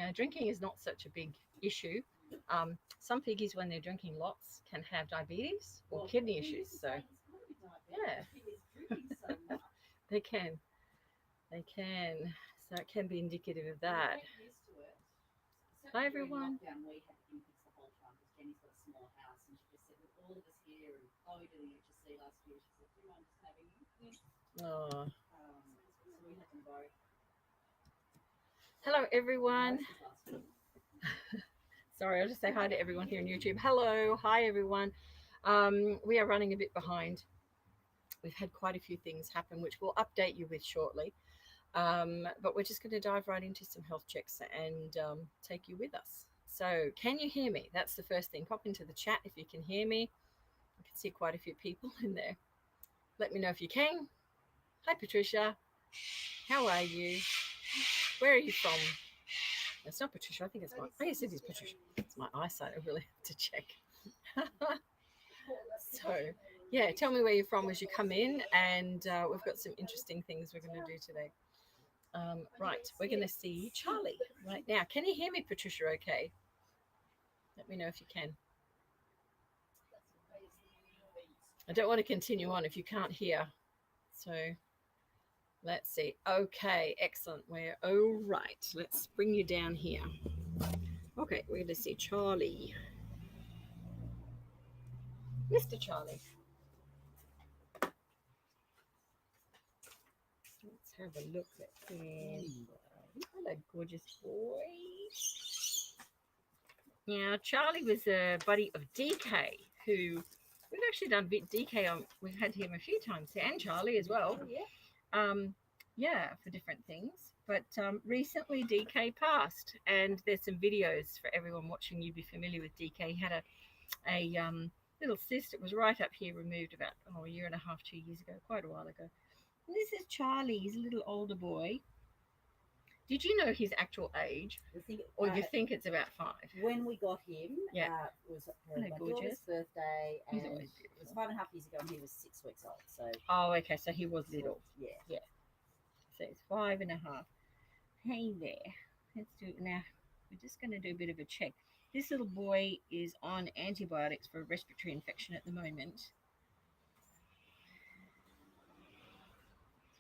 Yeah, drinking is not such a big issue. Some piggies, when they're drinking lots, can have diabetes or kidney issues. So, yeah, they can. They can. So it can be indicative of that. Hi, everyone. Oh. Hello, everyone. Sorry, I'll just say hi to everyone here on YouTube. Hello. Hi, everyone. We are running a bit behind. We've had quite a few things happen, which we'll update you with shortly. But we're just going to dive right into some health checks and take you with us. So can you hear me? That's the first thing. Pop into the chat if you can hear me. I can see quite a few people in there. Let me know if you can. Hi, Patricia. How are you? Where are you from? It's not Patricia. I think it's my... Oh, yes, it is Patricia. It's my eyesight. I really have to check. So, yeah, tell me where you're from as you come in. And we've got some interesting things we're going to do today. Right, we're going to see Charlie right now. Can you hear me, Patricia, okay? Let me know if you can. I don't want to continue on if you can't hear. So let's see. Okay, excellent. We're all right. Let's bring you down here. Okay, we're going to see Charlie. Mr. Charlie. Let's have a look at him. Hello, gorgeous boy. Now, Charlie was a buddy of DK, who we've actually done DK on. We've had him a few times, and Charlie as well. Yeah, for different things. But recently, DK passed, and there's some videos for everyone watching. You'd be familiar with DK. He had a little cyst. It was right up here, removed about a year and a half, 2 years ago, quite a while ago. And this is Charlie. He's a little older boy. Did you know his actual age? Or you think it's about 5? When we got him, it was my daughter's birthday, and it was 5.5 years ago, and he was 6 weeks old. So. Oh, okay, so he was little. Yeah. So it's 5.5. Hey there. Let's do it now. We're just going to do a bit of a check. This little boy is on antibiotics for a respiratory infection at the moment. So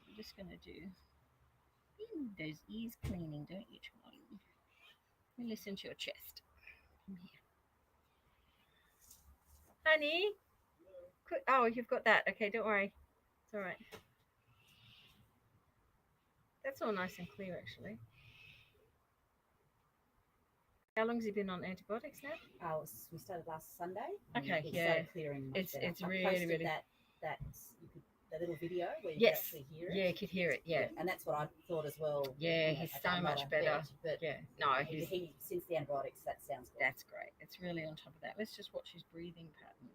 we're just going to do those ears cleaning, don't you, Charlie? You listen to your chest. Come here. Honey? Oh, you've got that. Okay, don't worry. It's all right. That's all nice and clear, actually. How long has he been on antibiotics now? We started last Sunday. Okay, yeah. Clearing it's really that little video where you can actually hear it. Yeah, you could hear it, yeah. And that's what I thought as well. Yeah, he's so much better. But yeah, no, he since the antibiotics, that sounds good. That's great. It's really on top of that. Let's just watch his breathing pattern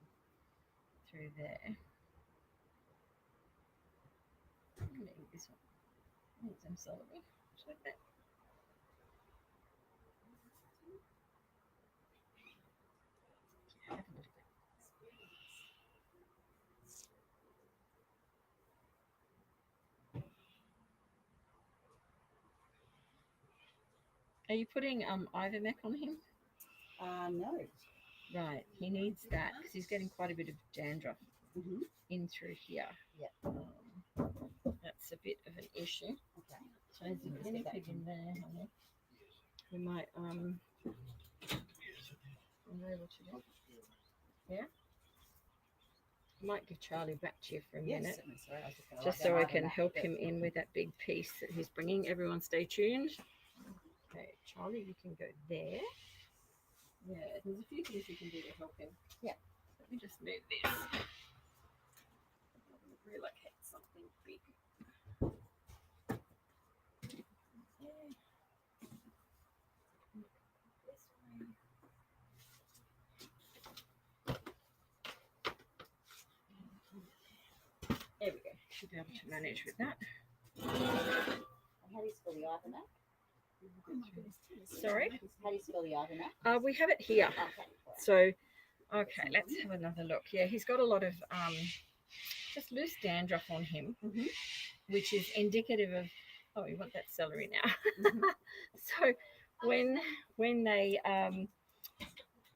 through there. Maybe this one. Need some celery. Just like that. Yeah, have a little bit. Are you putting Ivermectin on him? No. Right, he needs that because he's getting quite a bit of dandruff in through here. Yeah. That's a bit of an issue. Okay. So there's a guinea pig in there, honey. We might I'm able to do. Yeah. I might give Charlie back to you for a minute, just so I can help him in with that big piece that he's bringing. Everyone, stay tuned. Okay, Charlie, you can go there. Yeah, there's a few things you can do to help him. Yeah. Let me just move this. Relocate something big. There we go. Should be able to manage with that. How do you spell the Ivermectin? Sorry? How do you spell the Ivermectin? We have it here. Okay. So, okay, let's have another look. Yeah, he's got a lot of just loose dandruff on him, which is indicative of, oh, we want that celery now. So when they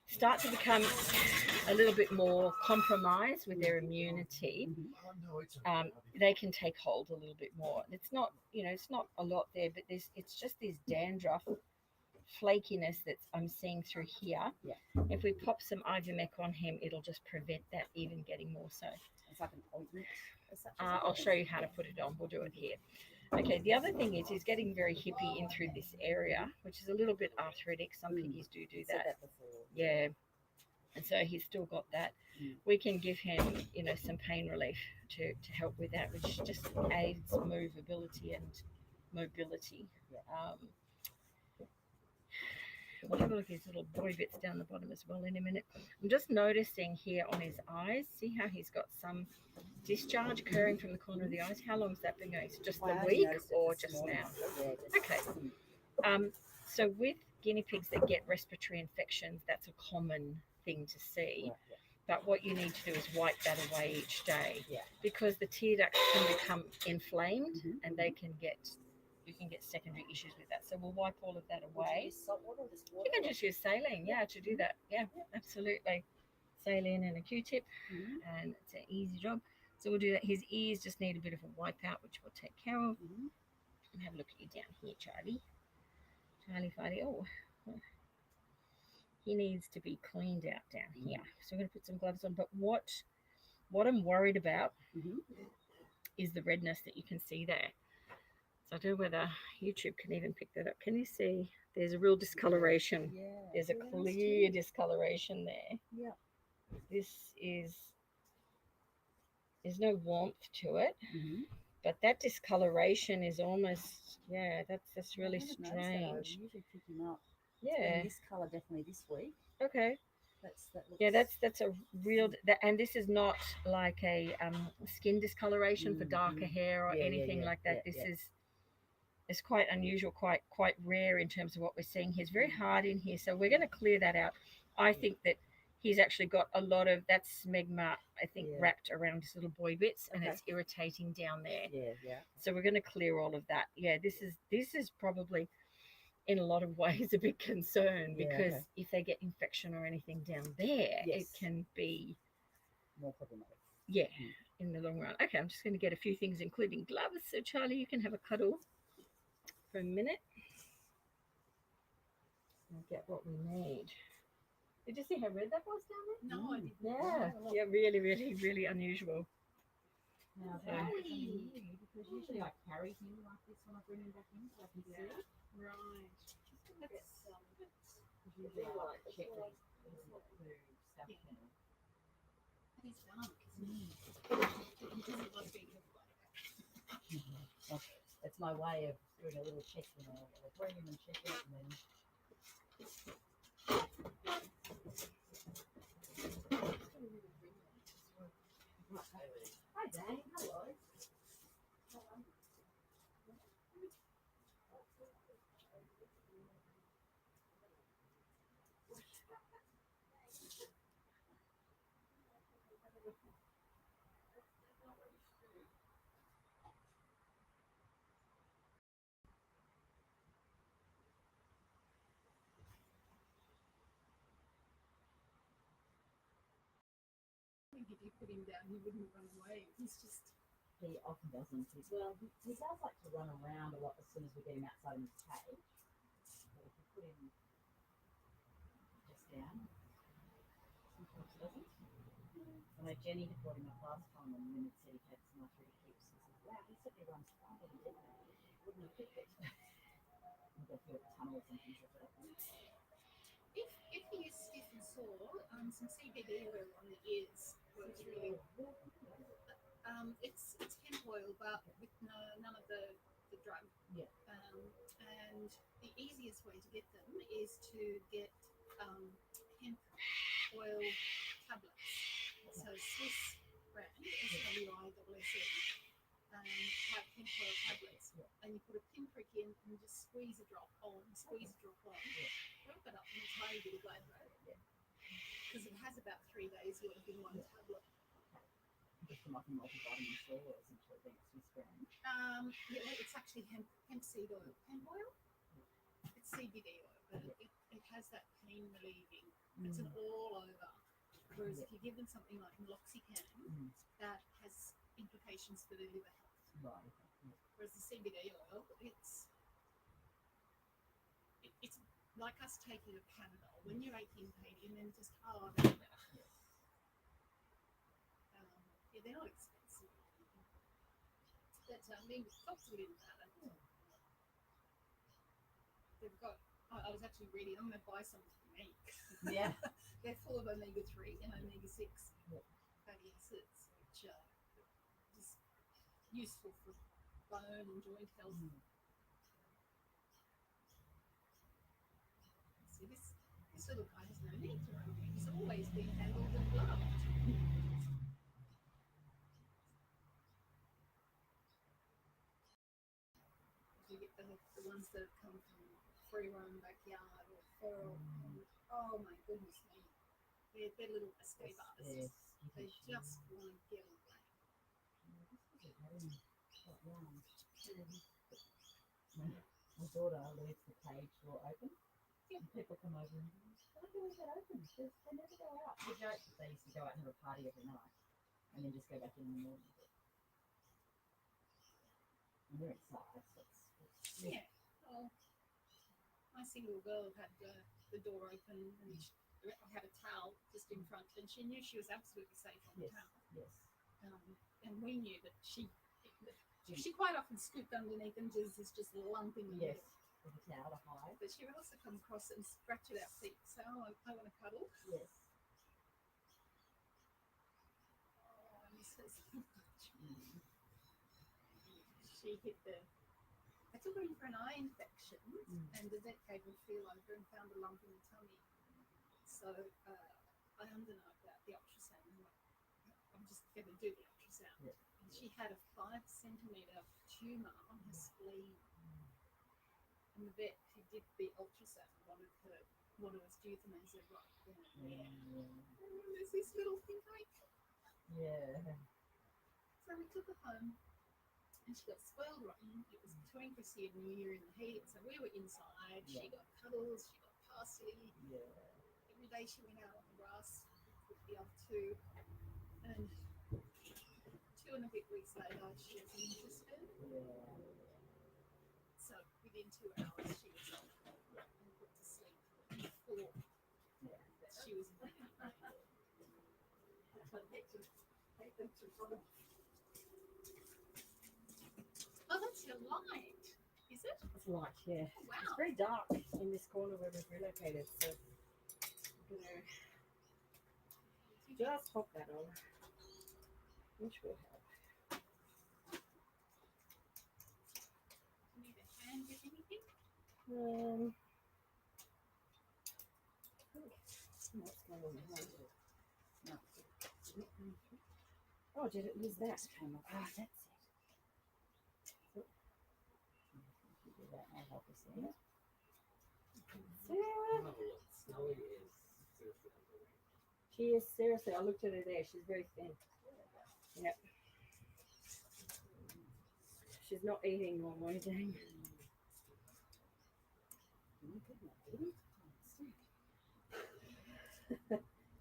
start to become a little bit more compromised with their immunity, they can take hold a little bit more. It's not, it's not a lot there, but it's just this dandruff flakiness that I'm seeing through here. Yeah. If we pop some Ivermectin on him, it'll just prevent that even getting more so. It's like an ointment. I'll show you how to put it on. We'll do it here. Okay, the other thing is he's getting very hippy in through this area, which is a little bit arthritic. Some piggies do that. Yeah. And so he's still got that. We can give him, some pain relief to help with that, which just aids movability and mobility. We'll have a look at his little boy bits down the bottom as well in a minute. I'm just noticing here on his eyes, see how he's got some discharge occurring from the corner of the eyes. How long has that been going? So just the week or just now? Okay. So with guinea pigs that get respiratory infections, that's a common thing to see. But what you need to do is wipe that away each day, because the tear ducts can become inflamed and you can get secondary issues with that. So we'll wipe all of that away. You can just use saline, to do that. Yeah, absolutely. Saline and a Q-tip, and it's an easy job. So we'll do that. His ears just need a bit of a wipe out, which we'll take care of. And have a look at you down here, Charlie. Charlie. Oh, he needs to be cleaned out down here. So I'm going to put some gloves on. But what I'm worried about is the redness that you can see there. So I don't know whether YouTube can even pick that up. Can you see? There's a real discoloration. There's a clear discoloration there. There's no warmth to it, but that discoloration is almost, that's really strange. Usually pick him up. This colour definitely this week. Okay. That looks... that's a real, and this is not like a skin discoloration for darker hair or anything like that. It's quite unusual, quite rare in terms of what we're seeing here. It's very hard in here, so we're going to clear that out. I think that he's actually got a lot of that smegma, I think, wrapped around his little boy bits, and it's irritating down there. So we're going to clear all of that. This is probably in a lot of ways a big concern, because if they get infection or anything down there, it can be more problematic. In the long run. Okay, I'm just going to get a few things, including gloves. So Charlie, you can have a cuddle for a minute and get what we need. Did you see how red that was down there? No, I didn't. Yeah, really, really, really unusual. Now, because usually I carry him like this when I bring him back in, so I can see it. Right. Usually I like to check his food stuff now. He's dark, isn't he? He doesn't like being looked like. It's my way of doing a little check, I'll bring him and check it, and then... Hi, Dane. Hello. If you put him down, he wouldn't run away. He's just... He often doesn't. He does like to run around a lot as soon as we get him outside in his cage. But if you put him just down, sometimes he doesn't. I know Jenny had brought him up last time and Lynn had said he had some arthritic hips. He said, wow, he said he runs fine, but he didn't. Wouldn't have picked it. We'll go through a tunnel or something like that. If he is stiff and sore, some CBD oil on the ears works really well. It's hemp oil, but with none of the drug. And the easiest way to get them is to get hemp oil tablets. So Swiss brand, SWISS, like hemp oil tablets. And you put a pinprick in and just squeeze a drop on, wrap it up in a tiny bit of glad rope. Because it has about 3 days worth in one tablet. Just from like a multivitamin store, essentially, being Swiss brand. It's actually hemp seed oil. Hemp oil? It's CBD oil. it has that pain relieving. It's an all over. Whereas if you give them something like meloxicam, that has implications for their liver health. Right. Whereas the CBD oil, it's like us taking a Panadol when you're aching pain and then just yeah, they're not expensive. But doctors didn't matter. They've got. I was actually reading. I'm going to buy some for me. Yeah. They're full of omega-3 and omega-6 fatty acids, which are just useful for bone and joint health. See, this little guy has no need to run. He's always been handled and loved. You get the ones that come from free roam backyard or feral. Oh my goodness me. They're little escape artists. They just want to get away. My daughter leaves the cage door open. And people come over and why do we leave it open? They never go out. The joke that they used to go out and have a party every night and then just go back in the morning. And they're inside, so yeah. Well, my single girl had the door open and I had a towel just in front, and she knew she was absolutely safe on the towel. Yes. And we knew that she quite often scooped underneath and just lumping in Yes. With a towel to hide. But she would also come across it and scratch at our feet. So I want to cuddle. Yes. Oh, I miss her so much. She hit I took her in for an eye infection, and the vet gave her a feel over and found a lump in the tummy. So I underknown about the ultrasound. I'm just going to do the ultrasound. Yeah. And she had a 5-centimetre tumour on her spleen. And the vet who did the ultrasound wanted us to euthanize her right then and there. And there's this little thing like. Yeah. So we took her home. And she got spoiled rotten. It was between Chrissy and New Year in the heat, so we were inside. Yeah. She got cuddles, she got parsley. Yeah. Every day she went out on the grass with the other two. And 2 and a bit weeks later, she was interested. Yeah. So within 2 hours, she was off and put to sleep before she was in the take them to run. Oh, that's your light, is it? It's light, yeah. Oh, wow. It's very dark in this corner where we've relocated, so I'm going to just pop that on, which will help. Do you need a hand with anything? What's going on behind it? No. Oh, did it lose that? Came up. Ah, that's it. I'll help us in it. Sarah. Snowy is seriously underweight. She is seriously. I looked at her there. She's very thin. Yep. She's not eating normally, dang.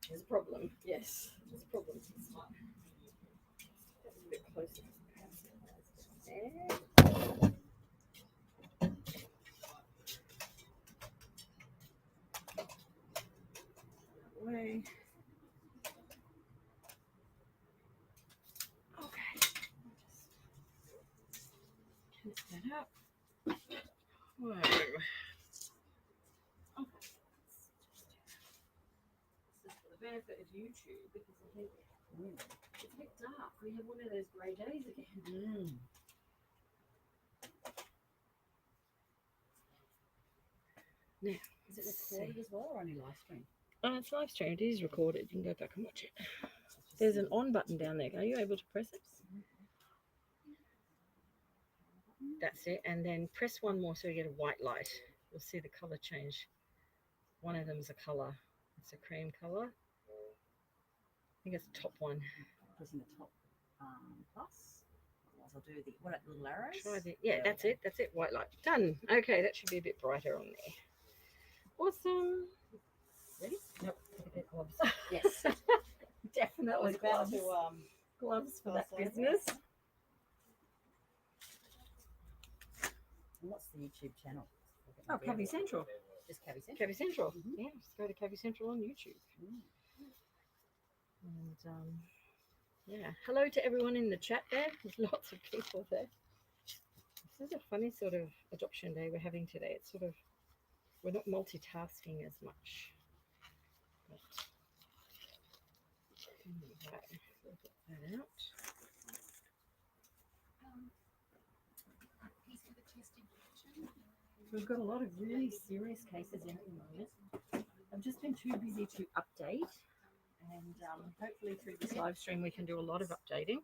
There's a problem. Yes, there's a problem. That's a bit closer. There. Way. Okay. Just lift that up. Whoa. Okay. This is for the benefit of YouTube because I think it's a bit dark. We have one of those grey days again. Now, is it recorded as well or only live stream? It's live streamed. It is recorded. You can go back and watch it. There's an on button down there. Are you able to press it? That's it. And then press one more so you get a white light. You'll see the colour change. One of them is a colour. It's a cream colour. I think it's the top one. Pressing the top plus. Otherwise I'll do the little arrows. Try the, yeah, that's it. That's it. White light. Done. Okay, that should be a bit brighter on there. Awesome. Ready? Nope. Get gloves. Yes. I Definitely was about gloves. to Gloves for pass that over. business. And what's the YouTube channel? Oh, Cavy Central. Just Cavy Central. Cavy Central. Mhm. Yeah, just go to Cavy Central on YouTube. Mm. And yeah, hello to everyone in the chat there. There's lots of people there. This is a funny sort of adoption day we're having today. It's sort of, we're not multitasking as much. But anyway, we'll get that out. Piece for the chest infection. We've got a lot of really serious cases in at the moment. I've just been too busy to update, and hopefully through this live stream we can do a lot of updating.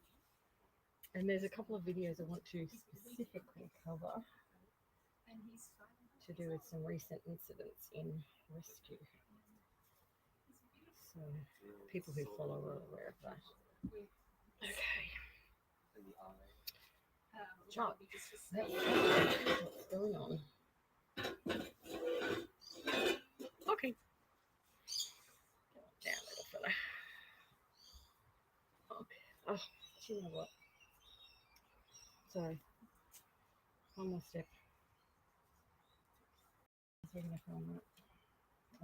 And there's a couple of videos I want to specifically cover And he's 5. to do with some recent incidents in rescue. So people who follow are aware of that. Okay. Chuck, what's going on? Okay. Go on down, little fella. Okay. Oh, do you know what? Sorry. One more step. We're going to film that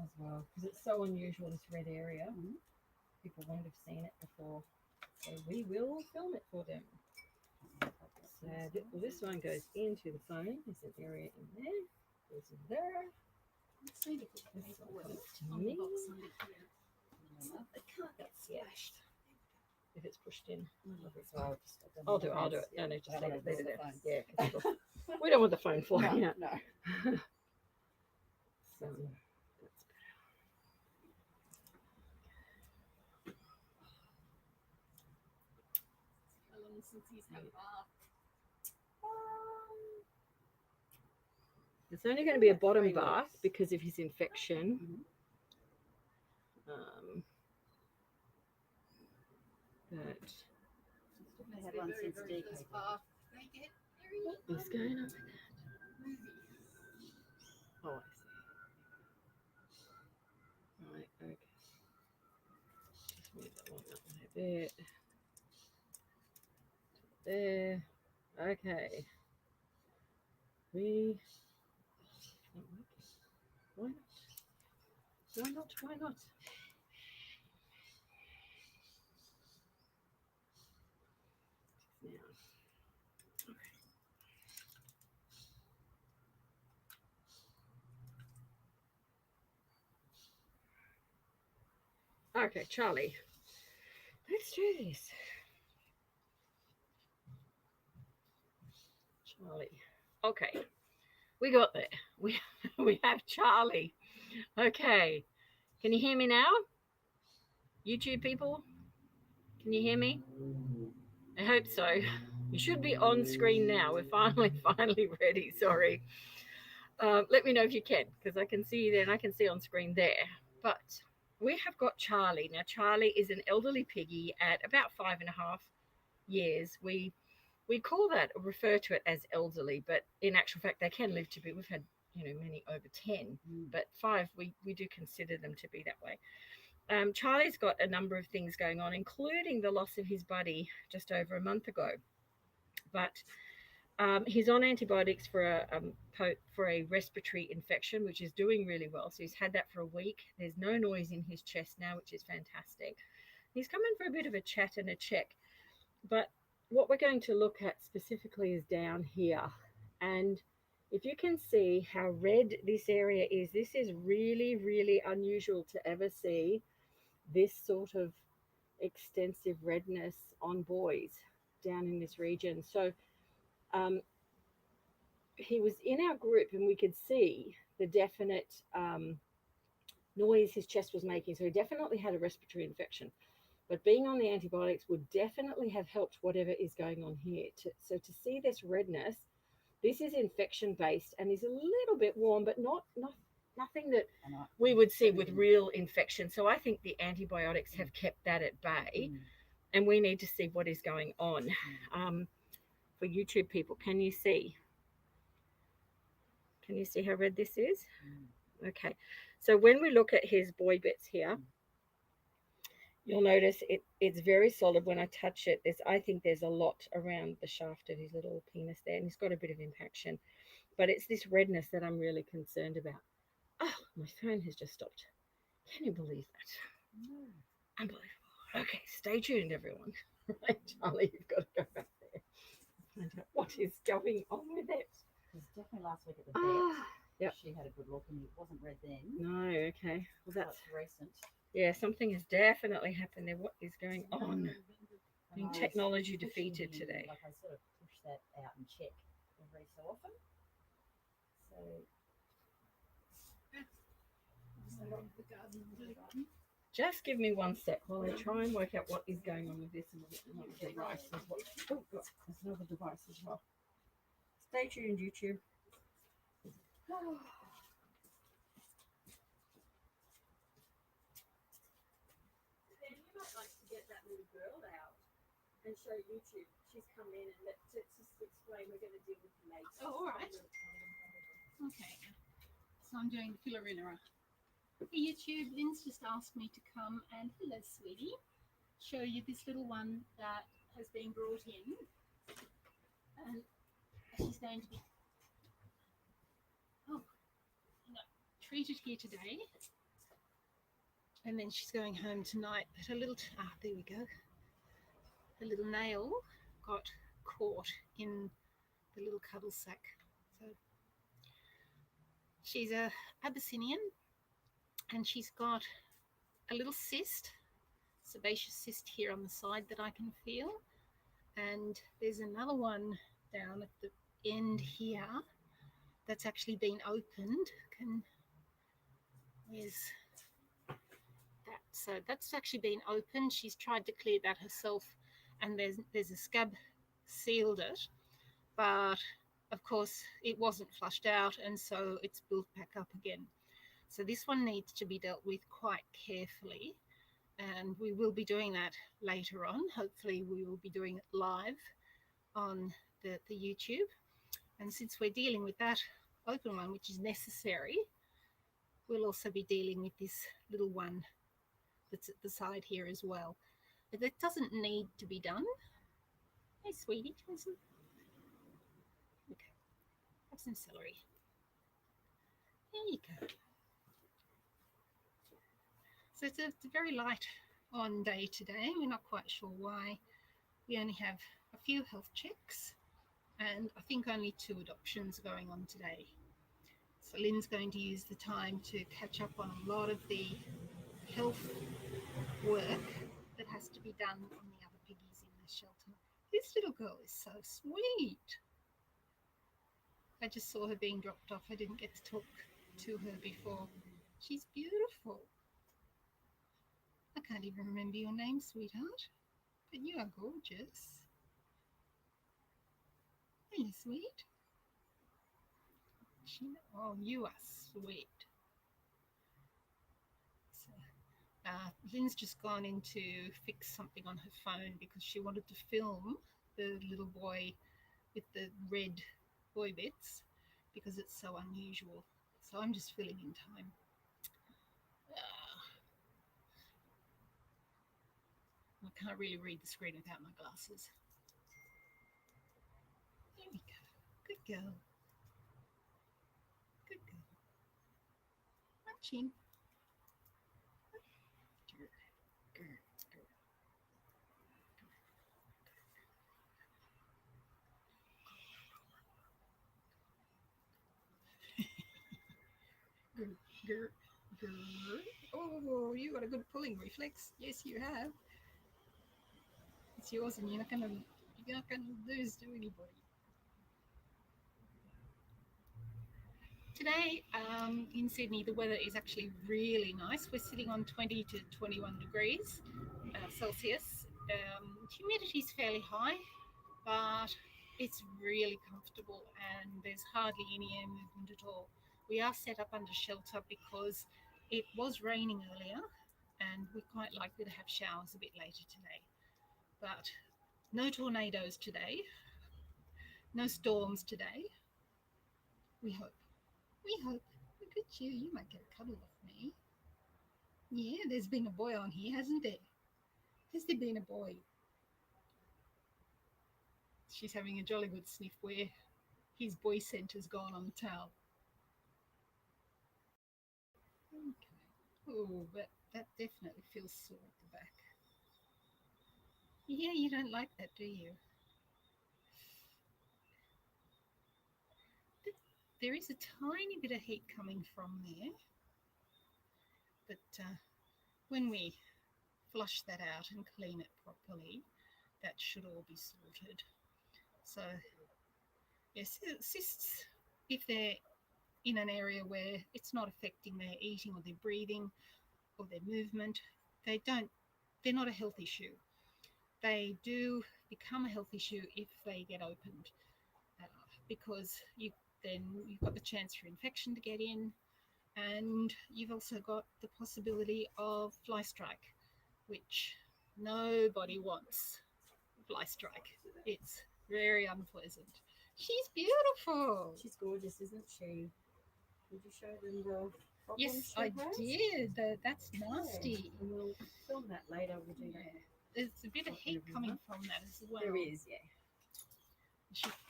as well because it's so unusual, this red area. Mhm. People won't have seen it before, so we will film it for them. So this one goes into the phone. There's an area in there. Goes in there. This one comes to me. It can't get splashed if it's pushed in. So I'll do it. No, just I leave don't it know there. the phone. Yeah, 'cause we don't want the phone flying out. No. So that's better. How long since he's had a bath? It's only going to be a bottom bath because of his infection. But They had one since Very DK. first bath. They get very what's going on with that? movie. Oh, I see. Right, okay. Just move that one up a bit. There. Okay. Not working. Why not? Why not? Why not? Now. Okay, Charlie. Let's do this. Charlie. Okay. We got there. We have Charlie. Okay. Can you hear me now? YouTube people? Can you hear me? I hope so. You should be on screen now. We're finally ready. Sorry. Let me know if you can, because I can see you there and I can see on screen there. But we have got Charlie. Now, Charlie is an elderly piggy at about 5.5 years. We call that, or refer to it as elderly, but in actual fact, they can live to be, we've had, many over 10, but 5, we do consider them to be that way. Charlie's got a number of things going on, including the loss of his buddy just over a month ago. But he's on antibiotics for a respiratory infection, which is doing really well. So he's had that for a week. There's no noise in his chest now, which is fantastic. He's coming for a bit of a chat and a check. But what we're going to look at specifically is down here. And if you can see how red this area is, this is really, really unusual to ever see this sort of extensive redness on boys down in this region. So he was in our group and we could see the definite noise his chest was making. So he definitely had a respiratory infection. But being on the antibiotics would definitely have helped whatever is going on here. So to see this redness, this is infection-based and is a little bit warm, but nothing that we would see with real infection. So I think the antibiotics have kept that at bay, and we need to see what is going on. For YouTube people, can you see? Can you see how red this is? Okay, so when we look at his boy bits here, you'll notice it's very solid. When I touch it, I think there's a lot around the shaft of his little penis there, and he's got a bit of impaction. But it's this redness that I'm really concerned about. Oh, my phone has just stopped. Can you believe that? No. Unbelievable. Okay, stay tuned, everyone. Right, Charlie, you've got to go back there. Find out what is going on with it. Because definitely last week at the vet, Yep. she had a good look and it wasn't red then. No, okay. Well, that's recent. yeah. Something has definitely happened there. What is going on? And Being I was technology pushing defeated him, today. Like I sort of push that out and check every so often. So The garden. Just give me 1 sec while I try and work out what is going on with this and with another device as well. Oh, God, there's another device as well. Stay tuned, YouTube. Then you might like to get that little girl out and show YouTube. She's come in and let's just explain. We're going to deal with the legs. Oh, all right. Okay. So I'm doing filarina. Hey YouTube, Lynn's just asked me to come and, hello sweetie, show you this little one that has been brought in, and she's going to be treated here today, and then she's going home tonight. But her little there we go, her little nail got caught in the little cuddle sack. So she's a Abyssinian, and she's got a little cyst, sebaceous cyst here on the side that I can feel, and there's another one down at the end here that's actually been opened. Where's that? So that's actually been opened. She's tried to clear that herself, and there's a scab sealed it, but of course it wasn't flushed out, and so it's built back up again. So this one needs to be dealt with quite carefully, and we will be doing that later on. Hopefully we will be doing it live on the YouTube. And since we're dealing with that open one, which is necessary, we'll also be dealing with this little one that's at the side here as well. But that doesn't need to be done. Hey sweetie, have some, okay, have some celery. There you go. So it's a very light on day today. We're not quite sure why. We only have a few health checks, and I think only 2 adoptions going on today. So Lynn's going to use the time to catch up on a lot of the health work that has to be done on the other piggies in the shelter. This little girl is so sweet. I just saw her being dropped off. I didn't get to talk to her before. She's beautiful. I can't even remember your name, sweetheart, but you are gorgeous. Are you sweet? Oh, you are sweet. So, Lynn's just gone in to fix something on her phone because she wanted to film the little boy with the red boy bits because it's so unusual. So I'm just filling in time. I can't really read the screen without my glasses. There we go. Good girl. Good girl. Munching. Oh, you got a good pulling reflex. Yes, you have. It's yours, and you're not gonna lose to anybody. Today in Sydney, the weather is actually really nice. We're sitting on 20 to 21 degrees Celsius. Humidity is fairly high, but it's really comfortable, and there's hardly any air movement at all. We are set up under shelter because it was raining earlier, and we're quite likely to have showers a bit later today. But no tornadoes today, no storms today. We hope. We hope. Look at you. You might get a cuddle off me. Yeah, there's been a boy on here, hasn't there? Has there been a boy? She's having a jolly good sniff where his boy scent has gone on the towel. Okay. Oh, but that definitely feels sore at the back. Yeah, you don't like that, do you? There is a tiny bit of heat coming from there, but when we flush that out and clean it properly, that should all be sorted. So yes, cysts, if they're in an area where it's not affecting their eating or their breathing or their movement, they're not a health issue. They do become a health issue if they get opened, because you've got the chance for infection to get in, and you've also got the possibility of fly strike, which nobody wants. Fly strike. It's very unpleasant. She's beautiful. She's gorgeous, isn't she? Did you show them the problems Yes, she I has? did. That's nasty. Yeah, and we'll film that later. We'll do that. There's a bit of heat coming from that as well. There is, yeah.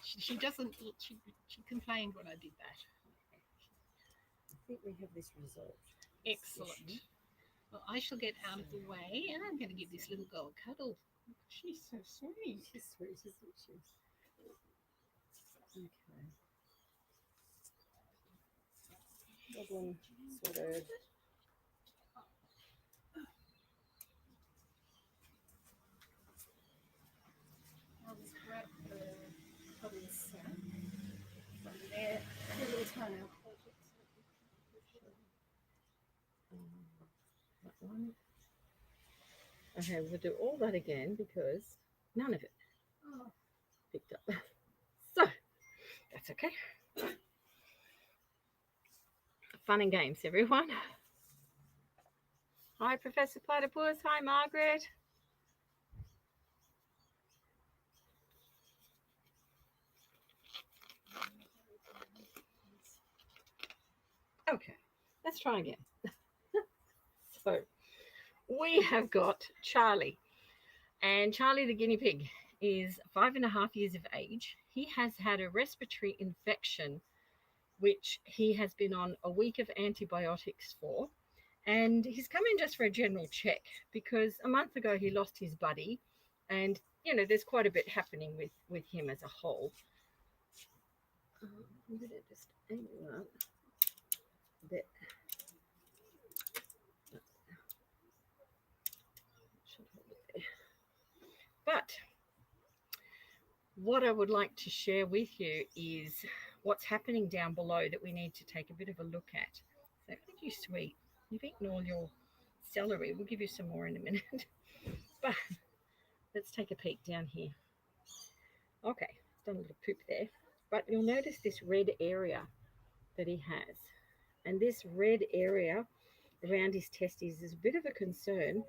She doesn't. She complained when I did that. I think we have this resolved. Excellent. Well, I shall get out of the way, and I'm going to give this little girl a cuddle. She's so sweet. She's sweet, isn't she? Okay. Problem sorted. I'll just grab the cuddle set from there. A little toenail. That one. Okay, we'll do all that again because none of it picked up. So that's okay. Fun and games, everyone. Hi, Professor Platypus. Hi, Margaret. Okay, let's try again. So we have got Charlie, and Charlie the guinea pig is 5.5 years of age. He has had a respiratory infection, which he has been on a week of antibiotics for, and he's come in just for a general check because a month ago he lost his buddy, and you know there's quite a bit happening with him as a whole. I'm going to just angle up a bit. But what I would like to share with you is what's happening down below that we need to take a bit of a look at. So thank you, sweet. You've eaten all your celery. We'll give you some more in a minute. But let's take a peek down here. Okay, done a little poop there. But you'll notice this red area that he has. And this red area around his testes is a bit of a concern,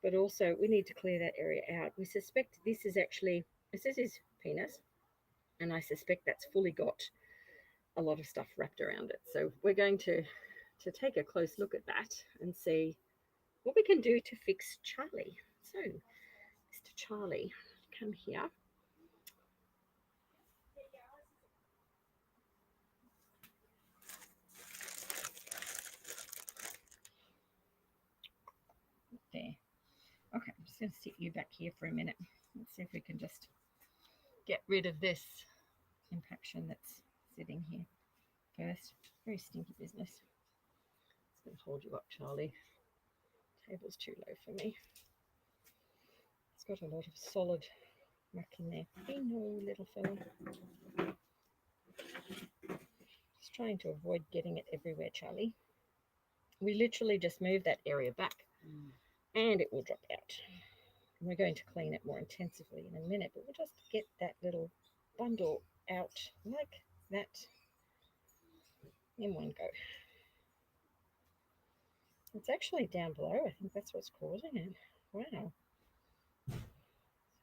but also we need to clear that area out. We suspect this is actually, this is his penis, and I suspect that's fully got a lot of stuff wrapped around it. So we're going to take a close look at that and see what we can do to fix Charlie. So, Mr. Charlie, come here. There. Okay, I'm just going to sit you back here for a minute. Let's see if we can just get rid of this impaction that's sitting here first. Very stinky business. Just going to hold you up, Charlie. Table's too low for me. It's got a lot of solid muck in there. Hey, no, little fella. Just trying to avoid getting it everywhere, Charlie. We literally just move that area back. And it will drop out. And we're going to clean it more intensively in a minute, but we'll just get that little bundle out like that in one go. It's actually down below. I think that's what's causing it. Wow.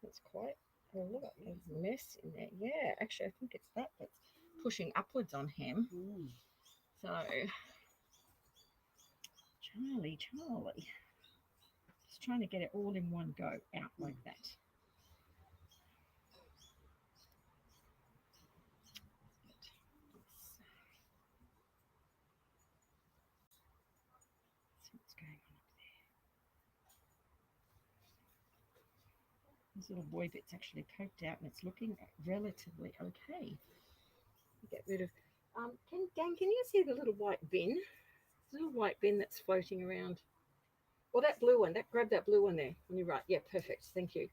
It's quite a lot of mess in there. Yeah, actually, I think it's that that's pushing upwards on him. So Charlie. Just trying to get it all in one go out like that. See what's going on up there. This little boy bit's actually poked out and it's looking relatively okay. Get rid of. Dan, can you see the little white bin? Little white bin that's floating around. Well, that blue one. Grab that blue one there on your right. Yeah, perfect. Thank you.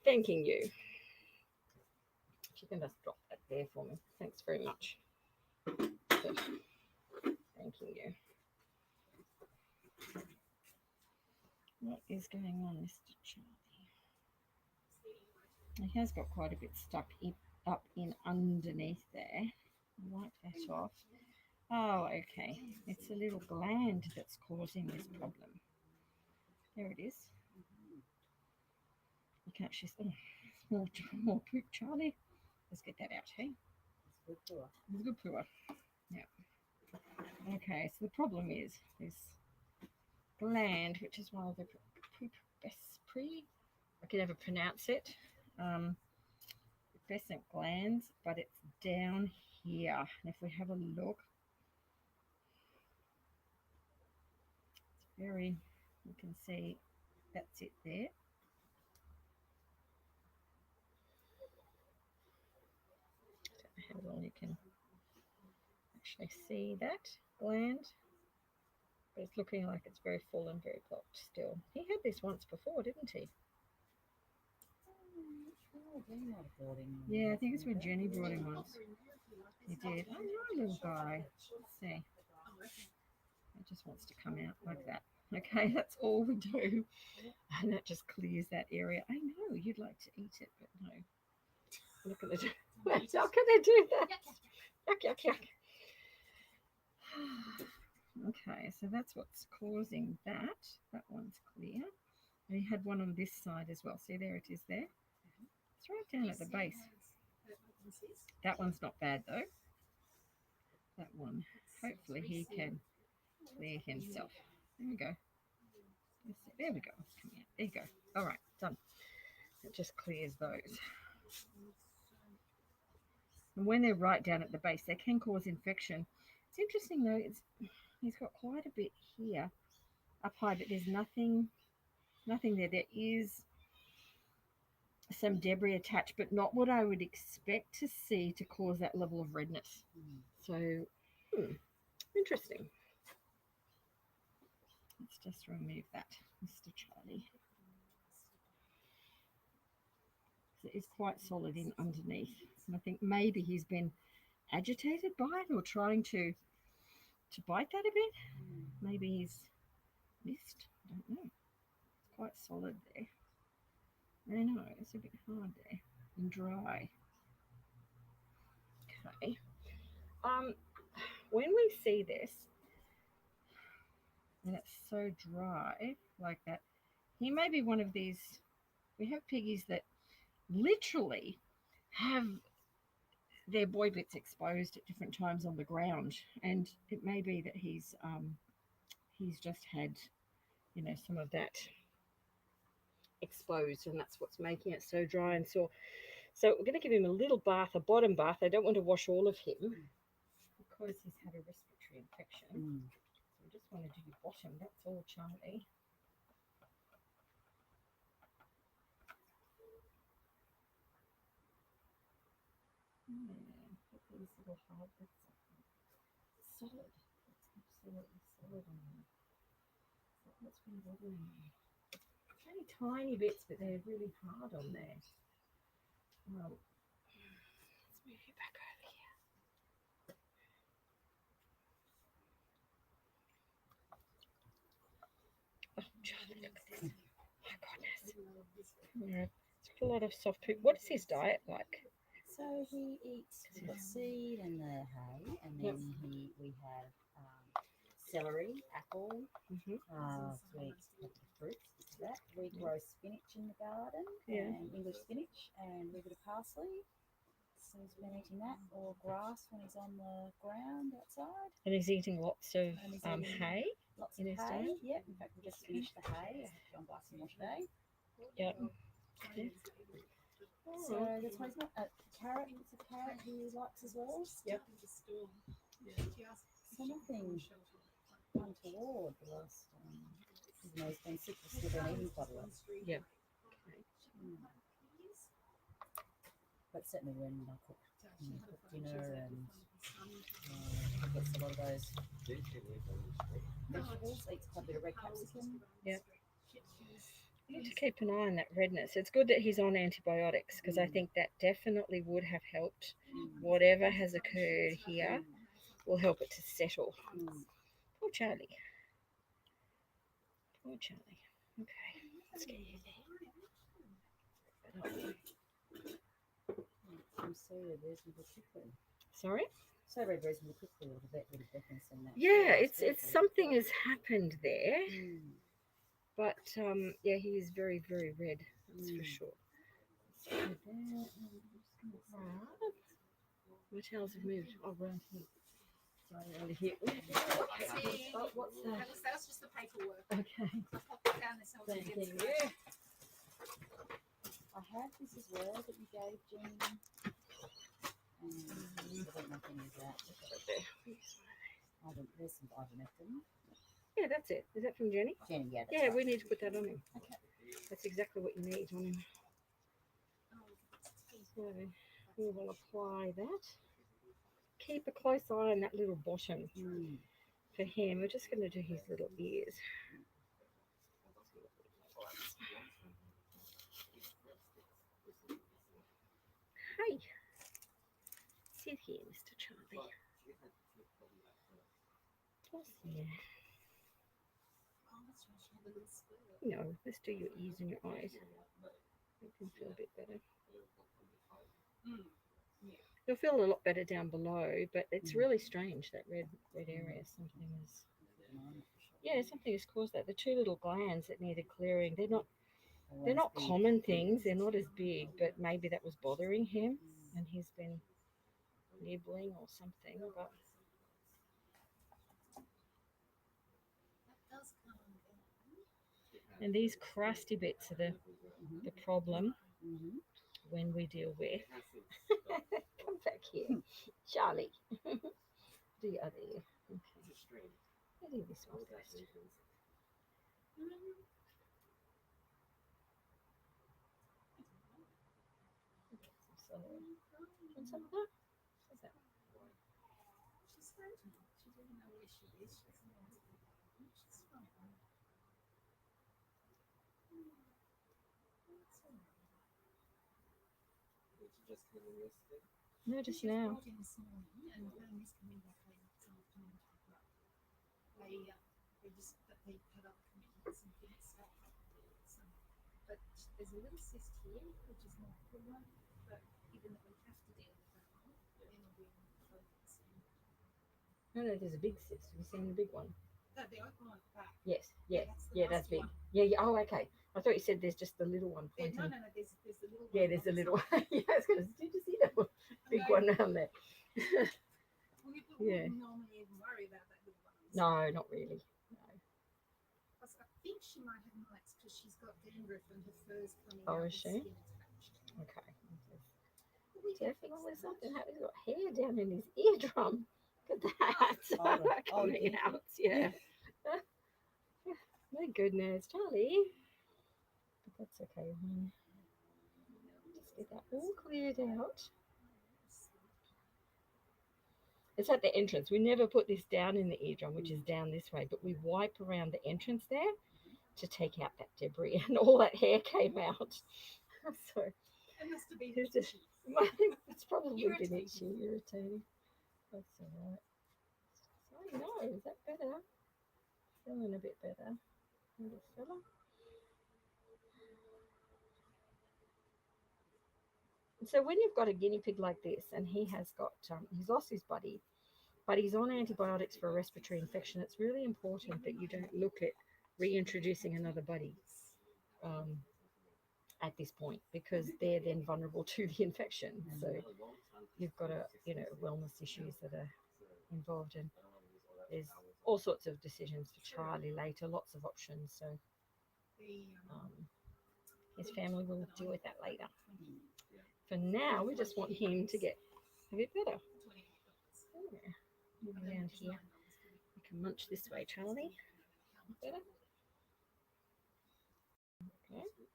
Thanking you. If you can just drop that there for me. Thanks very much. Good. Thanking you. What is going on, Mr. Charlie? He has got quite a bit stuck up in underneath there. Wipe that off. Oh, okay. It's a little gland that's causing this problem. There it is. You can actually more poop, Charlie. Let's get that out, hey? It's a good pooer. Yeah. Okay, so the problem is this gland, which is why they put poop esprit. I can never pronounce it. Pubescent glands, but it's down here. And if we have a look, it's very, you can see that's it there. How well you can actually see that gland, but it's looking like it's very full and very blocked still. He had this once before, didn't he? Yeah, I think it's when Jenny brought him once. He did. Oh, no, little guy. Let's see. It just wants to come out like that. Okay, that's all we do. And that just clears that area. I know you'd like to eat it, but no. Look at it. How can they do that? Yuck, yuck, yuck. Okay, so that's what's causing that. That one's clear. And he had one on this side as well. See, there it is there. It's right down at the base. That one's not bad though. That one, hopefully he can clear himself. There we go. There we go. Come here. There you go. All right, done. It just clears those. And when they're right down at the base, they can cause infection. It's interesting though. He's got quite a bit here up high, but there's nothing there. There is some debris attached, but not what I would expect to see to cause that level of redness. So, interesting. Let's just remove that, Mr. Charlie. So it's quite solid in underneath. And I think maybe he's been agitated by it or trying to bite that a bit. Maybe he's missed. I don't know. It's quite solid there. I know, it's a bit hard there and dry. Okay. When we see this, and it's so dry like that, he may be one of these. We have piggies that literally have their boy bits exposed at different times on the ground, and it may be that he's just had, some of that exposed, and that's what's making it so dry and sore. So we're going to give him a little bath, a bottom bath. I don't want to wash all of him because he's had a respiratory infection. So we just want to do your bottom. That's all, Charlie. Put these little hard bits on. It's solid. It's absolutely solid on there. What's been bothering me? Only tiny bits, but they're really hard on there. Well, let's move you back over here. Oh, Charlie, look at this. My goodness. Yeah, it's a lot of soft poop. What is his diet like? So he eats the seed and the hay, and then we have celery, apple, sweets, fruits. That we grow spinach in the garden, and English spinach, and a little bit of parsley. So he's been eating that or grass when he's on the ground outside. And he's eating lots of And he's eating hay. Lots in of his hay. diet? Yep, in fact, we just finished the hay. I have to go and buy some more today. Yep. So that's why he's not a carrot. It's a carrot he likes as well. Yep. So nothing untoward the last. Even though he's been sick, he's still been eating quite a lot. Yep. But certainly when I cook dinner and he gets a lot of those vegetables, eats quite a bit of red capsicum. Yep. You need to keep an eye on that redness. It's good that he's on antibiotics because I think that definitely would have helped. Whatever has occurred here will help it to settle. Poor Charlie. Poor Charlie. Okay, let's get you there. I'm sorry, reasonably quickly. Sorry? So read reasonably quickly, or the vet would have definitely seen that. Yeah, it's something has happened there. But yeah, he is very, very red. That's for sure. My tails have moved. Oh, around here. Sorry, around here. Oh, what's that? That was just the paperwork. Okay. I popped it down this Thank you. I have this as well that you gave Jean. I don't know if any of that. There's some Ivermectin. Yeah, that's it. Is that from Jenny? Jenny, yeah. That's Yeah, right. we need to put that on him. Okay. That's exactly what you need on him. So we will apply that. Keep a close eye on that little bottom for him. We're just going to do his little ears. Hey, sit here, Mr. Charlie. Yeah. No, let's do your ears and your eyes. You can feel a bit better. You'll feel a lot better down below, but it's really strange, that red area. Something has caused that. The two little glands that needed clearing, they're not common things. They're not as big, but maybe that was bothering him, and he's been nibbling or something. But and these crusty bits are the problem when we deal with. Come back here, Charlie. Do your other ear. Okay. I'll do this one first. So, want some of that? What's that? She's fine. She doesn't know where she is. She's fine. Did you just come in yesterday? No, just now. Brought in this morning, and Miss coming back later this afternoon to pick her up. They just they put up commitments and things. So, but there's a little cyst here, which is not a problem. But even though we have to deal with that one, then we're focusing. No, there's a big cyst. Have you seen the big one? No, the open one back. Yes, That's the that's nasty big. one. Yeah. Oh, okay. I thought you said there's just the little one There's pointing. the little one. Yeah, there's a little one. Yeah, I was going to. Did you see that one? Big No. one down there. We Yeah. wouldn't normally even worry about that little one. No, not really. No. I think she might have mites because she's got dandruff and her fur's coming Oh, out. is and she? skin attached. Okay. But we can fix Definitely that. something happened. He's got hair down in his eardrum. Look at that. Coming yeah. out. Yeah. My goodness, Charlie. But that's okay, honey. Just get that all cleared out. It's at the entrance. We never put this down in the eardrum, which is down this way, but we wipe around the entrance there to take out that debris, and all that hair came out. So It must have been it's just, it's probably been itchy, irritating. That's all right. So no, is that better? Feeling a bit better. Little fella. So when you've got a guinea pig like this, and he has got, he's lost his buddy, but he's on antibiotics for a respiratory infection, it's really important that you don't look at reintroducing another buddy at this point, because they're then vulnerable to the infection. So you've got wellness issues that are involved, and there's all sorts of decisions for Charlie later, lots of options. So his family will deal with that later. For now, we just want him to get a bit better. Yeah. Moving around here. You can munch this way, Charlie. Better. Okay. That's it.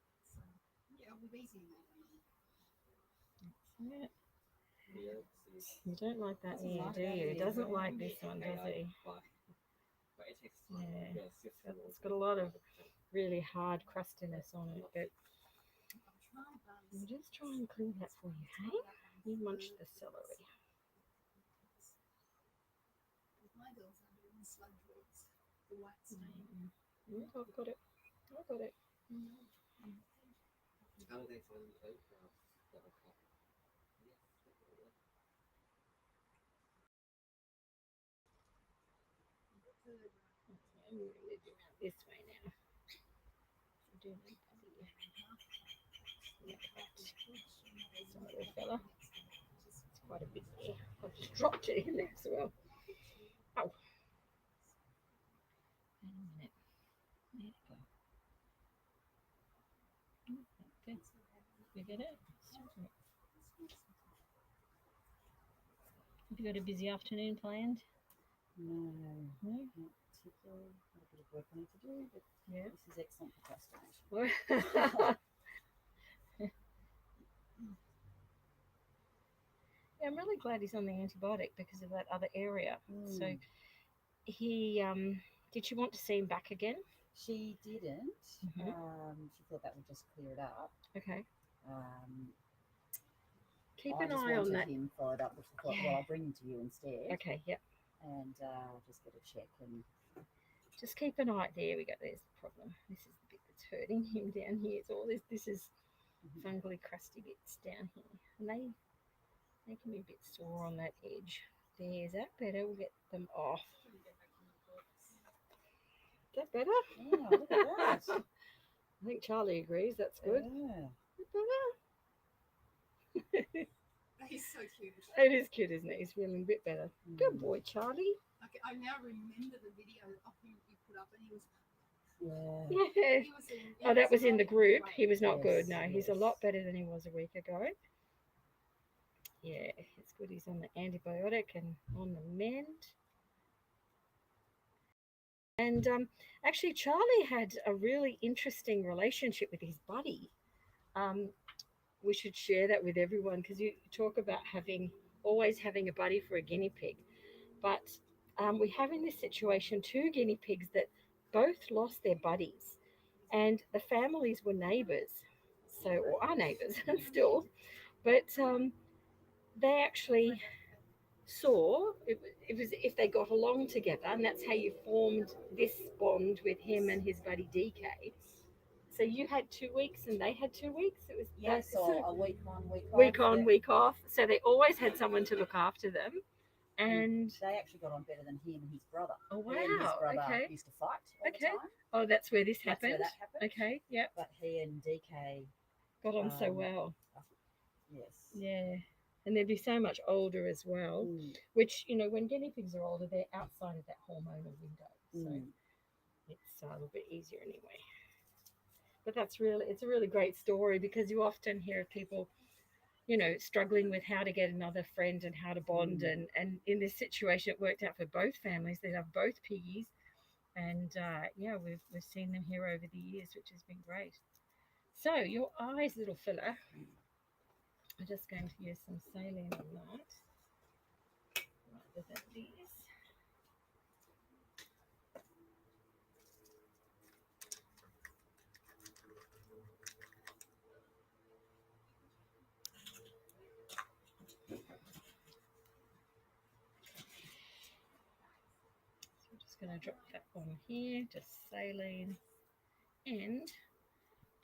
You don't like that ear, do you? He doesn't like this one, does he? Yeah. It's got a lot of really hard crustiness on it, but we'll just try and clear that for you, hey? You munch the celery. I've got it. I've got it. I'm going to move you around this way now. Sorry, fella. It's quite a bit there. I've just dropped it in there as well. Oh. Wait a minute. There you go. Okay. You get it? Have you got a busy afternoon planned? No, No? not particularly. Got a bit of work I need to do, but Yeah. this is excellent procrastination. Yeah, I'm really glad he's on the antibiotic because of that other area. So he did you want to see him back again? She didn't. Mhm. She thought that would just clear it up. Okay. Keep I an just eye on wanted that. him followed up with the thought, well, I'll bring him to you instead. Okay, yep. And just get a check and just keep an eye. There we go. There's the problem. This is the bit that's hurting him down here. It's all this. This is fungally crusty bits down here, and they can be a bit sore on that edge. There's that better. We'll get them off. Is that better? oh, look at that. I think Charlie agrees. That's good. Yeah. Better? He's so cute. It is cute, isn't it? He's feeling a bit better. Good boy, Charlie. Okay, I now remember the video of him you put up, and he was. Yeah. He was in, Oh, that was in the group. He was not Yes, good. No, he's a yes. lot better than he was a week ago. Yeah, it's good. He's on the antibiotic and on the mend. And actually, Charlie had a really interesting relationship with his buddy. We should share that with everyone because you talk about always having a buddy for a guinea pig. But we have in this situation 2 guinea pigs that both lost their buddies, and the families were neighbours, or are neighbours still. But they actually saw it was if they got along together, and that's how you formed this bond with him and his buddy DK. So you had 2 weeks and they had 2 weeks. It was So a week on, week off. week on, week off. So they always had someone to look after them. And they actually got on better than him and his brother. Oh wow! He and his brother Okay. used to fight all the time. Oh, that's where this That's happened. where that happened. Okay. Yep. But he and DK got on so well. Yes. Yeah. And they'd be so much older as well. Which, when guinea pigs are older, they're outside of that hormonal window. So it's a little bit easier anyway. But it's a really great story because you often hear of people, struggling with how to get another friend and how to bond. And in this situation, it worked out for both families. They have both piggies. And we've seen them here over the years, which has been great. So your eyes, little fella. I'm just going to use some saline on that rather than these. So I'm just going to drop that on here, just saline, and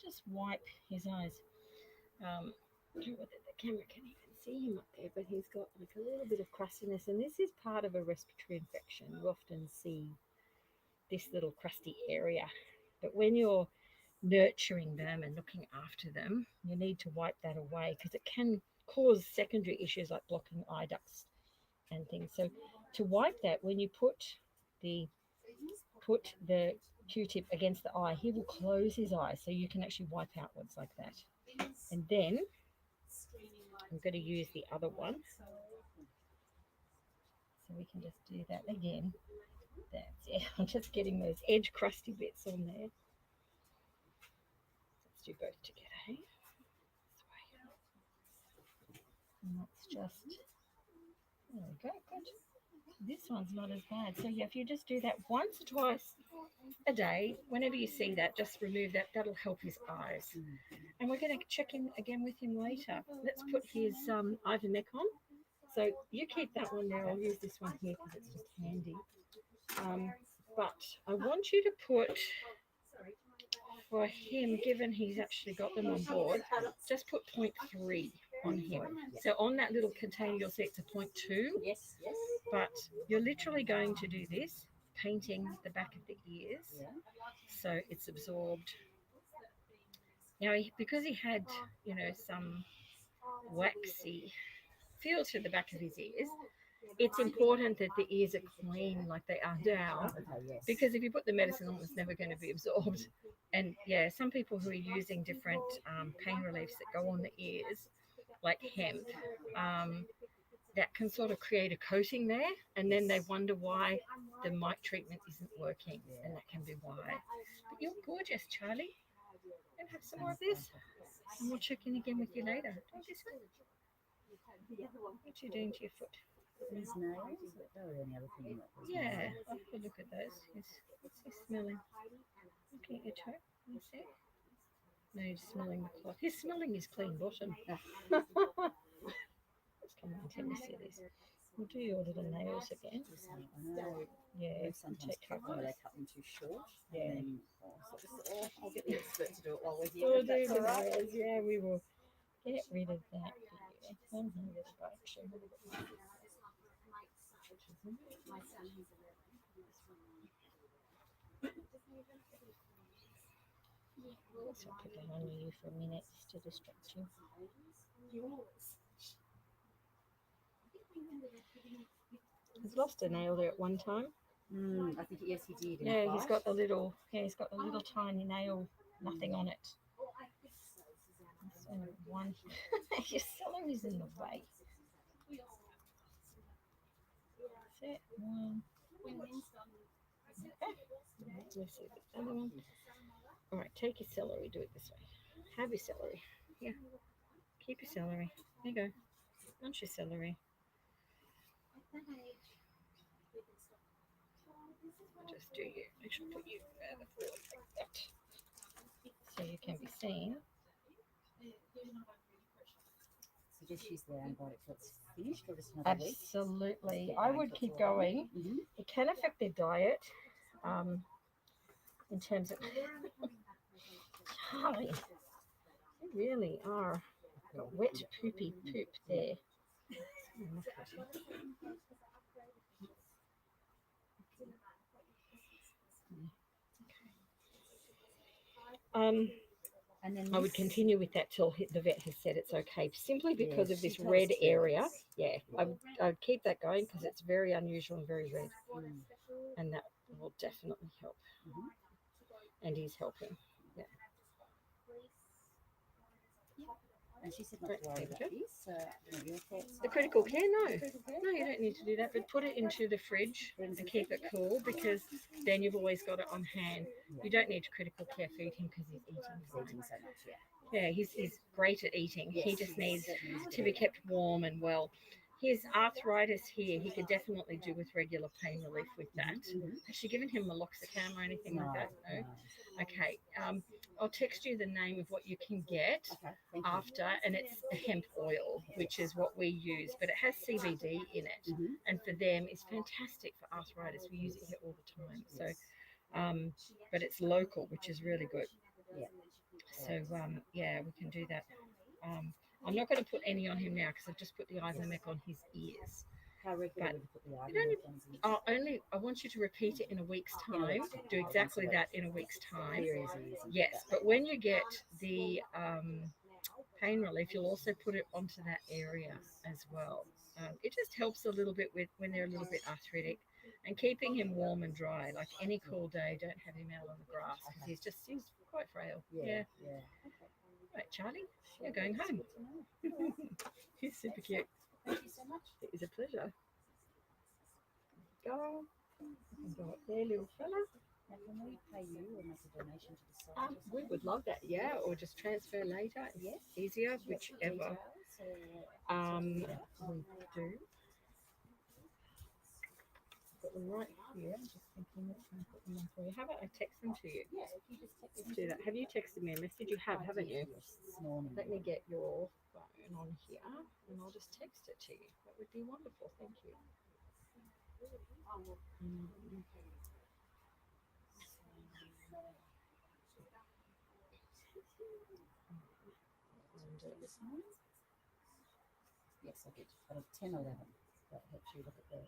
just wipe his eyes. I don't know whether the camera can even see him up there, but he's got like a little bit of crustiness, and this is part of a respiratory infection. You often see this little crusty area, but when you're nurturing them and looking after them, you need to wipe that away because it can cause secondary issues like blocking eye ducts and things. So to wipe that, when you put the Q-tip against the eye, he will close his eyes so you can actually wipe outwards like that. And then I'm going to use the other one. So we can just do that again. That's it. I'm just getting those edge crusty bits on there. Let's do both together, hey? And that's just, there we go, good. This one's not as bad. So yeah, if you just do that once or twice a day, whenever you see that, just remove that. That'll help his eyes. And we're going to check in again with him later. Let's put his Ivermectin on. So you keep that one there. I'll use this one here because it's just handy. But I want you to put, for him, given he's actually got them on board, just put 0.3 on him. So on that little container, you'll see it's a 0.2. Yes, yes. But you're literally going to do this, painting the back of the ears, so it's absorbed. Now, because he had, you know, some waxy feel to the back of his ears, it's important that the ears are clean like they are now, because if you put the medicine on, it's never going to be absorbed. And yeah, some people who are using different pain reliefs that go on the ears, like hemp, that can sort of create a coating there, and then they wonder why the mic treatment isn't working, and that can be why. But you're gorgeous, Charlie. And have some more of this, and we'll check in again with you later. Don't you say? What are you doing to your foot? His nails? That was the other thing that was Yeah, I'll have a look at those. What's he smelling? Looking at your toe. Can you see? No, he's smelling the cloth. He's smelling his clean bottom. Let's come on, let me see this. We'll do your little nails again. Yeah, sometimes cut them, they cut them too short. Yeah. And then, I'll get the expert to do it while we're here. We'll if do that's the all right. nails. Yeah, we will get rid of that for you. One hundred actually. So I'll put that on you for a minute just to distract you. He's lost a nail there at one time. I think yes, he did. Yeah, he's got the little. Yeah, he's got the little tiny nail, nothing on it. So one. Your celery's in the way. That's it. One. Okay. Let's see the other one. All right, take your celery. Do it this way. Have your celery. Here. Keep your celery. There you go. Munch your celery. Just do you. I should put you further forward like that, so you can be seen. So just use the antibiotic till it's finished, or just another week? Absolutely. I would keep going. It can affect their diet, in terms of Charlie, they really are got wet poopy poop there. And then I would continue with that till the vet has said it's okay, simply because of this red area. Yeah, I would keep that going because it's very unusual and very red, and that will definitely help. And he's helping. Yeah. And she said not to worry about this. The critical care, no, you don't need to do that. But put it into the fridge and keep it cool, because then you've always got it on hand. You don't need to critical care feed him because he's eating. So much, yeah, he's great at eating. He just needs to be kept warm and well. His arthritis here, he could definitely do with regular pain relief with that. Has she given him meloxicam or anything like that? No. Okay. I'll text you the name of what you can get after, and it's a hemp oil, which is what we use, but it has CBD in it, and for them, it's fantastic for arthritis. We use it here all the time. So, but it's local, which is really good. So, yeah, we can do that. I'm not going to put any on him now because I've just put the Ivermectin on his ears. How regularly would you put the only I want you to repeat it in a week's time. Do exactly that in a week's time. Yes, but when you get the pain relief, you'll also put it onto that area as well. It just helps a little bit with when they're a little bit arthritic, and keeping him warm and dry. Like any cool day, don't have him out on the grass because he's quite frail. Yeah. Right, Charlie, you're going home. He's super cute. Thank you so much. It is a pleasure. Go. Go up there, little fella. Now, can we pay you or make a donation to the site? We would love that, yeah, or just transfer later. Yes. Easier, whichever. We do. Put them right here. I'm just thinking that I put them on for you. How about I text them to you? Yeah, if you just text Let's do that. Have you texted me a message? You have, haven't you? Yes, this morning. Let me get your phone on here and I'll just text it to you. That would be wonderful. Thank you. This morning? Yes, I did. But at 10:11. That helps you look at the.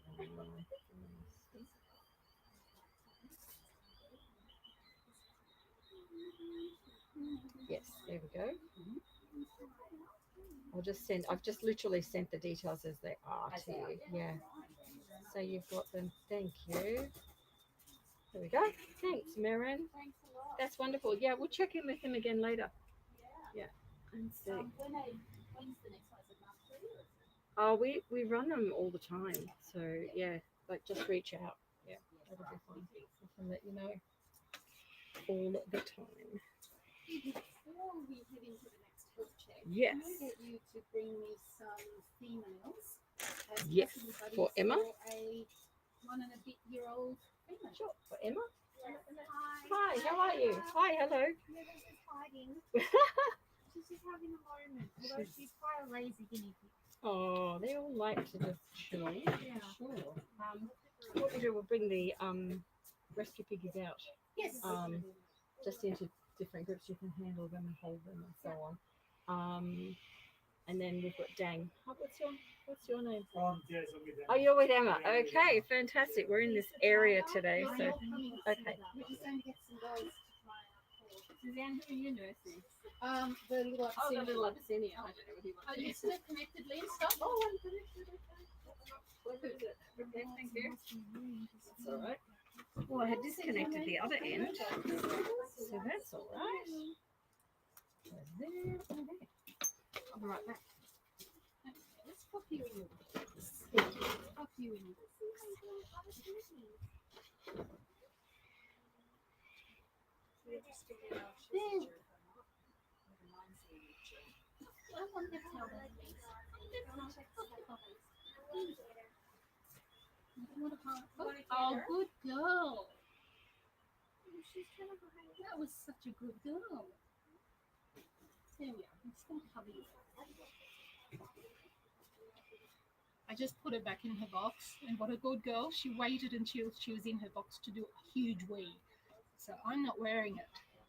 Yes, there we go. I've just literally sent the details as they are to you. Yeah. So you've got them. Thank you. There we go. Thanks, Mirren. Thanks a lot. That's wonderful. Yeah, we'll check in with him again later. Yeah. And see. When's the next one? Is it monthly? Oh, we run them all the time. So yeah, like just reach out. Yeah, that'll be fine. I can let you know all the time. Before we head into the next health check, Yes. can I get you to bring me some females? as Yes, custody buddies for Emma. For a 1 and a bit year old female. Sure, for Emma. Hi. Hi, how are you? Hi, hello. Nibbles is hiding. She's just having a moment. Although she's quite a lazy guinea pig. Oh, they all like to just chill. Yeah. Sure. What we'll do, we'll bring the rescue piggies out. Yes. Just into different groups. You can handle them and hold them and so on. And then we've got Dang. Oh, what's your name? Yes, I'm with them. Oh, you're with Emma. Okay, fantastic. We're in this area today, so okay. We're just going to get some dogs to try out for. Suzanne, who are you nursing? The little Oh, the Abyssinian. little Abyssinian. I don't know what he wants. Are you still connected, Lee? Stop. Oh, I'm connected. Okay. Okay, thank you. That's all right. Well, I had disconnected the other end, so that's all right. So there and there. I'll be right back. Okay, let's pop you in. Let's pop you in. I want to tell them, please. Oh, good girl. That was such a good girl. There we are. I'm just going to cover you. I just put her back in her box, and what a good girl. She waited until she was in her box to do a huge wee. So I'm not wearing it.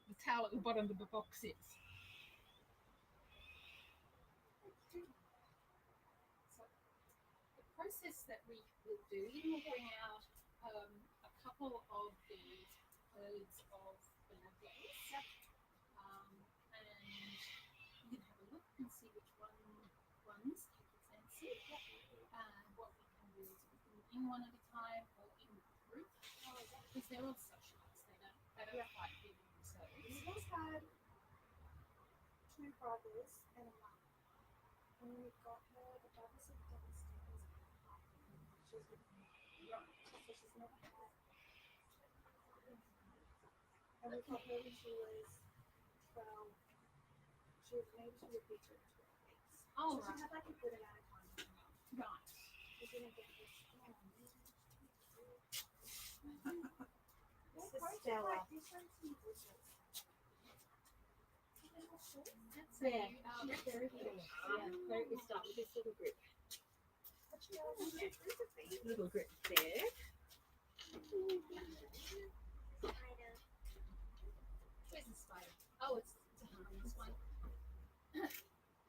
The towel at the bottom of the box is. So the process that we will do, we'll bring out a couple of these herds of bonobos, and you can have a look and see which ones take your fancy. And what we can do is put them in one at a time or in group, because they're all socialized. They don't fight within themselves. Nibbles had 2 brothers and a mum. And we got her, the brothers have devastated. She's with me. So she's never had. And we got her when she was 12. She was maybe she would be 12 weeks. Oh, So she had like a good amount of time with her mum. right. She didn't get this strong. This is Stella. That's Yeah. that's very good. Yeah, so we start with this little group. Little group there. Where's the spider? Oh, it's a harmless one.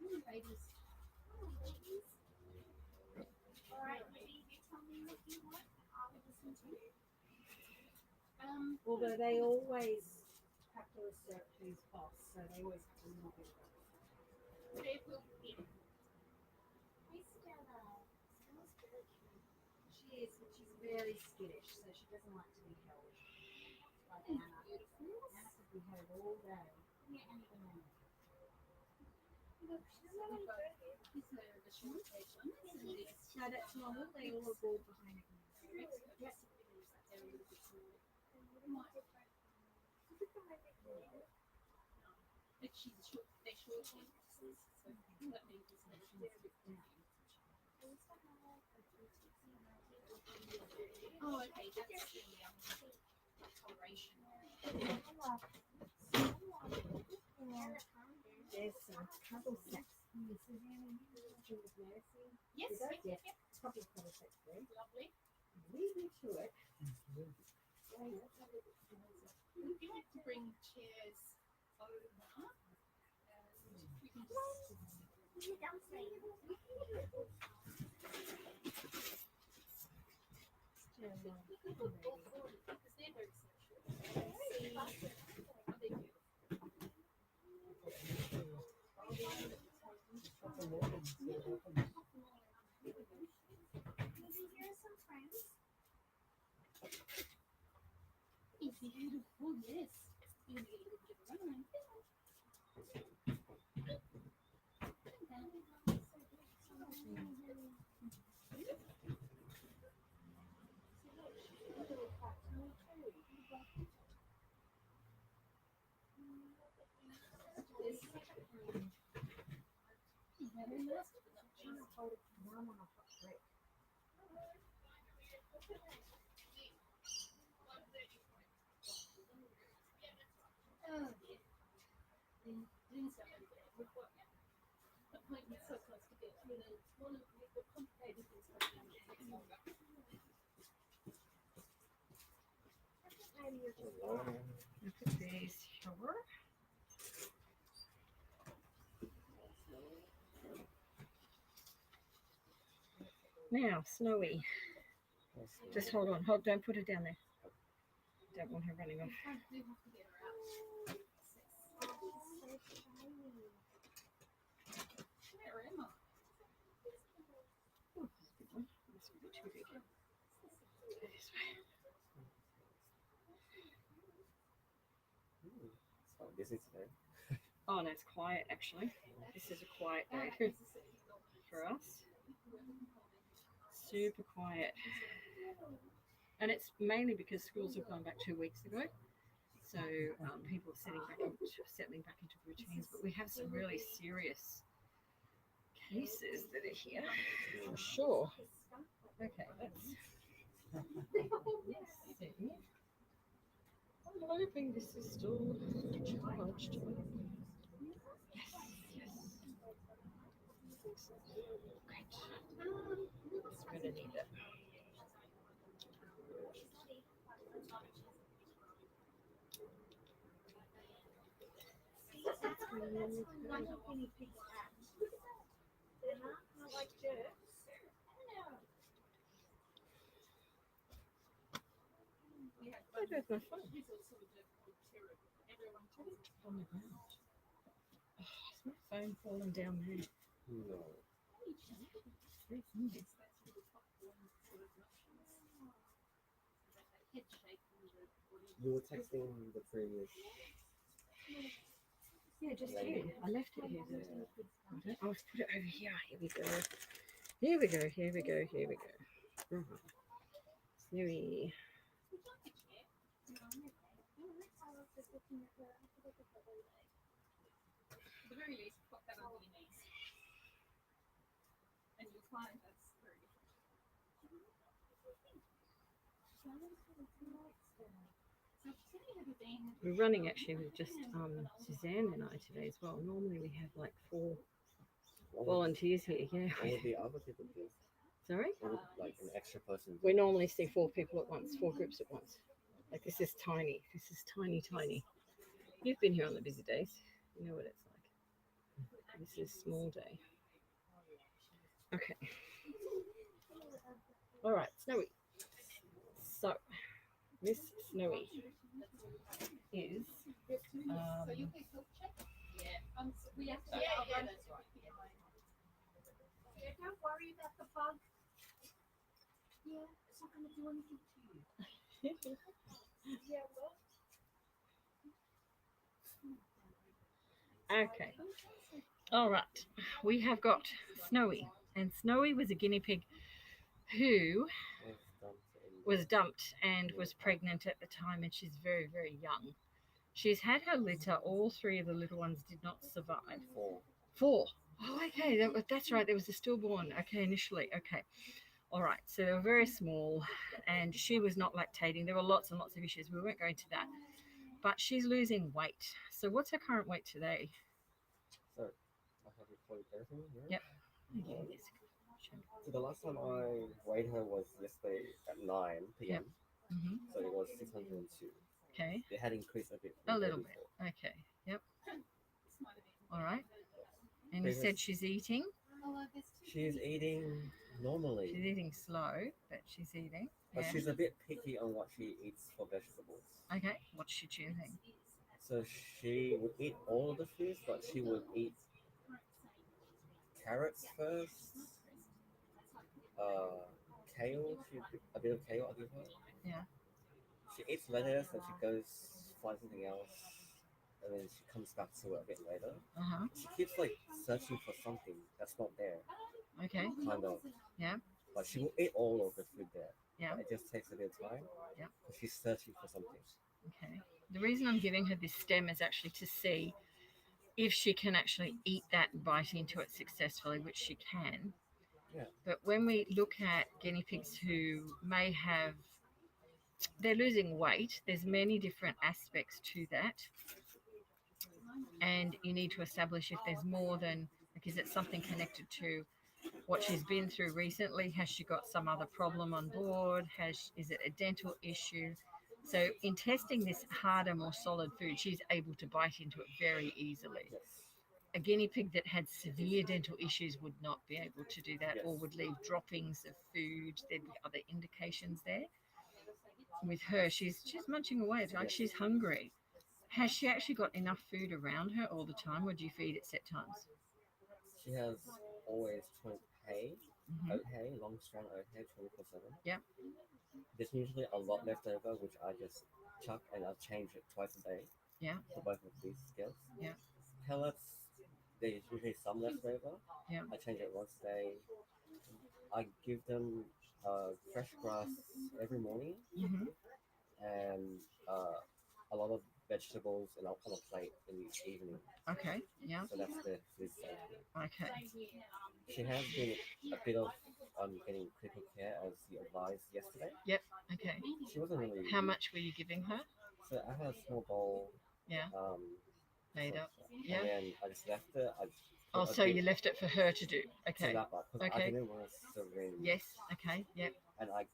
Babies. Alright, maybe you tell me what you want. I'll listen to you. Although they always have to assert who's boss, so they always have to know. They will be. Hey Stella. Stella's very cute. She is, but she's very skittish, so she doesn't like to be held. Like Anna. Beautiful. Anna could be held all day. Come here, Annie banana. Look, she's So not we've got good. here's the short page ones and this. No, that's normal. They all are ball behind it. Yes. Yes. They're a little bit smaller. But she's short. They're short pieces, so that means it's not Oh, okay. That's the toleration. There's some trouble sex. Suzanne, you with Mercy. Yes. Is that- Yep. Yes. Trouble sex there. Lovely. Leave me to it. Would you like to bring chairs over? And we can just. Because they're very social. Are they beautiful? It's beautiful, yes. You're going to get a good run around. Very nice. Oh, dear. Doing so many things. We've got appointments so close to get through, and one of the complicated things happening takes longer. Look at these. Sure. Now, Snowy. Just hold on. Don't put her down there. Don't want her running off. I do have to get her out. Where am I? Oh, that's a big one. This will be too big. Go this way. It's quite busy today. Oh, no, it's quiet actually. This is a quiet day for us. Super quiet. And it's mainly because schools have gone back 2 weeks ago. So people are settling back into routines. But we have some really serious cases that are here, for sure. Okay, let's see. I'm hoping this is still charged. Yes, yes. Great. It's going to need it. Where goes my phone? He's also a terror. Everyone tells us. On the ground. Oh, is my phone falling down there? No. Very funny. That's really popular sort of notions. That head shake and the body. You were texting the previous. Yeah, just here. I left it here. I'll put it over here. Here we go. Here we go. Here we go. Here we go. Snowy. Would you like a chair? At the very least, put that under your knees. And you'll find that's very different. So today have you been? We're running actually with just Suzanne and I today as well. Normally we have like 4 volunteers here. Yeah. All the other people do. Sorry? All, like an extra person. We normally see 4 people at once, 4 groups at once. Like this is tiny. This is tiny, tiny. You've been here on the busy days. You know what it's like. This is small day. Okay. All right, Snowy. So, Miss Snowy is So you can help check? Yeah. We have to. Yeah, that's right. Yeah, don't worry about the bug. Yeah, it's not going to do anything to you. Yeah, well. Okay. All right. We have got Snowy, and Snowy was a guinea pig who was dumped and was pregnant at the time, and she's very, very young. She's had her litter. All three of the little ones did not survive. Four. Oh, okay. That's right. There was a stillborn. Okay, initially. Okay. All right. So they were very small, and she was not lactating. There were lots and lots of issues. We won't go into that. But she's losing weight. So what's her current weight today? So, I have recorded everything here. Yep. Okay, yes. So the last time I weighed her was yesterday at 9 p.m. Mm-hmm. So it was 602. Okay. It had increased a bit. A little bit. Okay. Yep. All right. And you said she's eating? She's eating normally. She's eating slow, but she's eating. But she's a bit picky on what she eats for vegetables. Okay. What's she choosing? So she would eat all of the foods, but she would eat carrots first. Kale, a bit of kale I give her. Yeah. She eats lettuce and she goes find something else, and then she comes back to it a bit later. Uh-huh. She keeps like searching for something that's not there. Okay. Kind of. Yeah. But she will eat all of the food there. Yeah. But it just takes a bit of time. Yeah. Because she's searching for something. Okay. The reason I'm giving her this stem is actually to see if she can actually eat that and bite into it successfully, which she can. Yeah. But when we look at guinea pigs who may have, they're losing weight, there's many different aspects to that. And you need to establish if there's more than, like, is it something connected to what she's been through recently? Has she got some other problem on board? Is it a dental issue? So in testing this harder, more solid food, she's able to bite into it very easily. Yes. A guinea pig that had severe dental issues would not be able to do that, Yes. or would leave droppings of food. There'd be other indications there. With her, she's munching away. It's like she's hungry. Has she actually got enough food around her all the time, or do you feed at set times? She has always hay, Mm-hmm. oat hay, long strand oat hay, 24/7. Yep. There's usually a lot left over, which I just chuck and I'll change it twice a day. Yeah. For both of these skills. Yeah. Pellets, there's usually some left over. Yeah. I change it once a day. I give them fresh grass every morning Mm-hmm. and a lot of vegetables and on a plate in the evening. Okay. Yeah. So that's the food cycle. Okay. She has been a bit of getting critical care as you advised yesterday. Yep. Okay. She wasn't really. How much were you giving her? So I had a small bowl. Yeah. Made up. Yeah. And then I just left it. Oh, so you left it for her to do. Okay. To lap up, 'cause I Okay. didn't want to syringe. Yes. Okay. Yep. And I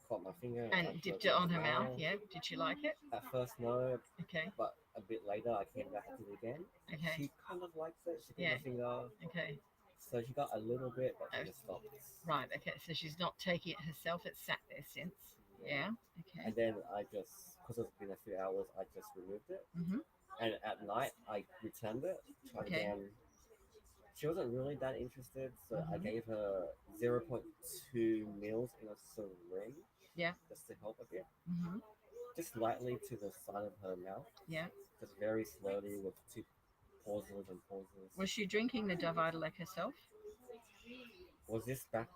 caught my finger. And I dipped put it on her in mouth. Yeah. Did she like it? At first, no, Okay. but a bit later, I came back to it again. Okay. She kind of likes it. She put Yeah. my finger. Okay. So she got a little bit, but she Oh. just stopped. Right. Okay. So she's not taking it herself. It's sat there since. Yeah. Okay. And then I just, because it's been a few hours, I just removed it. Mm-hmm. And at night, I returned it, tried Okay. again. She wasn't really that interested, so I Mhm. gave her 0.2 mils in a syringe. Yeah. Just to help a bit. Mm-hmm. Just lightly to the side of her mouth. Yeah. Just very slowly with 2 pauses and pauses. Was she drinking the Divitalec herself? Was this back?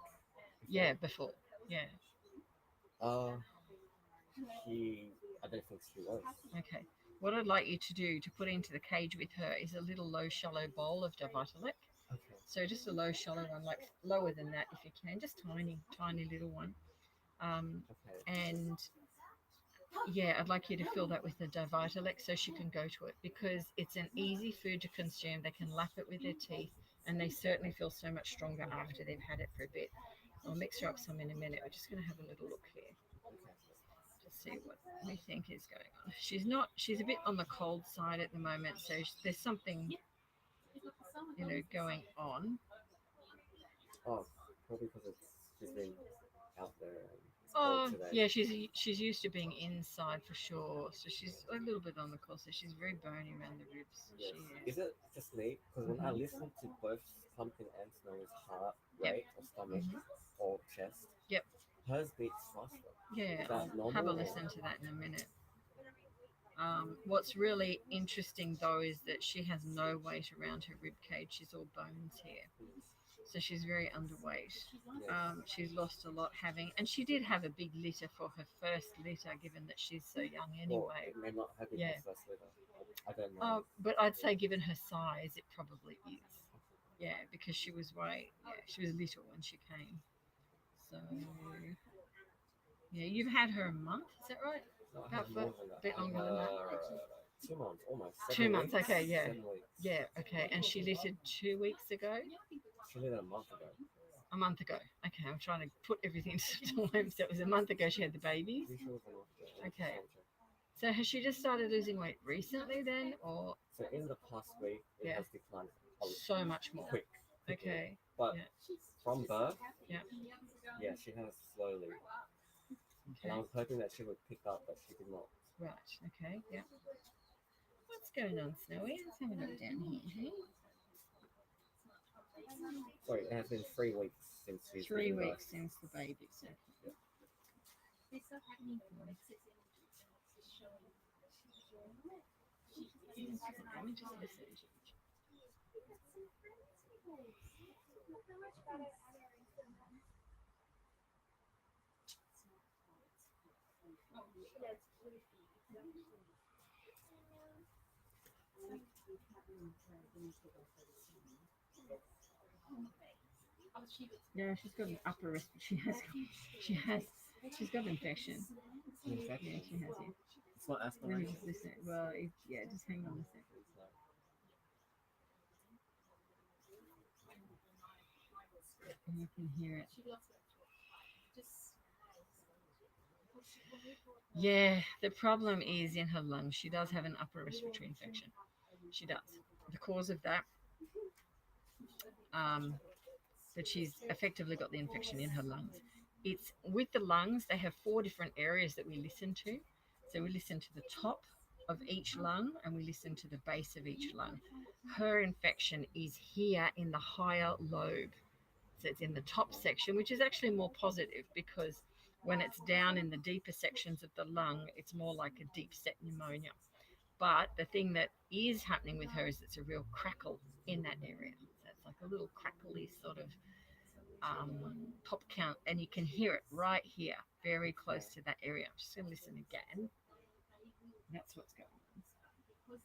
Yeah. Before. Yeah. I don't think she was. Okay. What I'd like you to do to put into the cage with her is a little low, shallow bowl of Divitalec. Okay. So just a low, shallow one, like lower than that if you can, just tiny, tiny little one. Okay. And yeah, I'd like you to fill that with the Divitalec so she can go to it, because it's an easy food to consume. They can lap it with their teeth, and they certainly feel so much stronger after they've had it for a bit. I'll mix her up some in a minute. We're just going to have a little look here to see what we think is going on. She's a bit on the cold side at the moment, so there's something, going on. Oh, probably because she's been out there. Oh, today. yeah, she's used to being inside for sure. So she's a little bit on the cold. So she's very bony around the ribs. Yes. She Is it just me? Because when I listen to both Pumpkin and Snowy's heart Yep. rate or stomach or chest, Yep. hers beats faster. Yeah, Is that I'll normal? have a or- listen to that in a minute. What's really interesting though is that she has no weight around her rib cage. She's all bones here, so she's very underweight. Yes. She's lost a lot having, and she did have a big litter for her first litter, given that she's so young Well, anyway. it may not have been Yeah. his first litter. I don't know. But I'd say given her size, it probably is. Yeah, because she was she was little when she came. So yeah, you've had her a month, is that right? No, I About have more than that. bit longer than that. 2 months, almost. 2 months, weeks, okay, yeah. 7 weeks. Yeah, okay. And she littered 2 weeks ago. She littered a month ago. A month ago. Okay, I'm trying to put everything to time. So it was a month ago she had the babies. Pretty sure it was a month ago. Okay. So has she just started losing weight recently then, or So in the past week, it Yeah. has declined a so much more? quickly. Okay. But Yeah. from birth, Yeah. yeah, she has slowly. And I Okay. was hoping that she would pick up, but she did not. Right. Okay. Yeah. What's going on, Snowy? Let's have a look down here. Hey? Sorry, it has been 3 weeks since she's 3 given birth. weeks since the baby. So. Let me just listen. Yeah, she's got an upper respiratory. She's got infection. Yeah, she has. Yeah. It's not Let me aspiration. just listen. Well, yeah, just hang on a second. And you can hear it. Yeah, the problem is in her lungs. She does have an upper respiratory infection. She does. The cause of that, but she's effectively got the infection in her lungs. It's with the lungs, they have 4 different areas that we listen to. So we listen to the top of each lung and we listen to the base of each lung. Her infection is here in the higher lobe. So it's in the top section, which is actually more positive because when it's down in the deeper sections of the lung, it's more like a deep set pneumonia. But the thing that is happening with her is it's a real crackle in that area. So it's like a little crackly sort of pop count, and you can hear it right here, very close to that area. I'm just going to listen again. That's what's going on.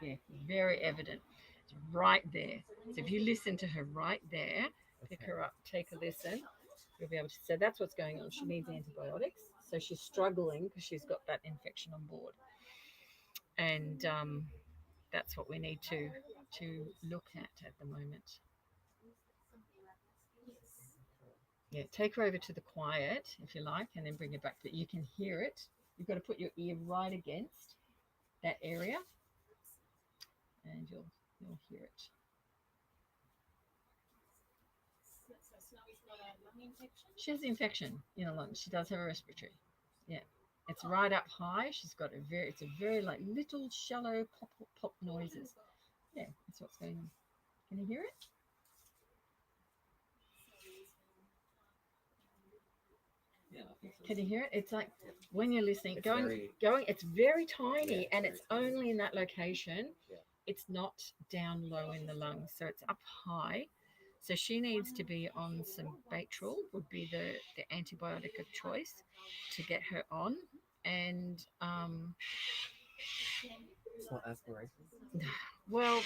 Yeah, very evident. It's right there. So if you listen to her right there, pick her up, take a listen, you'll be able to. So that's what's going on. She needs antibiotics. So she's struggling because she's got that infection on board, and that's what we need to look at the moment. Yeah, take her over to the quiet if you like, and then bring her back. But you can hear it. You've got to put your ear right against that area, and you'll hear it. She has infection in her lungs. She does have a respiratory. Yeah, it's right up high. She's got it's a very like little shallow pop noises. Yeah, that's what's going on. Can you hear it? Yeah, I think so. Can you hear it? It's like when you're listening, It's going. It's very tiny, Yeah, and very it's tiny. only in that location. Yeah. It's not down low in the lungs, so it's up high. So she needs to be on some Baytril, would be the antibiotic of choice to get her on. And It's not aspiration. well,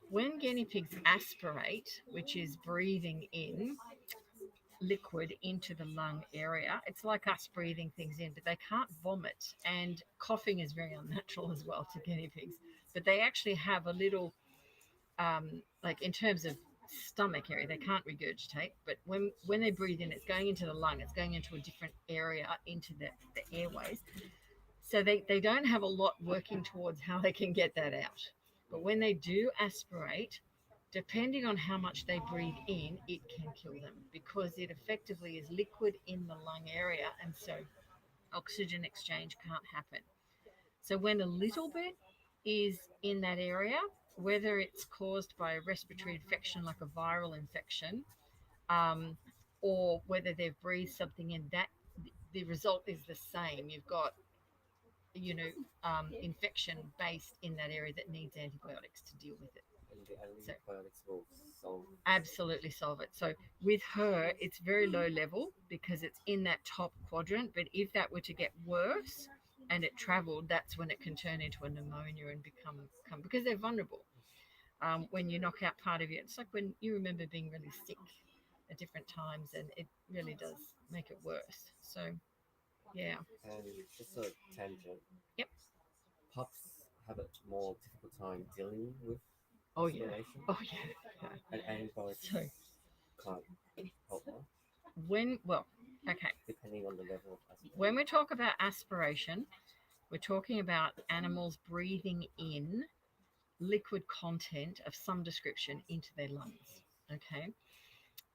when guinea pigs aspirate, which is breathing in liquid into the lung area, it's like us breathing things in, but they can't vomit, and coughing is very unnatural as well to guinea pigs. But they actually have a little like in terms of stomach area, they can't regurgitate, but when they breathe in, it's going into the lung, it's going into a different area, into the airways. So they don't have a lot working towards how they can get that out. But when they do aspirate, depending on how much they breathe in, it can kill them because it effectively is liquid in the lung area, and so oxygen exchange can't happen. So when a little bit is in that area, whether it's caused by a respiratory infection like a viral infection, um, or whether they've breathed something in, that the result is the same. You've got, you know, infection based in that area that needs antibiotics to deal with it. And the antibiotics will solve. Absolutely solve it. So with her, it's very low level because it's in that top quadrant. But if that were to get worse and it traveled, that's when it can turn into a pneumonia and become because they're vulnerable. When you knock out part of it, it's like when you remember being really sick at different times, and it really does make it worse. So, yeah. And just a tangent. Yep. Pups have a more difficult time dealing with Oh yeah. aspiration, Oh yeah. and antibiotics So can't help much, okay. depending on the level of aspiration. When we talk about aspiration, we're talking about animals breathing in liquid content of some description into their lungs. Okay.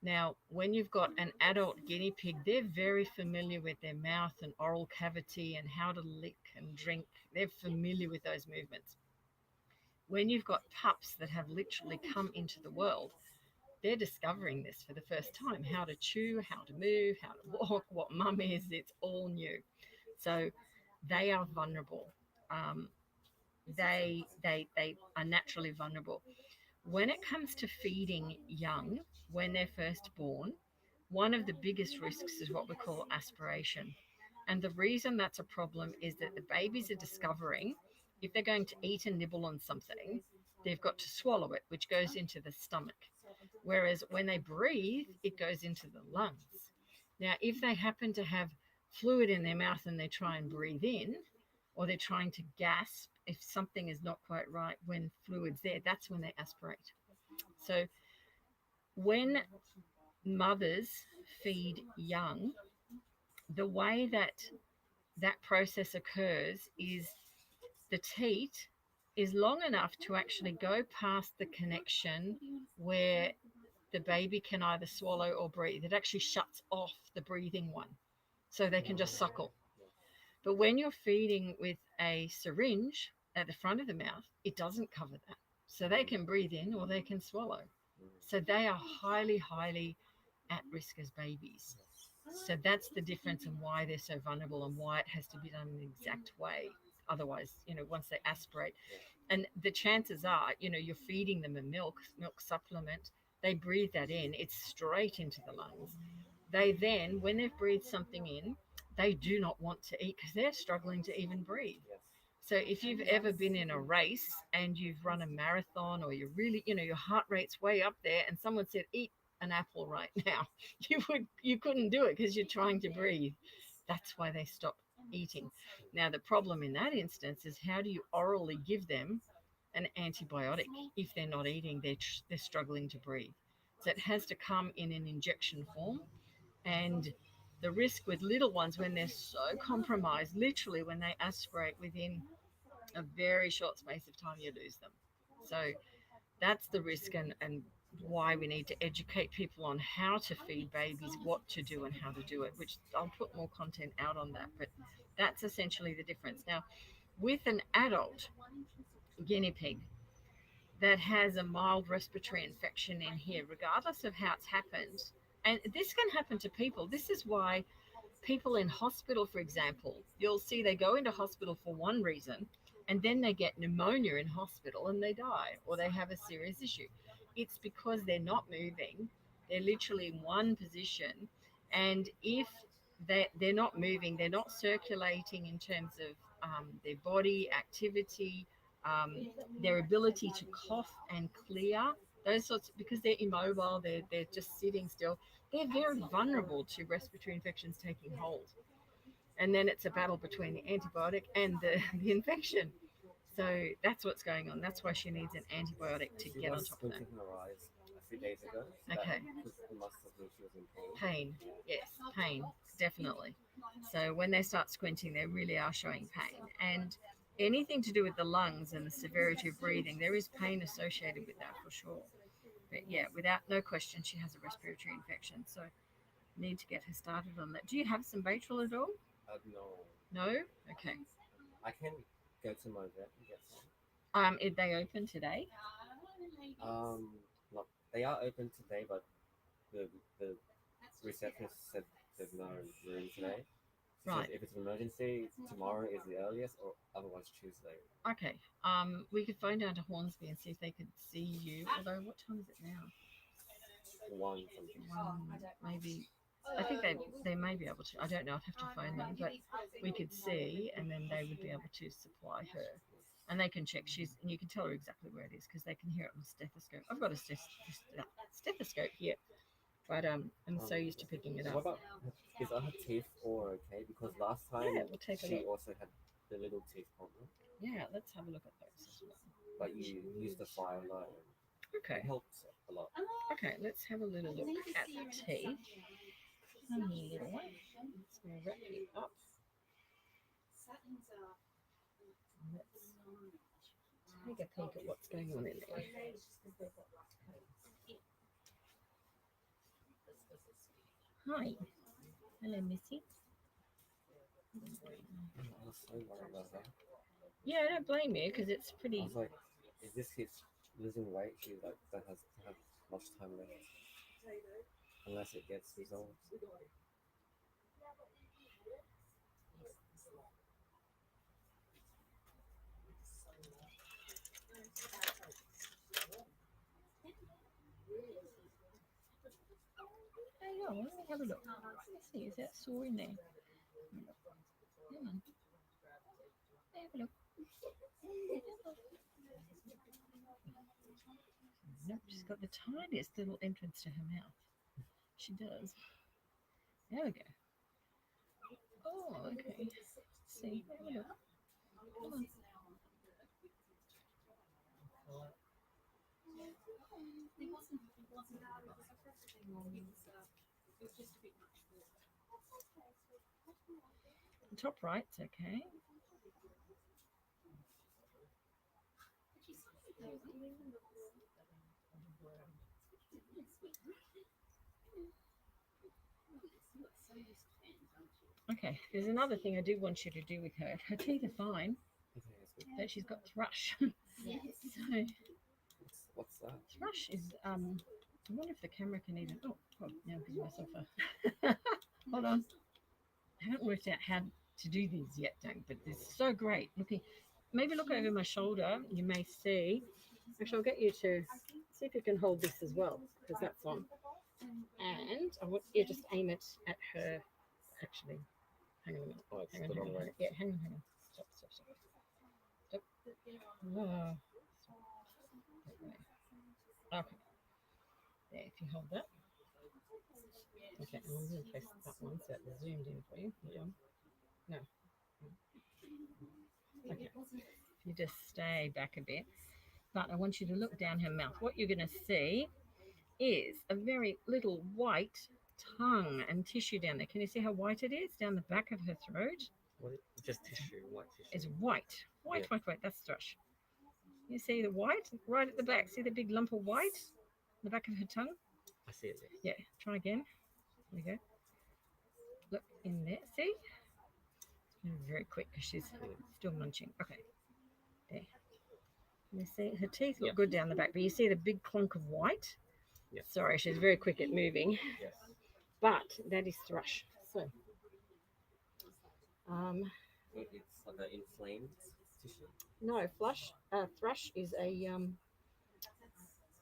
Now, when you've got an adult guinea pig, they're very familiar with their mouth and oral cavity and how to lick and drink. They're familiar with those movements. When you've got pups that have literally come into the world, they're discovering this for the first time, how to chew, how to move, how to walk, what mum is. It's all new. So they are vulnerable. They are naturally vulnerable. When it comes to feeding young, when they're first born, one of the biggest risks is what we call aspiration. And the reason that's a problem is that the babies are discovering if they're going to eat and nibble on something, they've got to swallow it, which goes into the stomach. Whereas when they breathe, it goes into the lungs. Now, if they happen to have fluid in their mouth and they try and breathe in, or they're trying to gasp, if something is not quite right when fluid's there, that's when they aspirate. So when mothers feed young, the way that process occurs is the teat is long enough to actually go past the connection where the baby can either swallow or breathe. It actually shuts off the breathing one so they can just suckle. But when you're feeding with a syringe at the front of the mouth, it doesn't cover that. So they can breathe in or they can swallow. So they are highly, highly at risk as babies. So that's the difference and why they're so vulnerable and why it has to be done in the exact way. Otherwise, once they aspirate, and the chances are, you're feeding them a milk supplement, they breathe that in, it's straight into the lungs. They then, when they've breathed something in, they do not want to eat because they're struggling to even breathe. So if you've ever been in a race and you've run a marathon, or you're really, your heart rate's way up there, and someone said, eat an apple right now, you couldn't do it because you're trying to breathe. That's why they stop eating. Now, the problem in that instance is, how do you orally give them an antibiotic if they're not eating? They're struggling to breathe. So it has to come in an injection form. And the risk with little ones, when they're so compromised, literally when they aspirate, within a very short space of time, you lose them. So that's the risk, and why we need to educate people on how to feed babies, what to do and how to do it, which I'll put more content out on that. But that's essentially the difference. Now, with an adult guinea pig that has a mild respiratory infection in here, regardless of how it's happened, and this can happen to people. This is why people in hospital, for example, you'll see they go into hospital for one reason, and then they get pneumonia in hospital and they die, or they have a serious issue. It's because they're not moving. They're literally in one position. And if they're not moving, they're not circulating in terms of their body activity, their ability to cough and clear, those sorts, because they're immobile, they're just sitting still, they're very vulnerable to respiratory infections taking hold. And then it's a battle between the antibiotic and the infection. So that's what's going on. That's why she needs an antibiotic to get on top of that. Her eyes a few days ago. Okay. It must have been she was in pain. Pain, yes, pain, definitely. So when they start squinting, they really are showing pain. And anything to do with the lungs and the severity of breathing, there is pain associated with that for sure. But yeah, without no question, she has a respiratory infection. So need to get her started on that. Do you have some Baytril at all? No. No? Okay. I can go to my vet and get some. Are they open today? Not, they are open today, but the receptionist said there's no room today. She Right. said if it's an emergency, tomorrow is the earliest, or otherwise Tuesday. Okay. We could phone down to Hornsby and see if they could see you. Although, what time is it now? 1 something. Maybe. I think they may be able to. I don't know. I'd have to phone them, but we could see, and then they would be able to supply her, and they can check. And you can tell her exactly where it is because they can hear it on the stethoscope. I've got a stethoscope here, but I'm so used to picking it What up. about is her teeth all okay? Because last time Yeah, we'll take a she look. also had the little teeth problem, Yeah, let's have a look at those as well. but you used the firelight. Okay. It helps a lot. Okay, let's have a little look at the teeth. Little one. Let's wrap you up. Let's take a peek at what's going on in there. Hi. Hello, Missy. I was so worried about her. Yeah, I don't blame you because it's I pretty. was like, if this keeps losing weight, she like don't have much time left unless it gets resolved. Hang on, let me have a look. Let's see, is that sore in there? Hang on. Have a look. Nope, she's got the tiniest little entrance to her mouth. She does. There we go. Oh, okay. Let's see, have a look. Come on. The top right's okay. Okay, there's another thing I do want you to do with her. Her teeth are fine, but she's got thrush. So What's that? thrush is I wonder if the camera can even. Oh, now I'm giving myself a. Hold on. I haven't worked out how to do these yet, Doug, but this is so great. Maybe look over my shoulder. You may see. Actually, I'll get you to see if you can hold this as well, because that's on. And I want you to just aim it at her. Actually, hang on a minute. Oh, it's Hang on, the hang wrong on. way. Yeah, hang on. Stop. Oh. Okay. There, if you hold that. Okay, and I'm going to place that one so it's zoomed in for you. Hold on. No. Okay. You just stay back a bit. But I want you to look down her mouth. What you're going to see is a very little white tongue and tissue down there. Can you see how white it is down the back of her throat? What? Just tissue, white tissue. It's white. White. That's thrush. You see the white right at the back? See the big lump of white in the back of her tongue? I see it. Yeah, try again. There we go. Look in there. See? Very quick because she's still munching. Okay. There. You see her teeth look good down the back, but you see the big clunk of white? Yes. Sorry, she's very quick at moving. Yes. But that is thrush. So, It's like an inflamed tissue. no, thrush is a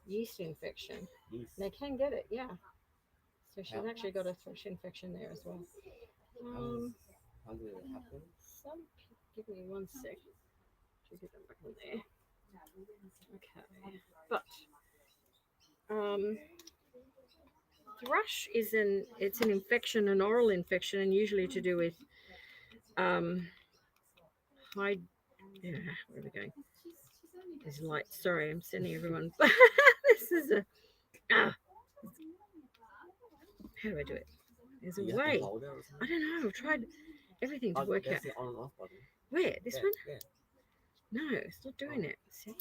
yeast infection. Yeast. They can get it, yeah. So she's actually got a thrush infection there as well. How did it happen? Give me 1 sec. To get them back on there. Okay, but thrush is an infection, an oral infection, and usually to do with where are we going? There's light. Sorry, I'm sending everyone. This is a how do I do it? There's a way. I don't know. I've tried everything to work out. The on and off button. Where? This one? Yeah. No, it's not doing it. See?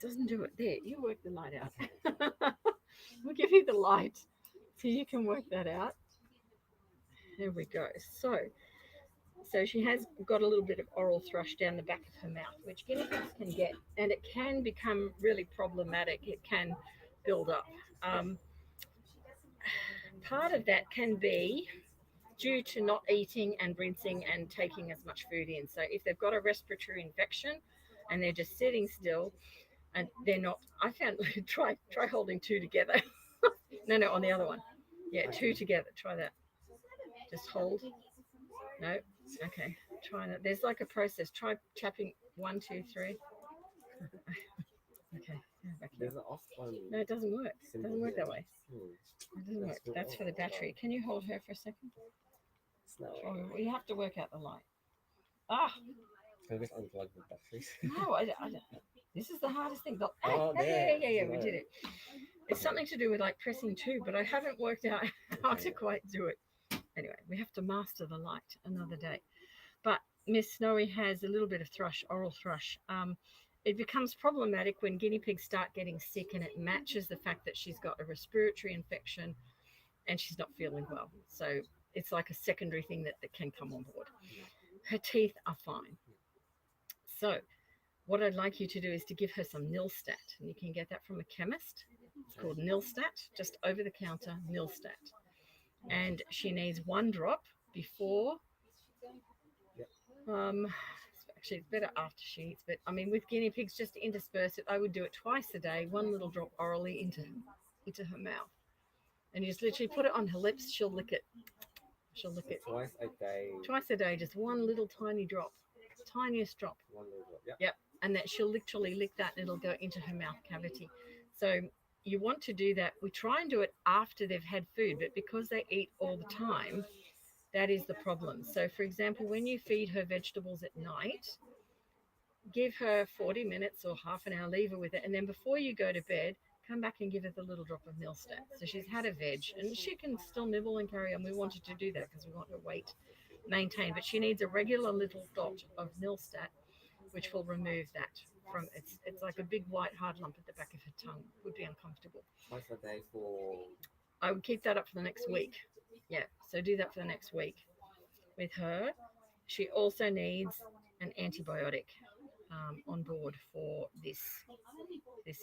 doesn't do it. There, you work the light out. We'll give you the light so you can work that out. There we go. So she has got a little bit of oral thrush down the back of her mouth, which guinea pigs can get, and it can become really problematic. It can build up. Part of that can be due to not eating and rinsing and taking as much food in. So if they've got a respiratory infection and they're just sitting still and they're not, I found try holding two together. No, on the other one. Yeah, two together. Try that. Just hold. No. Okay. Try that. There's like a process. Try tapping 1, 2, 3. Okay. Back here. There's an off one. No, it doesn't work. It doesn't work that way. It doesn't work. That's That's for the battery. Can you hold her for a second? Oh, you have to work out the light. Ah, Can we just unplug the batteries? no, I don't. This is the hardest thing. Oh, Yeah, we right. did it. It's something to do with like pressing two, but I haven't worked out how to quite do it. Anyway, we have to master the light another day. But Miss Snowy has a little bit of thrush, oral thrush. It becomes problematic when guinea pigs start getting sick, and it matches the fact that she's got a respiratory infection and she's not feeling well. So it's like a secondary thing that can come on board. Her teeth are fine. So what I'd like you to do is to give her some Nilstat, and you can get that from a chemist. It's called Nilstat, just over the counter Nilstat. And she needs 1 drop before. Actually, it's better after she eats, but I mean, with guinea pigs, just to intersperse it, I would do it twice a day, 1 little drop orally into her mouth. And you just literally put it on her lips, she'll lick it. She'll lick it. Twice a day. Twice a day, just 1 little tiny drop. Tiniest drop. 1 little drop. Yep. And that she'll literally lick that and it'll go into her mouth cavity. So you want to do that. We try and do it after they've had food, but because they eat all the time, that is the problem. So for example, when you feed her vegetables at night, give her 40 minutes or half an hour, leave her with it. And then before you go to bed, come back and give her the little drop of Nilstat. So she's had a veg and she can still nibble and carry on. We wanted to do that because we want her weight maintained, but she needs a regular little dot of Nilstat, which will remove that from it's like a big white hard lump at the back of her tongue. Would be uncomfortable. Twice a day for. I would keep that up for the next week. Yeah, so do that for the next week with her. She also needs an antibiotic on board for this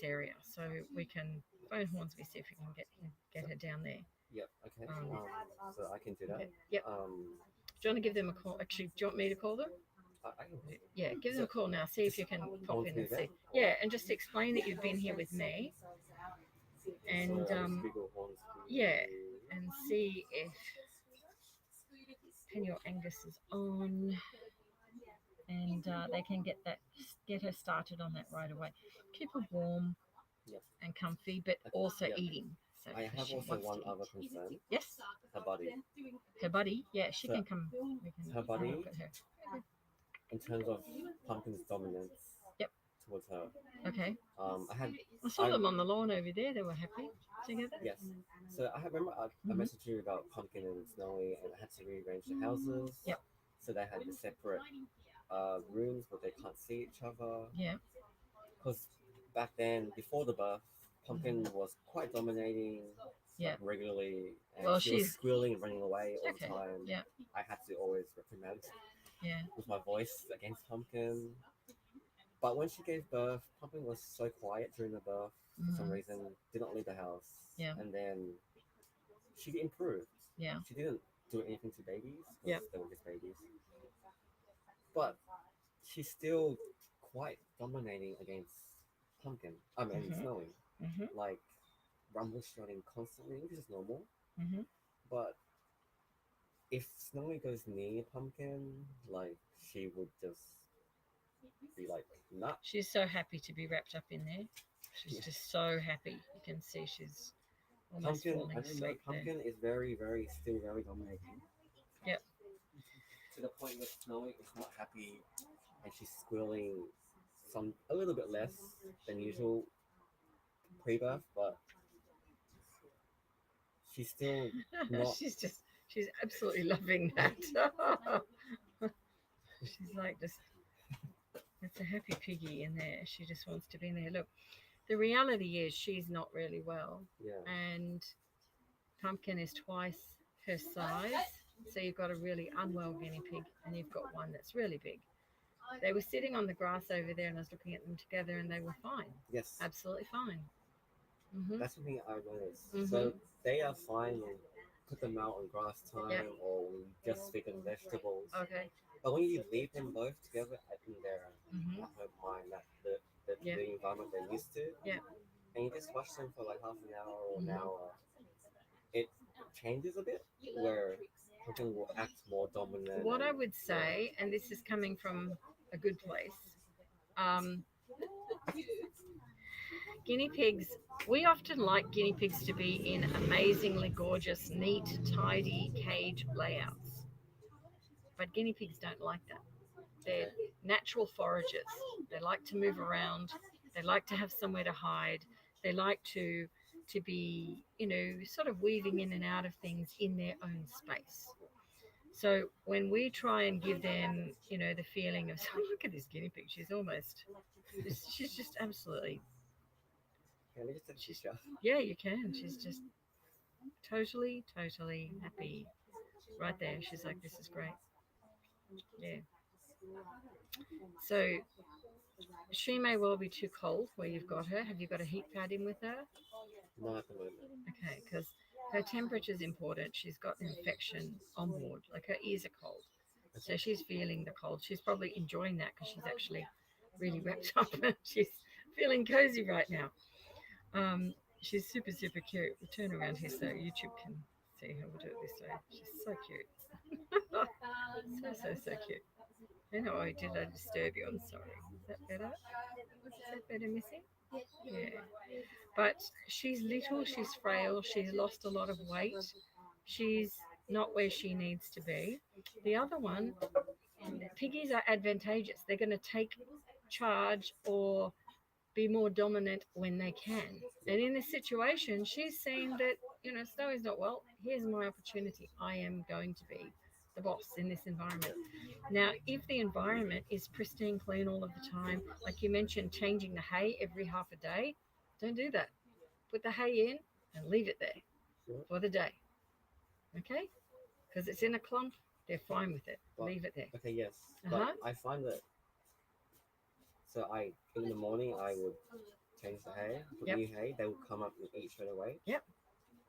area. So we can phone Hornsby, see if we can get her down there. Yep. Okay. So I can do that. Okay. Yep. Do you want to give them a call? Actually, do you want me to call them? I can. Yeah, give them a call now. See if you can pop in and see. Yeah, and just explain that you've been here with me. And yeah, and see if Penny or Angus is on, and they can get her started on that right away. Keep her warm and comfy, but also eating. So I have also one other concern. Yes. Her body. Her body. Yeah, she So can come. We can her body. look at her. In terms of Pumpkin's dominance. Yep. Towards her. Okay. I saw them on the lawn over there. They were happy together. Yes. So I remember I messaged you about Pumpkin and Snowy, and I had to rearrange the houses. Yep. So they had the separate rooms where they can't see each other. Yeah. Because back then, before the birth, Pumpkin was quite dominating. Yeah. Regularly. And Well, she was she's squealing and running away all okay. the time. Yeah. I had to always reprimand. Yeah. With my voice against Pumpkin. But when she gave birth, Pumpkin was so quiet during the birth for some reason, did not leave the house. Yeah. And then she improved. Yeah. She didn't do anything to babies. Yeah. They were just babies. But she's still quite dominating against Pumpkin. I mean, Snowy. Like, rumble shouting constantly, which is normal. But if Snowy goes near Pumpkin, like, she would just be like, nah. She's so happy to be wrapped up in there. She's just so happy. You can see she's almost falling asleep. Pumpkin is very, still very dominating. Yep. To the point where Snowy is not happy and she's squealing a little bit less than usual pre-birth, but she's still not. she's absolutely loving that. She's like just It's a happy piggy in there. She just wants to be in there. Look, the reality is she's not really well, Yeah. and Pumpkin is twice her size. So you've got a really unwell guinea pig, and you've got one that's really big. They were sitting on the grass over there, and I was looking at them together, and they were fine, Yes. absolutely fine. That's something I noticed. Mhm. So they are fine when put them out on grass time Yeah. or when you just feed them vegetables. Okay. But when you leave them both together in their Mhm. home mind, that Yeah. the environment they're used to, Yeah. and you just watch them for like half an hour or an Mhm. hour, it changes a bit where something will act more dominant. What I and- would say, and this is coming from a good place, um, guinea pigs, we often like guinea pigs to be in amazingly gorgeous, neat, tidy cage layouts. But guinea pigs don't like that. They're natural foragers. They like to move around. They like to have somewhere to hide. They like to be, sort of weaving in and out of things in their own space. So when we try and give them, the feeling of, look at this guinea pig, she's just absolutely, Can we just take a picture? yeah, you can. She's just totally, totally happy right there. She's like, this is great. Yeah. So she may well be too cold where you've got her. Have you got a heat pad in with her? Not at the moment. Okay, because her temperature is important. She's got an infection on board, like her ears are cold. So she's feeling the cold. She's probably enjoying that because she's actually really wrapped up. She's feeling cozy right now. She's super, super cute. We'll turn around here so YouTube can see her. We'll do it this way. She's so cute. So cute. I know I did I disturb you. I'm sorry. Is that better? Is that better, Missy? Yeah. But she's little, she's frail, she's lost a lot of weight. She's not where she needs to be. The other one, piggies are advantageous. They're going to take charge or be more dominant when they can. And in this situation, she's saying that, Snowy's not well. Here's my opportunity. I am going to be the boss in this environment. Now, if the environment is pristine, clean all of the time, like you mentioned, changing the hay every half a day, don't do that. Put the hay in and leave it there for the day. Okay? Because it's in a clump, they're fine with it. But- leave it there. Okay, yes. Uh-huh. But I find that. So in the morning I would change the hay, put Yep. new hay. They would come up and eat straight away. Yep.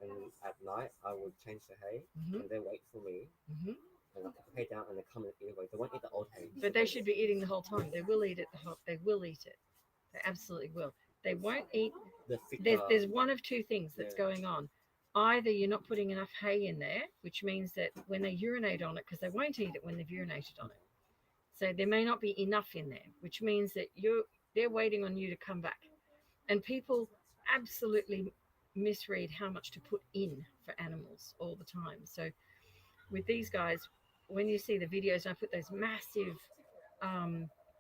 And at night I would change the hay, Mhm. and they wait for me. Mhm. And I put the hay down, and they come and eat away. They won't eat the old hay. But they should be eating the whole time. They will eat it. They will eat it. They absolutely will. They won't eat. The thicker, There's one of two things that's Yeah. going on. Either you're not putting enough hay in there, which means that when they urinate on it, because they won't eat it when they've urinated on it, so there may not be enough in there, which means that they're waiting on you to come back. And people absolutely misread how much to put in for animals all the time. So with these guys, when you see the videos, I put those massive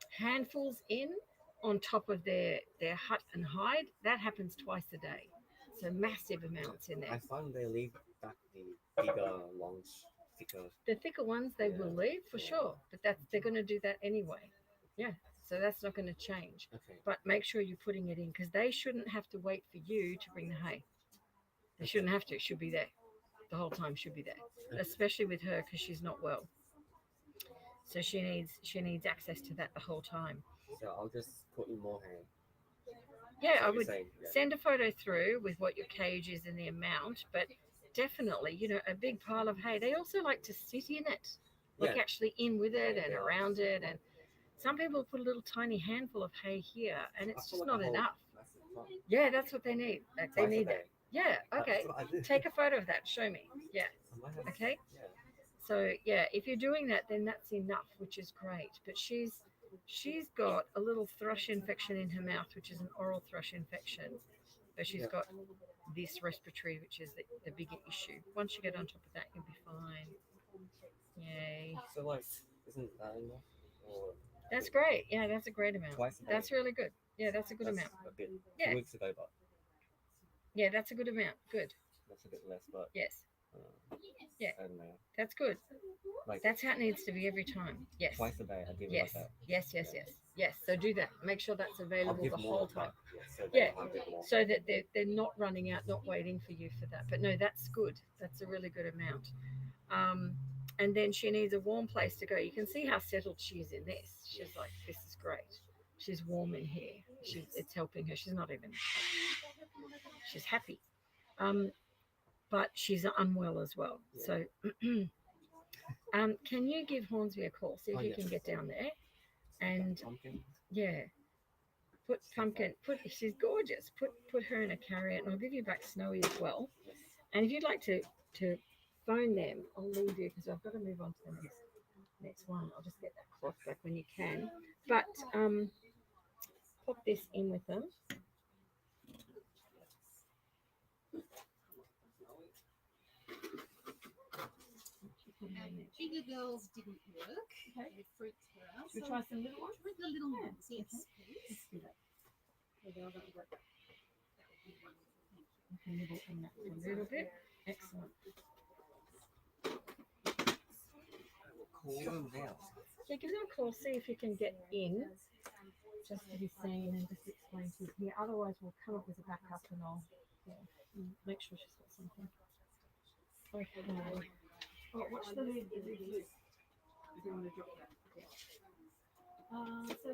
handfuls in on top of their hut and hide. That happens twice a day. So massive amounts in I there. find they leave back the bigger, long, thicker. The thicker ones they will leave for sure, but they're going to do that anyway. Yeah, so that's not going to change. Okay. But make sure you're putting it in because they shouldn't have to wait for you to bring the hay. They shouldn't have to. It should be there the whole time. Should be there, especially with her because she's not well. So she needs access to that the whole time. So I'll just put in more hay. Yeah, I You're would saying, yeah. send a photo through with what your cage is and the amount, but definitely, a big pile of hay. They also like to sit in it, like Yeah. actually in with it and Yeah. around it. And some people put a little tiny handful of hay here, and I it's feel just like a not whole enough. massive clump. Yeah, that's what they need. Like, they Twice a need day. that. Yeah, okay. That's what I do. Take a photo of that. Show me. Yeah. I might have- Okay. Yeah. So yeah, if you're doing that, then that's enough, which is great. But she's got a little thrush infection in her mouth, which is an oral thrush infection. But she's Yeah. got this respiratory, which is the bigger issue. Once you get on top of that, you'll be fine. Yay. So like, isn't that enough? Or That's great. Yeah, that's a great amount. twice a day? That's really good. Yeah, that's a good That's amount. a bit. 2 Yeah. weeks ago, but Yeah, that's a good amount. Good. that's a bit less. But Yes. Yeah. I don't know. That's good. Like That's how it needs to be every time. Yes. twice a day, I give it Yes. like that. Yes. Yes. Yeah. Yes. Yes. So do that. Make sure that's I'll available give the more, whole time. but yeah, so Yeah. I'll give more. So that they're not running out, not waiting for you for that. But no, that's good. That's a really good amount. And then she needs a warm place to go. You can see how settled she is in this. She's like, this is great. She's warm in here. It's helping her. She's not even. She's happy. But she's unwell as well. Yeah. So, can you give Hornsby a call? See if you yes. can get down there. And Pumpkin. yeah, put Pumpkin. She's gorgeous. Put her in a carrier, and I'll give you back Snowy as well. Yes. And if you'd like to phone them, I'll leave you because I've got to move on to the next one. I'll just get that cloth back when you can. But pop this in with them. Bigger girls didn't work. Okay. They freaked her out. Should we try some little ones? Try the little Yeah, ones, yes, okay. please. Let's do that. Maybe I'll go with that. That would be wonderful. Thank you. I can nibble on that a little bit. Excellent. Call them now. So give them a call, see if you can get in, just to be seen and just explain to you. Otherwise, we'll come up with a backup and I'll make sure she's got something. Okay. Oh, watch the lid. If you want to drop that. So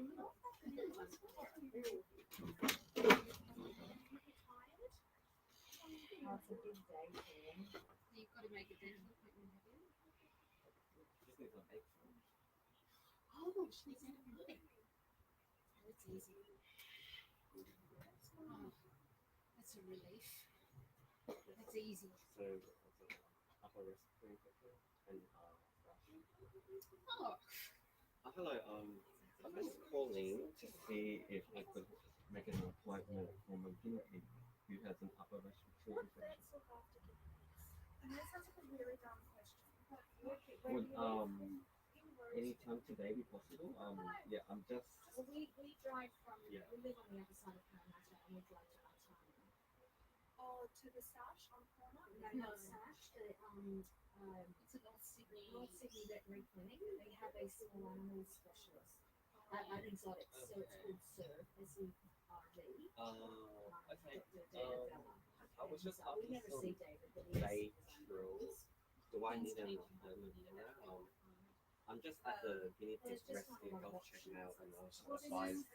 You've got to make a dental appointment, have you? Oh, she needs antibiotics. That's easy. Oh, that's a relief. That's easy. So upper respiratory infection and thrush. Oh, Hello. I'm just calling to see if I could make an appointment for my guinea pig who has an upper respiratory What infection. vets look after guineas? And that sounds like a really dumb question. But Would in any time today be possible? Yeah, I'm just. Well, we drive from, Yeah. we live on the other side of Parramatta and we drive to Arthritis. oh, to the stash on the corner? No, No. not Sash, it's a North Sydney. North Sydney Veterinary Clinic. They have a small animal specialist, an exotic, so it's called SERV, S-E-R-V. Okay. Dr. David Bella. I was just So we asking never some see David, but he vague is. rules. Do I need an appointment for that? I'm just at the guinea pig rescue health checking out and I was advised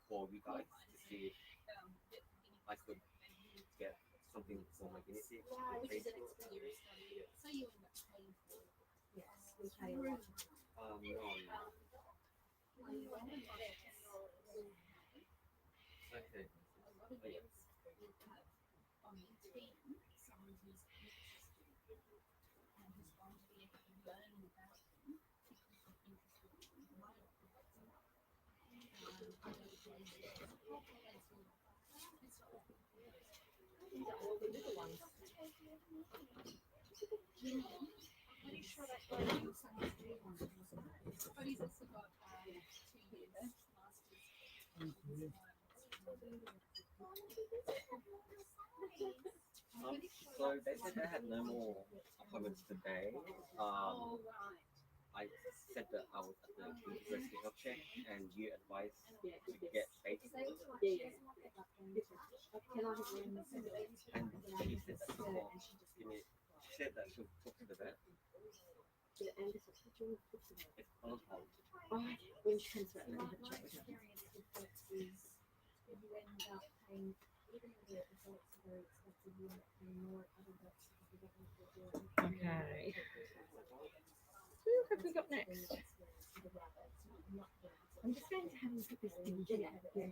for you guys to see if I could get something for my guinea pig. Yeah, Which is an No. experience study. So you end up paying for it. Yes, we pay a lot. Okay. A lot of vets will have on the team someone who's interested and who's going to be able to learn about them because they're interested in my these are all the little ones. Pretty sure that's But he's also got 2 years masters. So they said they had no more appointments today. Oh, right. I said that I was at the university health check and you advised to get face Yeah. Can I have one? and she said that she said that she'll talk to the vet. It's on hold. Oh, when she comes back, let me My have a chat with her. experience with vets is if you end up paying, even though the adults are very expensive, you end up paying more at other vets because they don't know what they're doing. Okay. Who have we got next? I'm just going to have a look at this thing here. Yeah.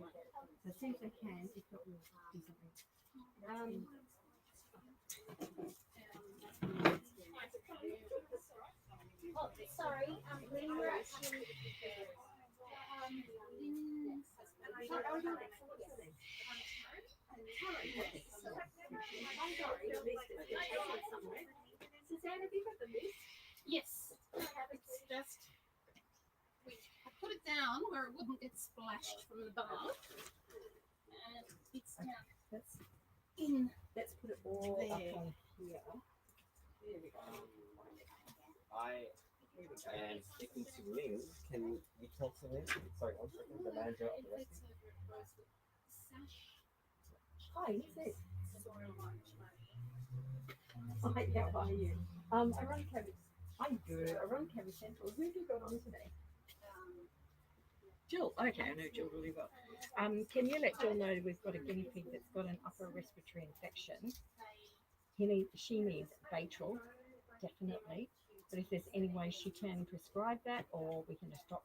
So see if they can, if not, we'll do something. Oh, sorry, we were actually. Suzanne, have you got the list? Yes. It's just I put it down where it wouldn't get splashed from the bath. And it's down Let's in put it all up There. on here. I am speaking to Lynn. Can you talk to Lynn? Sorry, one second. The manager of the restaurant. Hi, who's this? Soil Hi, how are you? I run Cavy. I'm good. I run Cavy Central. Who have you got on today? Jill. Okay, I know Jill really well. Can you let Jill know we've got a guinea pig that's got an upper respiratory infection? She needs Baytril, definitely. But if there's any way she can prescribe that, or we can just drop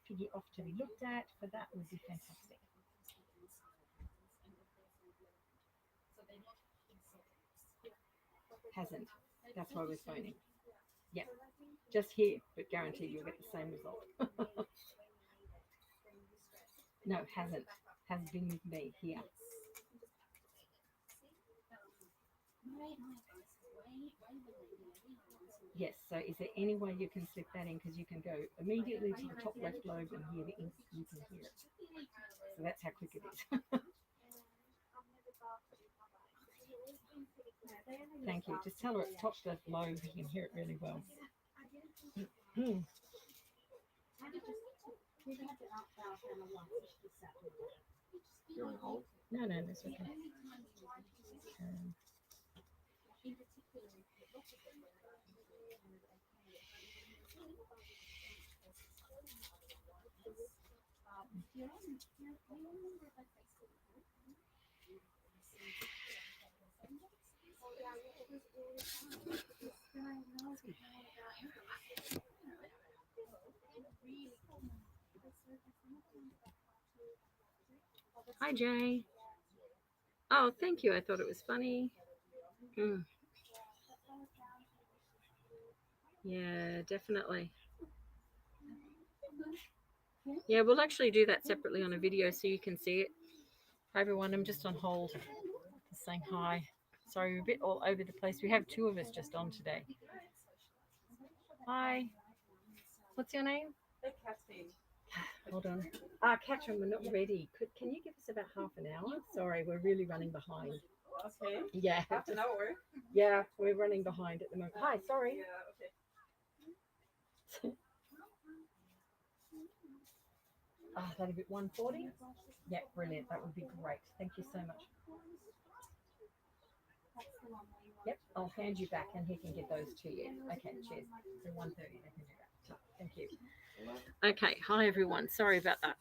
Piggy off to be looked at, for that would be fantastic. Hasn't. That's why we're phoning. Yeah. Just here, but guaranteed you'll get the same result. No, hasn't. Has been with me here. Yes, so is there any way you can slip that in? Because you can go immediately to the top left lobe and hear the ink, you can hear it. So that's how quick it is. Thank you. Just tell her it's top left lobe, you can hear it really well. No, that's okay. Hi, Jay. Oh, thank you. I thought it was funny. Yeah, definitely. Yeah, we'll actually do that separately on a video so you can see it. Hi, everyone. I'm just on hold. Just saying hi. Sorry, we're a bit all over the place. We have two of us just on today. Hi. What's your name? Catherine. Hold on. Catherine, we're not ready. Can you give us about half an hour? Sorry, we're really running behind. Okay. Yeah. Half an hour. Yeah, we're running behind at the moment. Hi, sorry. Yeah, okay. That'll be 140? Yeah, brilliant. That would be great. Thank you so much. Yep, I'll hand you back and he can give those to you. Okay, cheers. So 130, they can do that. Thank you. Okay, hi everyone. Sorry about that.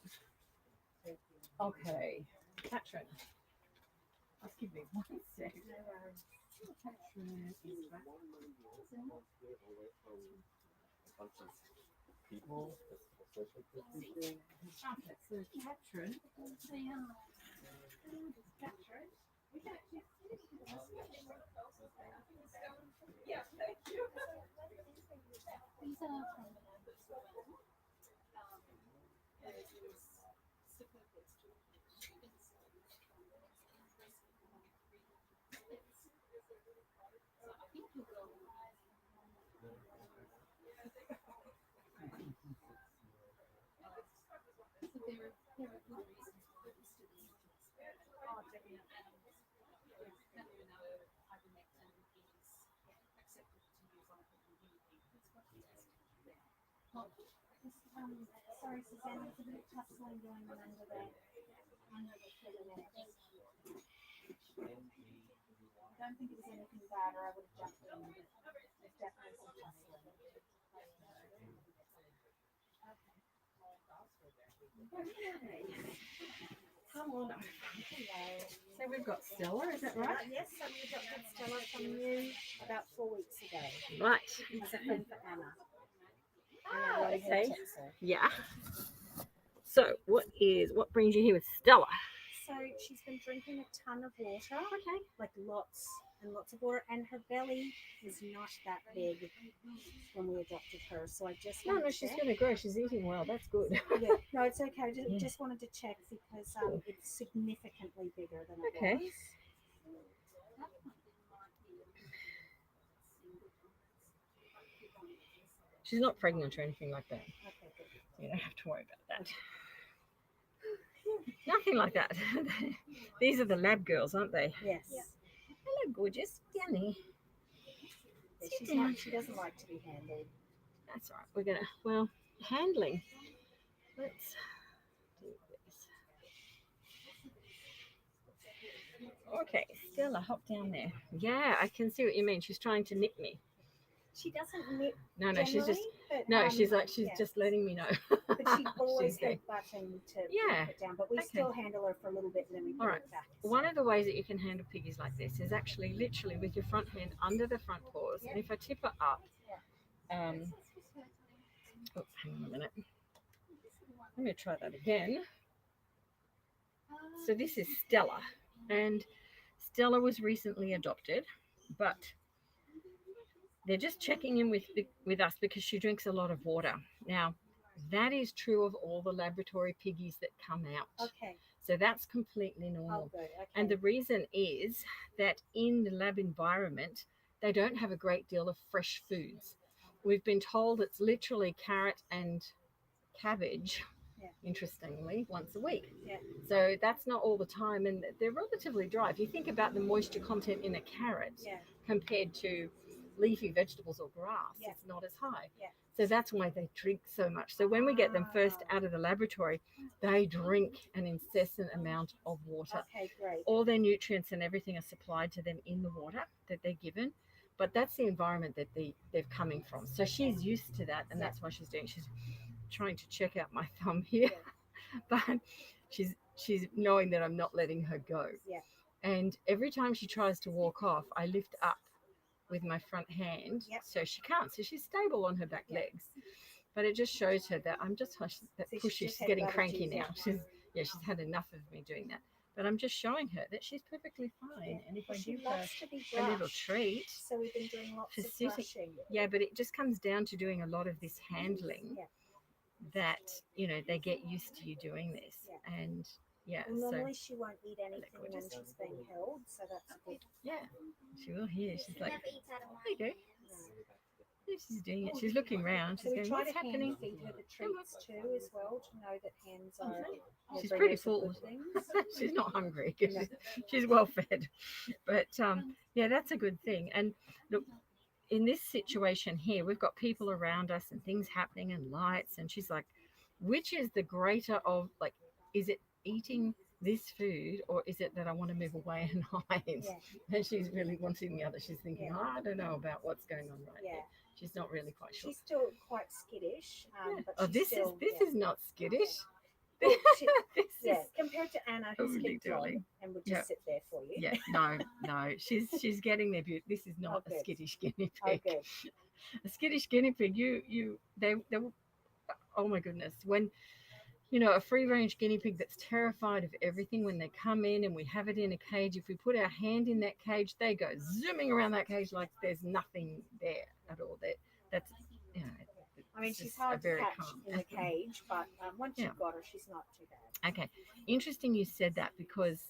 Okay, Katrin. Just give me 1 sec. Katrin is back. People, social people. Okay, so Katrin. Yeah, thank you. These are from there are good reasons for this to be Ivermectin is accepted to use on a guinea pig. That's what it is. Sorry, Suzanne, there's a bit of tussling going on under there. Under the sugar nets. I don't think it was anything bad, or I would have jumped in. But there's definitely some tussling. Okay. Come on. Hello. So we've got Stella, is that right? Yes, so we adopted Stella from you about 4 weeks ago. Right. It's a friend for Anna. Oh, okay. So Yeah. So what brings you here with Stella? she's been drinking a ton of water, Okay. like lots and lots of water, and her belly is not that big when we adopted her. So I just No, wanted to she's check. going to grow. She's eating well. That's good. Yeah, no, it's okay. I just wanted to check because it's significantly bigger than it Okay. was. She's not pregnant or anything like that. Okay, good. You don't have to worry about that. Nothing like that. These are the lab girls, aren't they? Yes. Hello, gorgeous. Danny. Sit She's down. not. She doesn't like to be handled. That's all right. We're gonna, well, handling. Let's do this. Okay, Stella, hop down there. Yeah, I can see what you mean. She's trying to nip me. She doesn't nip. No, she's just, but, no, she's like, she's yeah. just letting me know. But she always She's there. her button to Yeah, put down. But we okay. still handle her for a little bit, and then we put All right. her back. One of the ways that you can handle piggies like this is actually literally with your front hand under the front paws. And if I tip her up, oh, hang on a minute. Let me try that again. So this is Stella, and Stella was recently adopted, but they're just checking in with us because she drinks a lot of water. Now, that is true of all the laboratory piggies that come out. Okay. So that's completely normal. Oh, good. Okay. And the reason is that in the lab environment, they don't have a great deal of fresh foods. We've been told it's literally carrot and cabbage, interestingly, once a week. Yeah. So that's not all the time, and they're relatively dry. If you think about the moisture content in a carrot compared to leafy vegetables or grass, it's not as high. Yeah. So that's why they drink so much. So when we get them first out of the laboratory, they drink an incessant amount of water. Okay, great. All their nutrients and everything are supplied to them in the water that they're given. But that's the environment that they're coming from. So she's used to that, and that's why she's doing. She's trying to check out my thumb here, but she's knowing that I'm not letting her go. Yeah. And every time she tries to walk off, I lift up with my front hand, so she can't. So she's stable on her back legs, but it just shows her that I'm just that So pushy. She's getting cranky now. Yeah. She's had enough of me doing that. But I'm just showing her that she's perfectly fine. And if I give her a little treat, so we've been doing lots of sitting, brushing. yeah, but it just comes down to doing a lot of this handling. That they get used to you doing this, and Well, normally she won't eat anything when she's being held, so that's a good. Yeah, she will hear. She's like, Never eats out of my there you go. hands. Yeah, she's doing it. She's looking around. So She's we going, try what's to happening? hand feed her the treats too, as well, to know that hands are. She's pretty full. She's not hungry because she's well fed. But yeah, that's a good thing. And look, in this situation here, we've got people around us and things happening and lights, and she's like, which is the greater of, like, is it eating this food, or is it that I want to move away and hide? And she's really wanting the other. She's thinking, I don't know about what's going on right there. She's not really quite sure. She's still quite skittish. But this is not skittish. Well, compared to Anna, who's kicked on and would just sit there for you. No, she's getting there. This is not a skittish guinea pig. Oh, good. A skittish guinea pig, they oh my goodness, when a free range guinea pig that's terrified of everything, when they come in and we have it in a cage, if we put our hand in that cage, they go zooming around that cage like there's nothing there at all. That's I mean, she's hard to catch in the cage, but once you've got her, she's not too bad. Okay. Interesting you said that, because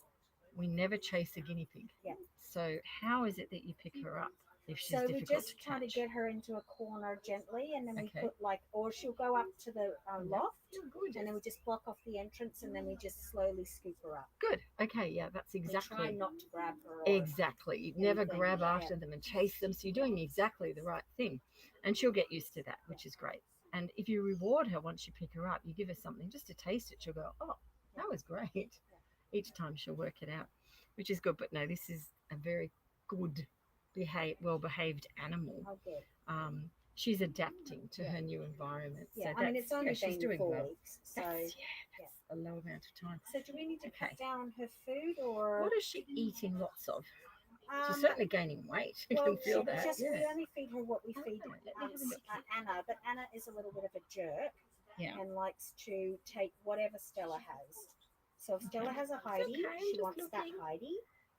we never chase a guinea pig. Yeah. So how is it that you pick her up if she's so difficult we just to try to catch? get her into a corner gently, and then we put or she'll go up to the loft, and then we just block off the entrance, and then we just slowly scoop her up. Good. Okay. Yeah, that's exactly. We try not to grab her. Exactly. You never grab after them and chase them. So you're doing exactly the right thing, and she'll get used to that, which is great. And if you reward her once you pick her up, you give her something just to taste it, she'll go, oh, that was great. Each time she'll work it out, which is good. But no, this is a very good, well-behaved animal. Okay. She's adapting to her new environment. Yeah, so I mean, it's only she's been doing 4 well. weeks, so That's a low amount of time. So do we need to cut down her food, or what is she eating lots of? She's certainly gaining weight. You can feel that. We only feed her what we feed Anna, but Anna is a little bit of a jerk and likes to take whatever Stella has. So if Stella has a Heidi, she wants that Heidi.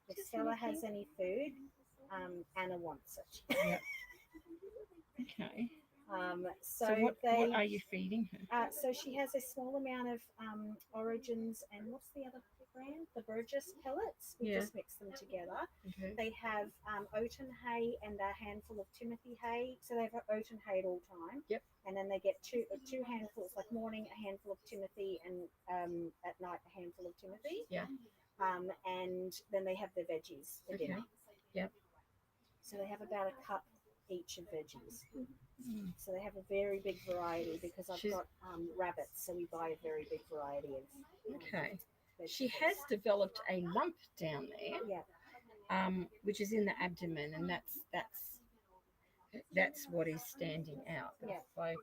If Stella has any food, Anna wants it. Yep. Okay. So what are you feeding her? So she has a small amount of Origins, and what's the other brand? The Burgess pellets. We just mix them together. Okay. They have oaten hay and a handful of Timothy hay. So they have oaten hay at all time. Yep. And then they get two handfuls, like morning a handful of Timothy, and at night a handful of Timothy. Yeah. And then they have their veggies for dinner. Yep. So they have about a cup each of veggies. Mm. So they have a very big variety because I've She's- got rabbits, so we buy a very big variety of. Okay. Vegetables. She has developed a lump down there, Yeah. which is in the abdomen, and that's what is standing out. But Yeah. if I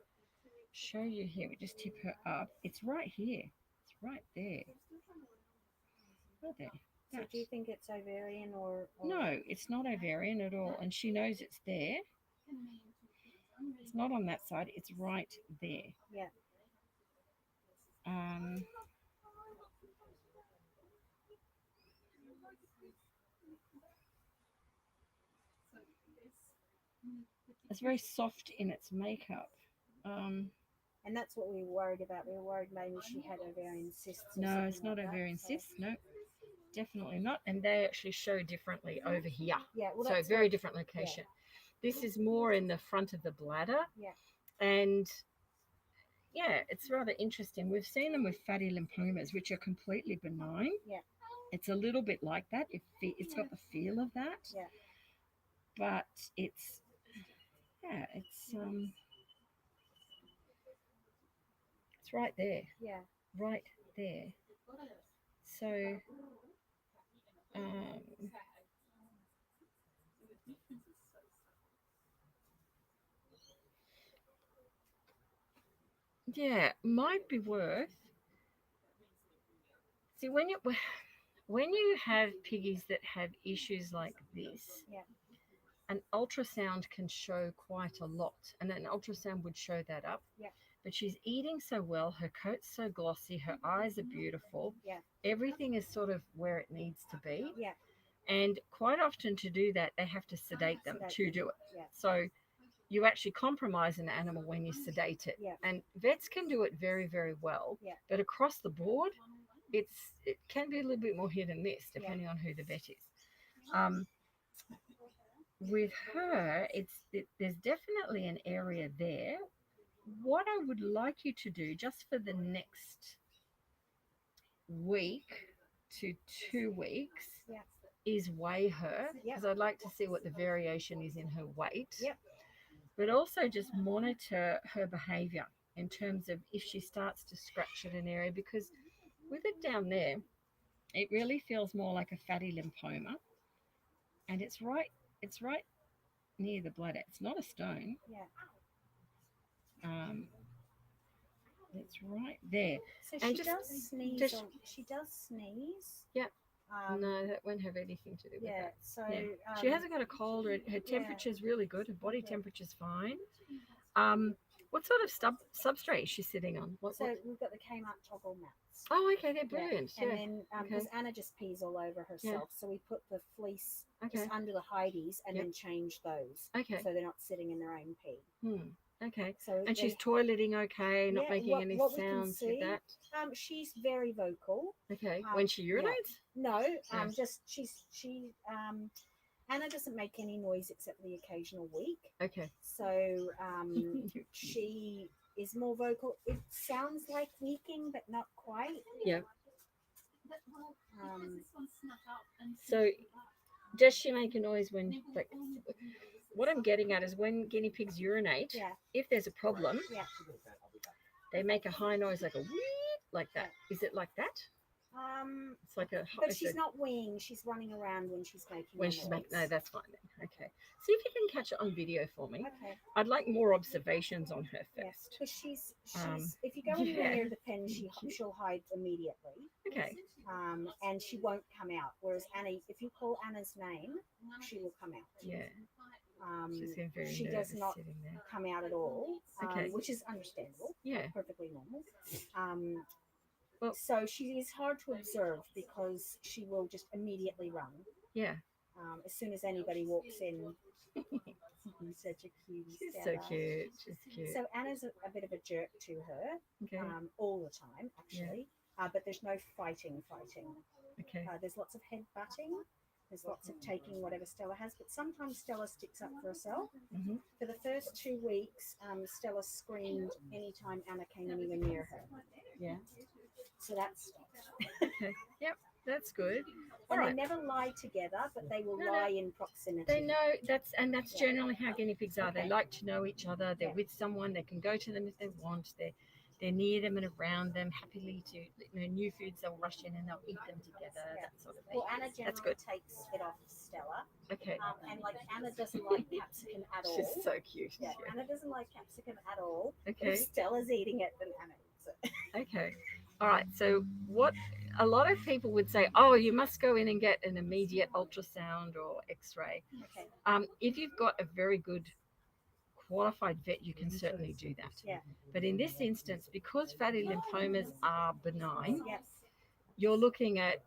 show you here, we just tip her up. It's right here. It's right there. Right there. So That. do you think it's ovarian or? No, it's not ovarian at all, and she knows it's there. It's not on that side. It's right there. Yeah. It's very soft in its makeup. And that's what we were worried about. We were worried maybe she had ovarian cysts. Or No, something it's not like that, ovarian so- cysts. No, definitely not. And they actually show differently over here. Yeah. Well, So that's very what- different location. This is more in the front of the bladder. Yeah. And yeah, it's rather interesting. We've seen them with fatty lymphomas, which are completely benign. Yeah. It's a little bit like that. It's got the feel of that. Yeah. But it's right there. Yeah. Right there. So yeah, might be worth. See, when you have piggies that have issues like this, Yeah. an ultrasound can show quite a lot, and an ultrasound would show that up. Yeah. But she's eating so well, her coat's so glossy, her eyes are beautiful. Yeah. Everything is sort of where it needs to be. Yeah. And quite often to do that, they have to sedate them Sedate to them. do it. Yeah. So you actually compromise an animal when you sedate it. Yeah. And vets can do it very, very well. Yeah. But across the board, it can be a little bit more hit and miss depending on who the vet is. With her, there's definitely an area there. What I would like you to do just for the next week to 2 weeks Yeah. is weigh her, Yeah. because I'd like to see what the variation is in her weight. Yep. But also just monitor her behavior in terms of if she starts to scratch at an area, because with it down there, it really feels more like a fatty lymphoma, and it's right near the bladder. It's not a stone. Yeah. It's right there. So And she just- does sneeze. just- She does sneeze. Yep. No. No, that won't have anything to do with Yeah. that. So Yeah. She hasn't got a cold, or her temperature's really good. Her body Yeah. temperature's fine. What sort of substrate is she sitting on? So we've got the Kmart toggle mats. Oh, okay, they're brilliant. And Yeah. then okay. because Anna just pees all over herself, so we put the fleece Okay. just under the hideys and Yep. then change those Okay. so they're not sitting in their own pee. Okay. So And she's they- toileting okay, not Yeah, making what- any what we can sounds see- with that. she's very vocal. Okay. When she yeah. urinates? No, Yeah. just Anna doesn't make any noise except the occasional week. Okay. So she is more vocal. It sounds like weaking, but not quite. Yeah. So So does she make a noise when, like, what I'm getting at is when guinea pigs urinate, Yeah, if there's a problem, yeah. they make a high noise like a wee, like that. Is it like that? It's like a. But it's she's a- not weeing. She's running around when she's making. when a she's making. noise. No, that's fine then. Okay. See if you can catch it on video for me. Okay. I'd like more observations on her Yeah. first. Because she's Um, if you go anywhere yeah. near the pen, she'll hide immediately. Okay. And she won't come out. Whereas Annie, if you call Anna's name, she will come out. Yeah. She's getting very she nervous does not sitting there. come out at all, Okay. which is understandable, Yeah. perfectly normal. Well- So she is hard to observe because she will just immediately run Yeah. as soon as anybody walks in. He's such a cutie. She's so Stella. cute. She's cute. So Anna's a bit of a jerk to her Okay. all the time, actually. But there's no fighting. Okay. There's lots of head butting. There's lots of taking whatever Stella has, but sometimes Stella sticks up for herself. Mhm. For the first 2 weeks, Stella screamed anytime Anna came anywhere near her. Yeah. So that stopped. Okay. Yep. That's good. All And right. they never lie together, but they will No, no. lie in proximity. They know that's Yeah. generally how guinea pigs are. They Okay. like to know each other. They're Yeah. with someone. They can go to them if they want. They're near them and around them, happily to new foods. They'll rush in and they'll eat them together. Yeah. That sort of thing. Well, Anna generally good. takes it off Stella. Okay. And like Anna doesn't like capsicum at all. She's so cute. Yeah, Anna doesn't like capsicum at all. But Okay. if Stella's eating it, then Anna eats it. Okay. All right. So what a lot of people would say, oh, you must go in and get an immediate ultrasound or X-ray. Okay. If you've got a very good qualified vet, you can certainly do that. Yeah. But in this instance, because fatty lymphomas are benign, Yes. you're looking at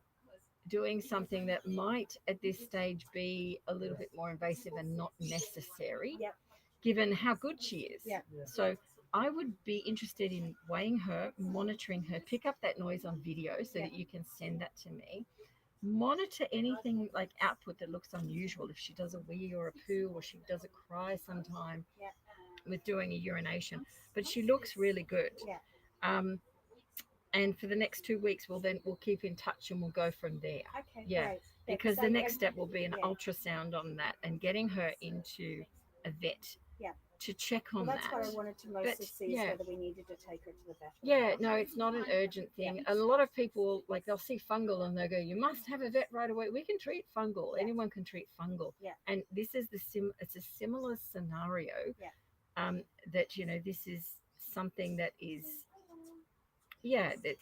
doing something that might at this stage be a little bit more invasive and not necessary, Yep. given how good she is. Yep. So I would be interested in weighing her, monitoring her, pick up that noise on video so that you can send that to me. Monitor anything like output that looks unusual. If she does a wee or a poo, or she does a cry sometime Yeah. with doing a urination, but she looks really good. Yeah. And for the next 2 weeks, we'll keep in touch and we'll go from there. Okay. Yeah, Great. Because so the next step will be an yeah. ultrasound on that and getting her into a vet Yeah. to check on Well, that's that. what I wanted to mostly But, see is yeah. whether we needed to take her to the vet. or Yeah, not. no, it's not an urgent thing. A lot of people, like, they'll see fungal and they'll go, you must have a vet right away. We can treat fungal. Yeah. Anyone can treat fungal. Yeah. And this is it's a similar scenario. Yeah. That, this is something that is, that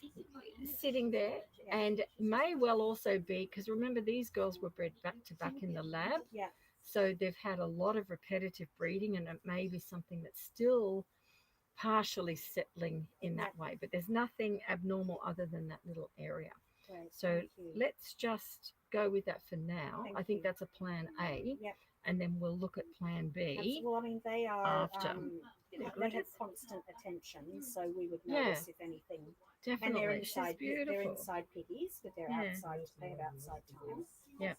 sitting there, Yeah. and may well also be, because remember, these girls were bred back to back in the lab. Yeah. So they've had a lot of repetitive breeding, and it may be something that's still partially settling in that way. But there's nothing abnormal other than that little area. Great. So Thank you. let's just go with that for now. Thank I think you. that's a plan A. Yep. And then we'll look at plan B. Well, I mean, they are after. they have gorgeous. constant attention, so we would Yeah. notice if anything. Definitely. And they're She's inside. beautiful. They're inside piggies, but they're Yeah. outside. They have outside time. Yeah.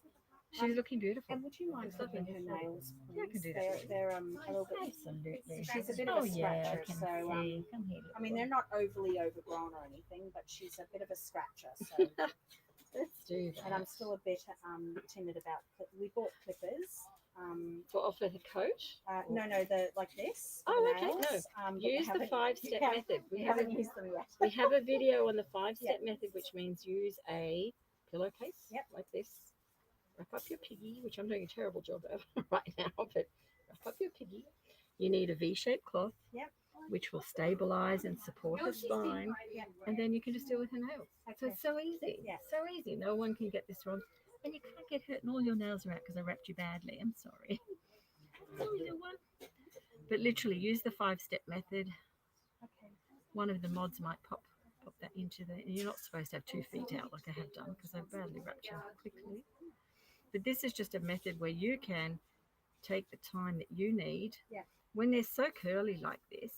She's looking beautiful. And would you mind Looks lovely. flipping her nails? Yeah, I can please? do that. They're a little bit. Absolutely. She's a bit of a scratcher, so Come here, I mean, they're not overly overgrown or anything, but she's a bit of a scratcher. So, let's do that. and I'm still a bit timid about. We bought clippers. For off of the coat? No, the like this. Oh, the okay, no. nails, but we Use the haven't- 5-step yeah, method. We haven't used them yet. We have a video on the 5-step method, which means use a pillowcase like this. Wrap up your piggy, which I'm doing a terrible job of right now, but wrap up your piggy. You need a V-shaped cloth, Yep. which will stabilize and support her spine, Yep. and then you can just do it with her nails. So Okay. it's so easy. Yeah. So easy. No one can get this wrong. And you can't get hurt, and all your nails are out because I wrapped you badly. I'm sorry. Sorry, little one. But literally, use the 5-step method. Okay. One of the mods might pop that into the. And you're not supposed to have 2 feet out like I have done because I badly wrapped you quickly. But this is just a method where you can take the time that you need. Yeah. When they're so curly like this,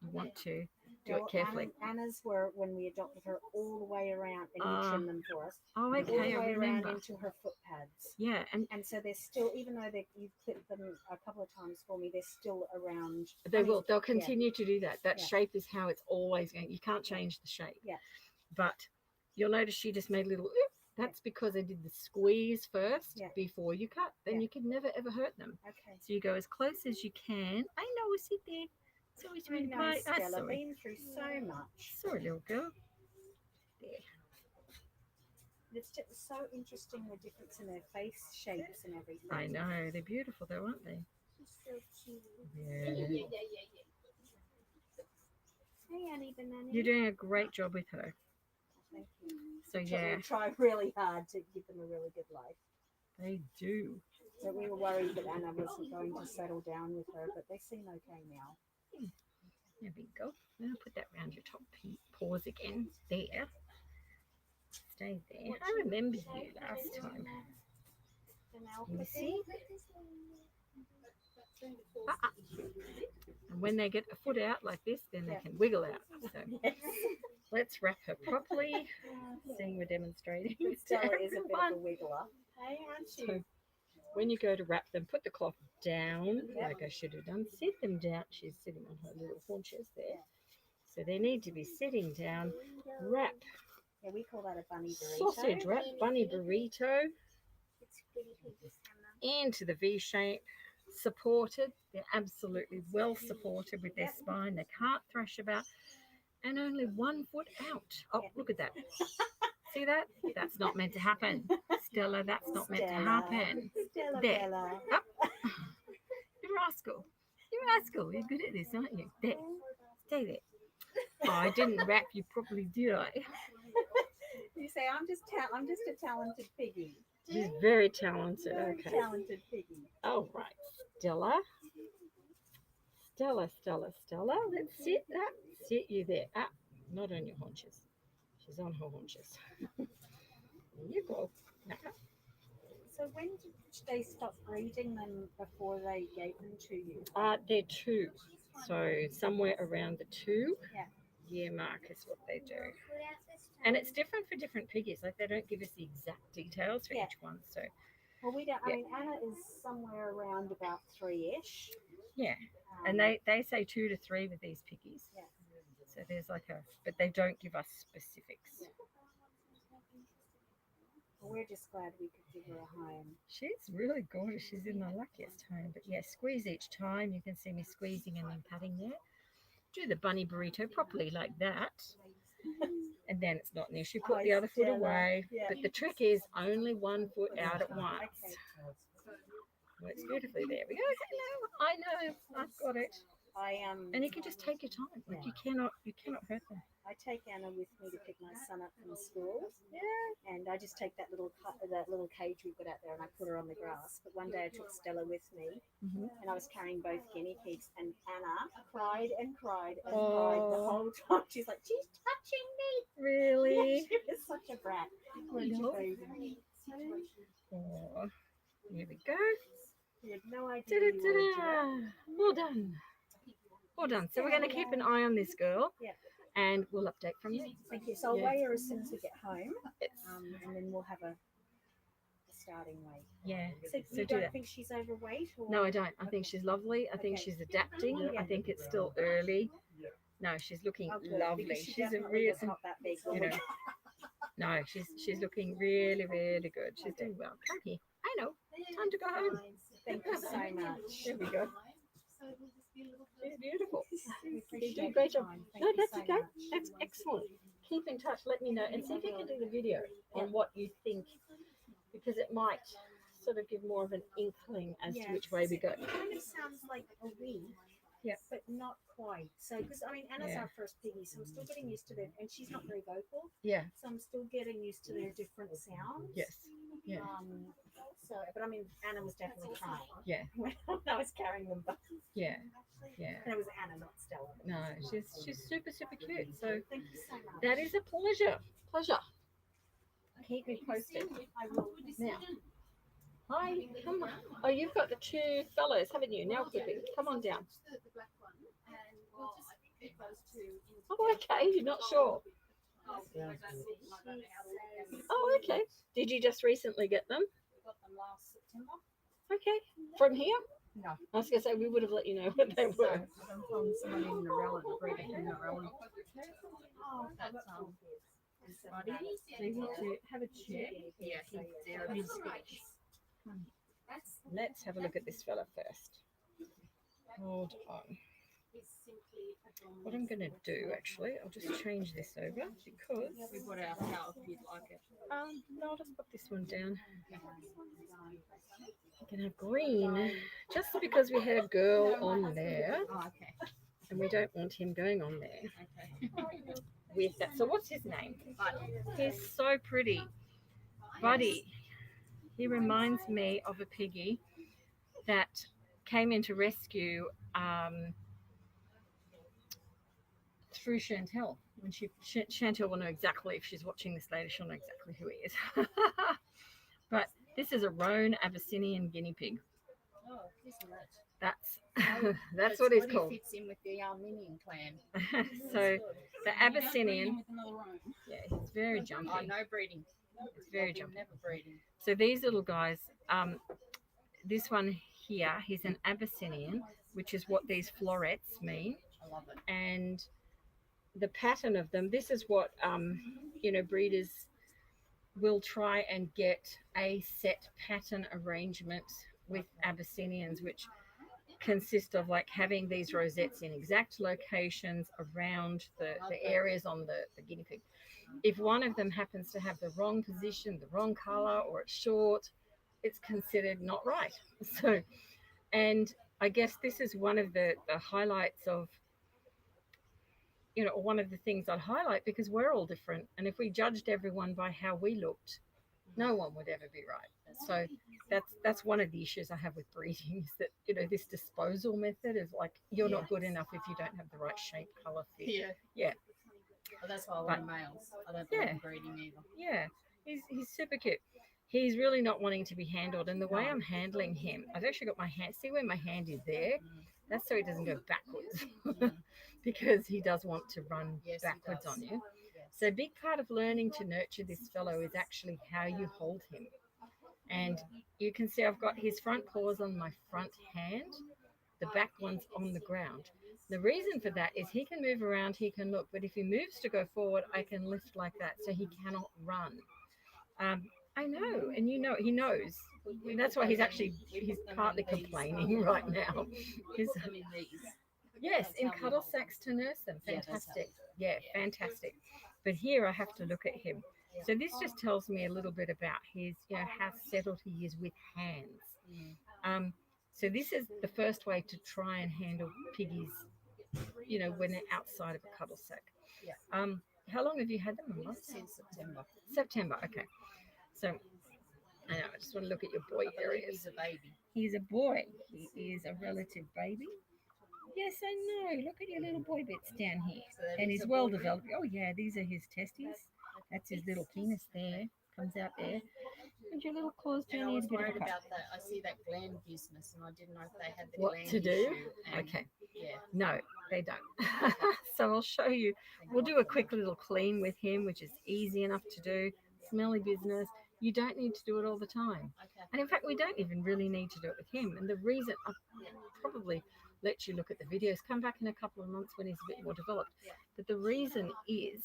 you want to do it carefully. Anna's were when we adopted her all the way around, and you trim them for us. Oh, All the okay, way I around remember. into her foot pads. Yeah, and And so they're still, even though you've clipped them a couple of times for me, they're still around. they will. They'll continue to do that. That Yeah. shape is how it's always going. You can't change the shape. Yeah. But you'll notice she just made a little. Oop. That's because I did the squeeze first before you cut. Then Yeah. you can never ever hurt them. Okay. So you go as close as you can. I know, sit there. Sorry, I sweetie know, pie. Ah, Stella, sorry. been through so much. Sorry, little girl. There. It's just so interesting the difference in their face shapes and everything. I know. They're beautiful though, aren't they? She's so cute. Yeah. Hey, Annie Banana. You're doing a great job with her. Thank you. So yeah, We try really hard to give them a really good life. they do. So we were worried that Anna wasn't going to settle down with her, but they seem okay now. There we go. Now put that round your top paws again. There. Stay there. I remember you last time. You see? And when they get a foot out like this, then they can wiggle out. So let's wrap her properly. Seeing we're demonstrating. Stella is a bit of a wiggler. Hey, aren't you? So when you go to wrap them, put the cloth down like I should have done. Sit them down. She's sitting on her little haunches there. So they need to be sitting down. Wrap Yeah, we call that a bunny burrito. Sausage wrap, bunny burrito, It's guinea pig's hammer. into the V shape, supported. They're absolutely well supported with their spine. They can't thrash about, and only 1 foot out. Oh, look at that. See that? That's not meant to happen. Stella, that's not meant to happen. Stella There. Bella. Up. You rascal. You rascal. You're good at this, aren't you? There. Stay there. Oh, I didn't wrap you properly, did I? You say I'm just a talented piggy. She's very talented. Okay. Talented piggy. All right. Stella. Stella, Stella, Stella. Let's sit that. Sit you there. Ah, not on your haunches. She's on her haunches. There you go. Now, So when did they stop breeding them before they gave them to you? they're 2. So somewhere around the 2 Yeah. year mark is what they do. And it's different for different piggies. Like they don't give us the exact details for Yeah. each one. So Well, we don't. I Yeah. mean, Anna is somewhere around about 3-ish. yeah. And they say 2 to 3 with these piggies. Yeah. So there's like but they don't give us specifics. Well, we're just glad we could give her a home. She's really gorgeous. She's in the luckiest home. But yeah, squeeze each time. You can see me squeezing and then patting there. Do the bunny burrito properly like that. And then it's not an issue. Put Oh, the other foot Stella. away. Yeah. But the trick is only 1 foot out at once. Okay. Works beautifully. There we go. Hello. I know. I've got it. And And you can just take your time. Like you cannot hurt them. I take Anna with me to pick my son up from school. Yeah. And I just take that little cage we've got out there and I put her on the grass. But one day I took Stella with me Mhm. and I was carrying both guinea pigs and Anna cried and cried and cried the whole time. She's like, she's touching me. Really? She was such a brat. Weren't you, No. baby? Oh, here we go. You had no idea. You were a Da-da-da-da. Well done. Well done. So we're going to keep an eye on this girl. Yeah. And we'll update from there. Thank you. So I'll Yeah. weigh her as soon as we get home, Yes. and then we'll have a starting weight. Yeah. So So you do don't that. think she's overweight? Or? No, I don't. I think she's lovely. I think Okay. she's adapting. Yeah. I think it's still early. No, she's looking Oh, good, lovely. because she She's a definitely real, was not that big. you know. No, she's looking really, really good. She's doing well. Come here. I know. Time to go home. Thank you so much. There we go. She's beautiful. We You appreciate do a great your job. time. Thank No, you that's so okay. much. That's excellent. Keep in touch. Let me know and see if you can do the video on what you think, because it might sort of give more of an inkling as to which way we go. It kind of sounds like a wee, Yeah. but not quite. So, because I mean, Anna's Yeah. our first piggy, so I'm still getting used to them, and she's not very vocal, Yeah. so I'm still getting used to their different sounds. Yes. Yeah. So, but I mean, Anna was definitely crying Yeah. when I was carrying them both, Yeah. Yeah. and it was Anna, not Stella. No, she's super cute. So Thank you so much. that is a pleasure. Keep me posted. I will. Now. Hi, come on. Oh, you've got the 2 fellows, haven't you? Now, Hippy, come on down. The black one, and we'll just keep those 2 in. Oh, okay. You're not sure. Oh, okay. Did you just recently get them? We got them last September. Okay. From here? No. I was going to say, we would have let you know what they were. I'm from somebody in Narella, the breeder in Narella. Oh, That's Buddy, so you want to have a check? yeah, they're a bit skittish. Let's have a look at this fella first. Hold on. What I'm going to do, actually, I'll just change this over because We've got our cow if you'd like it. no, I'll just put this one down. You can have green, just because we had a girl on there, Oh, okay. and we don't want him going on there Okay. with that. So what's his name? He's so pretty. Buddy. He reminds me of a piggy that came in to rescue through Chantel. When Chantel will know exactly, if she's watching this later, she'll know exactly who he is. But this is a roan Abyssinian guinea pig. Oh, isn't it? That's what he's called. Fits in with the Armenian clan. So the You don't breed Abyssinian, with another roan. yeah, he's very Oh, jumpy. no breeding. It's very They'll be jumpy. Never breeding. So these little guys, this one here, he's an Abyssinian, which is what these florets mean. I love it. And the pattern of them, this is what breeders will try and get a set pattern arrangement with Abyssinians, which consist of like having these rosettes in exact locations around the areas on the guinea pig. If one of them happens to have the wrong position, the wrong color, or it's short, it's considered not right. So, and I guess this is one of the highlights of, or one of the things I'd highlight, because we're all different. And if we judged everyone by how we looked, no one would ever be right. So that's one of the issues I have with breeding, is that this disposal method is like, you're not good enough if you don't have the right shape, color, fit. Yeah. Well, that's why I want males. I don't believe breeding either. Yeah, he's super cute. He's really not wanting to be handled, and the way I'm handling him, I've actually got my hand. See where my hand is there? That's so he doesn't go backwards, because he does want to run backwards on you. So a big part of learning to nurture this fellow is actually how you hold him. And you can see I've got his front paws on my front hand, the back one's on the ground. The reason for that is he can move around, he can look, but if he moves to go forward, I can lift like that, so he cannot run. I know, and he knows. And that's why he's partly complaining right now. Yes, in cuddle sacks to nurse them. Fantastic. Yeah, fantastic. But here I have to look at him. So this just tells me a little bit about his, how settled he is with hands. So this is the first way to try and handle piggies, when they're outside of a cuddle sack. How long have you had them? A month? Since September. September, okay. So I know, I just want to look at your boy areas. He's a baby. He's a boy. He is a relative baby. Yes, I know. Look at your little boy bits down here. So and he's well developed. Oh, yeah, these are his testes. That's his little penis there. Comes out there. And your little claws And down I here. was worried about that. I see that gland business, and I didn't know if they had the What gland to do? issue, and Okay. Yeah. No, they don't. So I'll show you. We'll do a quick little clean with him, which is easy enough to do. Smelly business. You don't need to do it all the time. Okay. And in fact, we don't even really need to do it with him. And the reason, I'll probably let you look at the videos, come back in a couple of months when he's a bit more developed. But the reason is,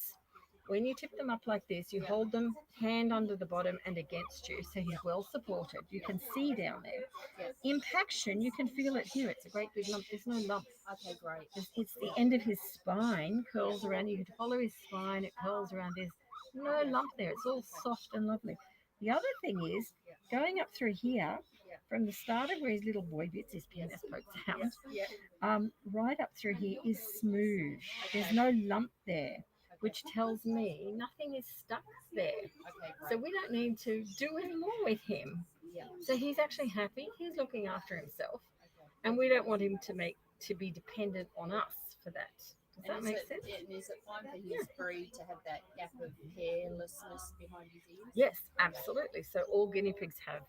when you tip them up like this, you hold them hand under the bottom and against you, so he's well supported. You can see down there. Impaction, you can feel it here. It's a great big lump. There's no lump. Okay, great. It's the end of his spine curls around. You can follow his spine. It curls around. There's no lump there. It's all soft and lovely. The other thing is, going up through here, from the start of where his little boy bits, his penis pokes out, right up through here is smooth. There's no lump there, which tells me nothing is stuck there. So we don't need to do any more with him. So he's actually happy. He's looking after himself. And we don't want him to be dependent on us for that. Does that make sense? And is it fine for his breed to have that gap of hairlessness behind his ears? Yes, absolutely. So all guinea pigs have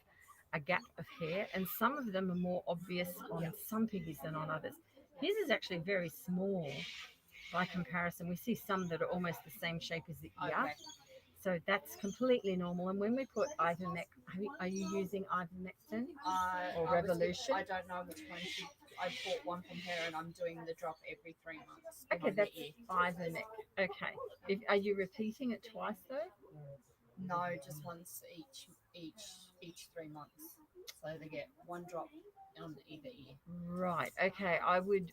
a gap of hair, and some of them are more obvious on some piggies than on others. His is actually very small by comparison. We see some that are almost the same shape as the ear. Okay. So that's completely normal. And when we put Ivermectin, are you using Ivermectin or Revolution? I don't know which one. I bought one from her, and I'm doing the drop every 3 months. Okay, that's Ivermectin. Okay. Are you repeating it twice though? No, just once each 3 months. So they get one drop on either ear. Right. Okay. I would.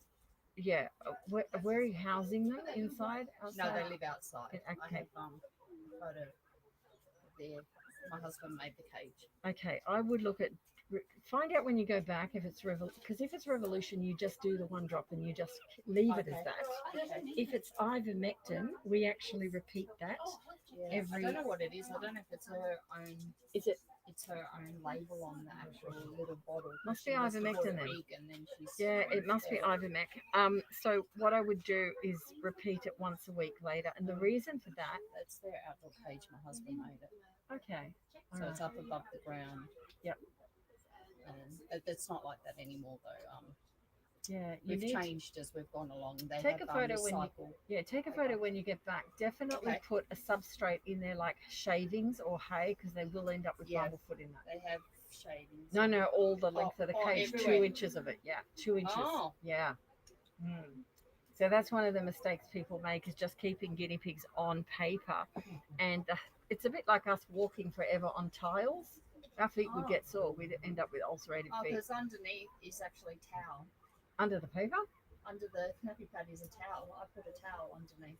Yeah. Where are you housing them? Inside? Outside? No, they live outside. Okay. I have photo there. My husband made the cage. Okay. I would look at. Find out when you go back if it's because if it's Revolution, you just do the one drop and you just leave it as that. Okay. If it's Ivermectin, we actually repeat that I don't know what it is. I don't know if it's her own. Is it? It's her own label on the actual little bottle. Must be Ivermectin then. Yeah, it must be Ivermectin. So what I would do is repeat it once a week later, and the reason for that. That's their outdoor cage. My husband made it. Okay. So it's up above the ground. Yep. And it's not like that anymore, though. Yeah, we've changed as we've gone along. They take have, a photo take a photo when you get back. Definitely put a substrate in there like shavings or hay, because they will end up with bumblefoot in that. They have shavings. No, all the length of the cage, everywhere. 2 inches of it. Yeah, 2 inches. Oh. Yeah. So that's one of the mistakes people make, is just keeping guinea pigs on paper. And it's a bit like us walking forever on tiles. Our feet would get sore. We'd end up with ulcerated Oh, feet. because underneath is actually towel. Under the paper? Under the nappy pad is a towel. I put a towel underneath.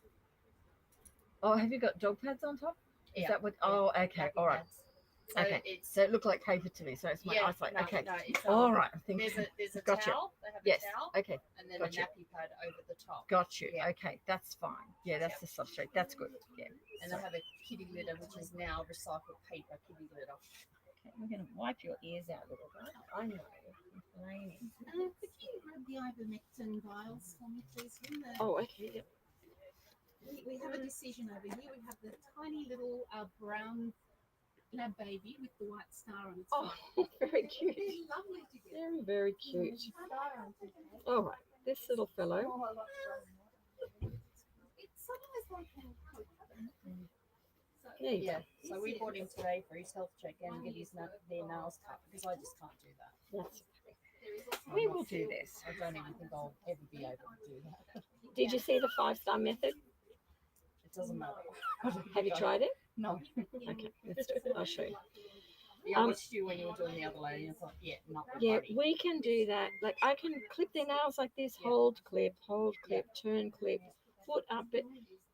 Oh, have you got dog pads on top? Is Yeah. that what? Oh, okay. Nappy All right. pads. So Okay. it's So it looked like paper to me. So it's my eyesight. no, Okay. No, it's, All right. I think there's a Gotcha. towel. They have yes. a towel Okay. and then Gotcha. a nappy pad over the top. Got you. Yeah. Okay. That's fine. Yeah, that's the substrate. That's good. Yeah. And they have a kitty litter, which is now recycled paper kitty litter. Okay, we're going to wipe your ears out a little bit. I know. It's raining. Could you grab the ivermectin vials for me, please? Oh, okay. Yep. We have a decision over here. We have the tiny little brown lab baby with the white star on its Oh, back. very cute. They're lovely to get. Very, very cute. All right. This little fellow. It's sometimes like There you Yeah. go. So we bought him today for his health check and get his their nails cut because I just can't do that. Yes. We will do this. I don't even think I'll ever be able to do that. Did you see the 5-star method? It doesn't matter. Have you tried it? No. Okay, let's do it. I'll show you. Yeah, I watched you when you were doing the other lady and I thought, yeah, not my Yeah, body. we can do that. Like I can clip their nails like this, hold, clip, turn, clip, foot up. But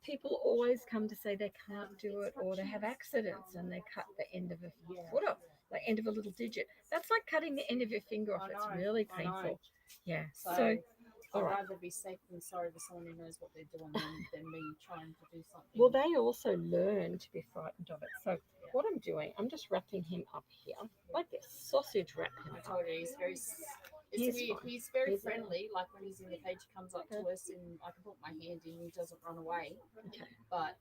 people always come to say they can't do it, or they have accidents and they cut the end of a foot off, the end of a little digit. That's like cutting the end of your finger off. I It's know, really I know. painful. Yeah. So, So I'd all right. rather be safe than sorry for someone who knows what they're doing than me trying to do something. well, they also learn to be frightened of it. So what I'm doing, I'm just wrapping him up here like this, sausage wrap him I up. told you, he's very. It's He's weird. fine. He's very He's friendly. Like when he's in the cage, he comes up to us and I can put my hand in. He doesn't run away. Okay. But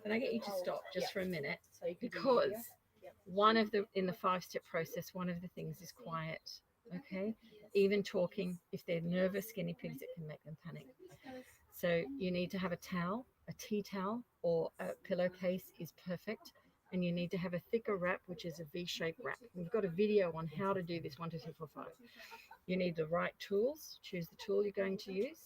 Can I get you to stop just for a minute? so you can do Because video. one of the in the 5-step process, one of the things is quiet. Okay, even talking. If they're nervous guinea pigs, it can make them panic. So you need to have a towel, a tea towel, or a pillowcase is perfect. And you need to have a thicker wrap, which is a V-shaped wrap. We've got a video on how to do this. 1, 2, 3, 4, 5. You need the right tools. Choose the tool you're going to use,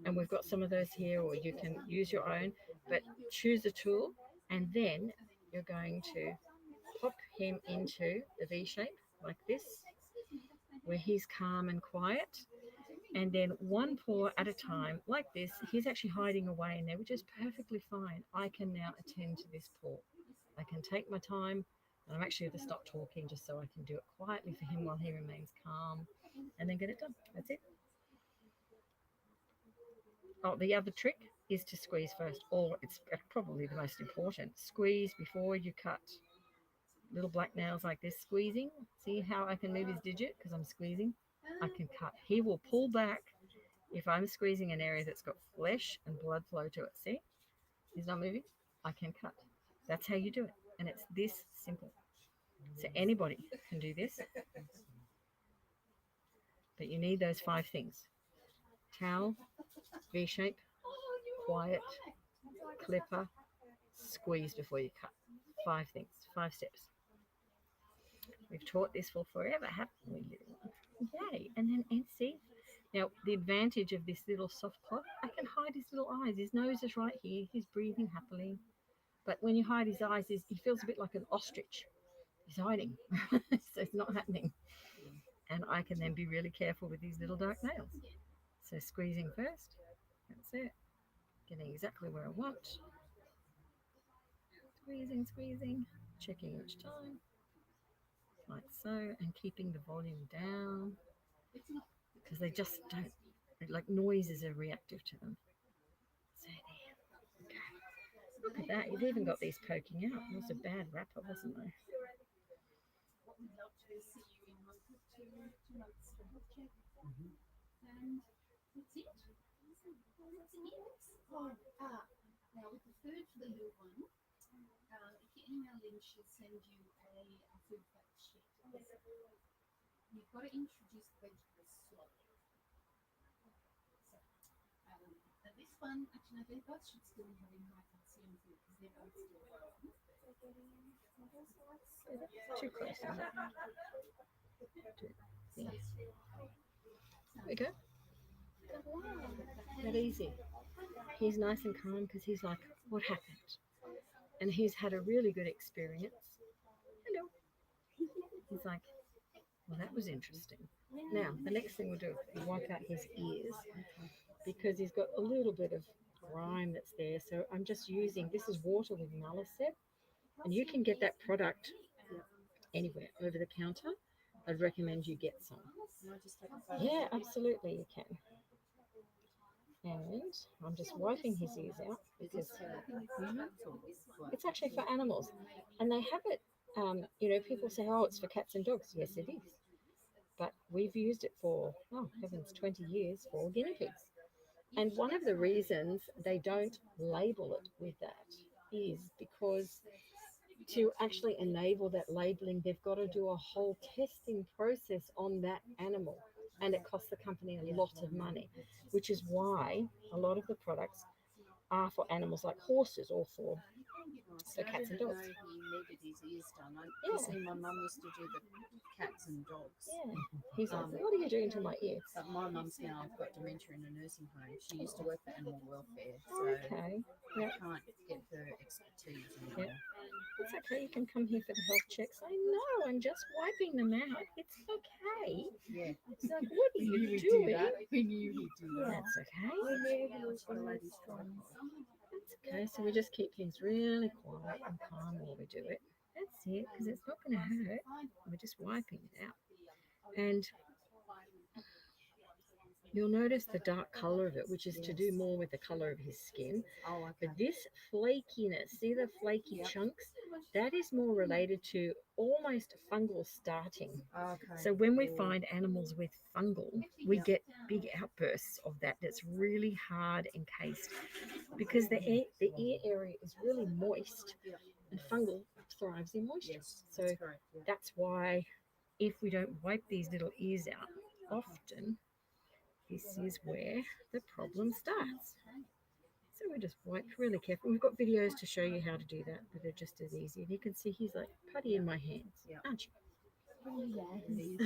and we've got some of those here, or you can use your own. But choose a tool, and then you're going to pop him into the V shape like this, where he's calm and quiet, and then one paw at a time like this. He's actually hiding away in there, which is perfectly fine. I can now attend to this paw. I can take my time, and I'm actually going to stop talking just so I can do it quietly for him while he remains calm, and then get it done. That's it. Oh, the other trick is to squeeze first, or it's probably the most important. Squeeze before you cut. Little black nails like this, squeezing. See how I can move his digit because I'm squeezing? I can cut. He will pull back if I'm squeezing an area that's got flesh and blood flow to it. See? He's not moving. I can cut. That's how you do it. And it's this simple. So anybody can do this. But you need those 5 things. Towel, V-shape, quiet, clipper, squeeze before you cut. 5 things, 5 steps. We've taught this for forever, haven't we? Yay. And then see? Now, the advantage of this little soft cloth, I can hide his little eyes. His nose is right here. He's breathing happily. But when you hide his eyes, he feels a bit like an ostrich. He's hiding. So it's not happening. And I can then be really careful with these little dark nails. So squeezing first. That's it. Getting exactly where I want. Squeezing, squeezing. Checking each time. Like so. And keeping the volume down. Because they just don't, like noises are reactive to them. So there. Okay. Look at that. You've even got these poking out. It was a bad wrapper, wasn't there? We'd love to see you in 1 to 2 months for health check. And that's it. Oh, now with the third little one, if you email in, she'll send you a food fact sheet. You've got to introduce vegetables slowly. So, and this one, actually, no, they both should still be having high calcium food because they're both still growing. Too close, isn't it? Yeah. There we go. that easy. He's nice and calm because he's like, what happened? And he's had a really good experience. Hello. He's like, well, that was interesting. Now, the next thing we'll do is wipe out his ears because he's got a little bit of grime that's there. So I'm just using, this is water with Malicet, and you can get that product anywhere over the counter. I'd recommend you get some. Can I just take a photo? Yeah, absolutely, you can. And I'm just wiping his ears out Is because this for humans or what? it's actually for animals, and they have it. You know, people say, "Oh, it's for cats and dogs." Yes, it is. But we've used it for, oh heavens, 20 years for guinea pigs. And one of the reasons they don't label it with that is because to actually enable that labeling, they've got to do a whole testing process on that animal. And it costs the company a lot of money, which is why a lot of the products are for animals like horses or for So cats and I didn't dogs. know he needed his ears done. Yeah. You see, my mum used to do the cats and dogs. Yeah. He's like, what are you doing to my ear? But my mum's now got dementia in a nursing home. She used to work for animal welfare, so Okay. I Yeah. can't get her expertise anymore. It's okay. You can come here for the health checks. I know. I'm just wiping them out. It's okay. Yeah. It's like, what are We knew you he'd do doing? that. We knew he'd do that. That's okay. The lady's tripod. That's okay. So we just keep things really quiet and calm while we do it. That's it, because it's not going to hurt. We're just wiping it out. And you'll notice the dark color of it, which is to do more with the color of his skin. Oh, okay. But this flakiness, see the flaky chunks? That is more related to almost fungal starting. Okay. So when we find animals with fungal, we get big outbursts of that. That's really hard encased because the ear area is really moist, and fungal thrives in moisture. Yes, So that's correct. Yeah. that's why if we don't wipe these little ears out often, this is where the problem starts. So we just wipe really carefully. We've got videos to show you how to do that, but they're just as easy. And you can see he's like putty in my hands, aren't you?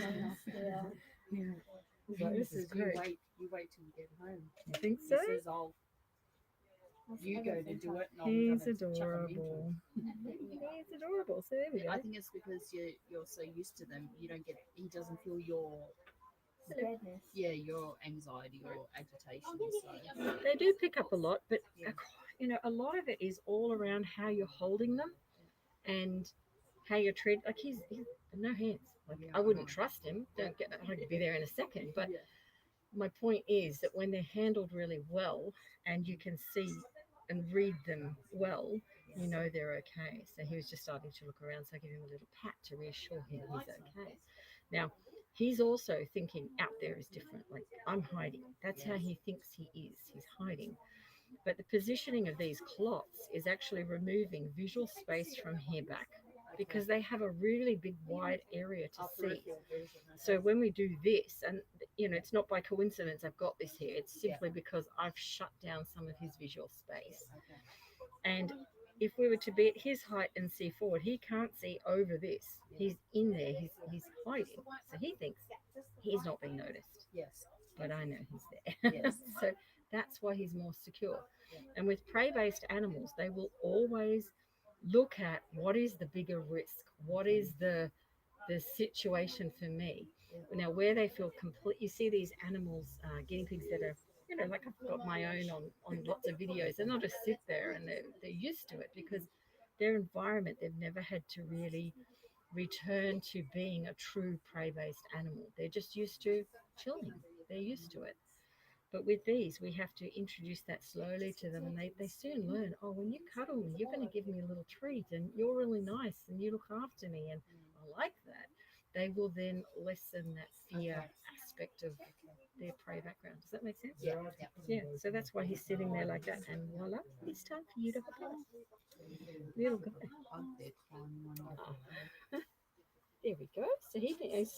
Yeah. He's like, this is great. You wait till you get home. You think so? He says, you go to do it. And He's I'm gonna chuck 'em into adorable. it. He's adorable. So there we I go. think it's because you're so used to them. You don't get. He doesn't feel your your anxiety or agitation. So. They do pick up a lot, but you know, a lot of it is all around how you're holding them and how you're treated. Like he's no hands. Like I wouldn't trust him. I could be there in a second. But my point is that when they're handled really well and you can see and read them well, you know they're okay. So he was just starting to look around, so I give him a little pat to reassure him he's okay. Now, he's also thinking out there is different. Like, I'm hiding. That's how he thinks he is. He's hiding. But the positioning of these cloths is actually removing visual space from here back because they have a really big, wide area to see. So when we do this, and, you know, it's not by coincidence I've got this here. It's simply because I've shut down some of his visual space. And if we were to be at his height and see forward, he can't see over this. He's in there. He's hiding. So he thinks he's not being noticed. Yes. But I know he's there. Yes. So that's why he's more secure. And with prey-based animals, they will always look at what is the bigger risk, what is the situation for me. Now, where they feel complete, you see these animals, guinea pigs that are, you know, like I've got my own on lots of videos, and they'll just sit there and they're used to it because their environment, they've never had to really return to being a true prey-based animal. They're just used to chilling. They're used to it. But with these, we have to introduce that slowly to them, and they soon learn, oh, when you cuddle me, you're going to give me a little treat, and you're really nice, and you look after me, and I like that. They will then lessen that fear aspect of their prey background. Does that make sense? Yeah. So that's why he's sitting there like that, and voila, it's time for you to hop on. Little guy. There we go. So he's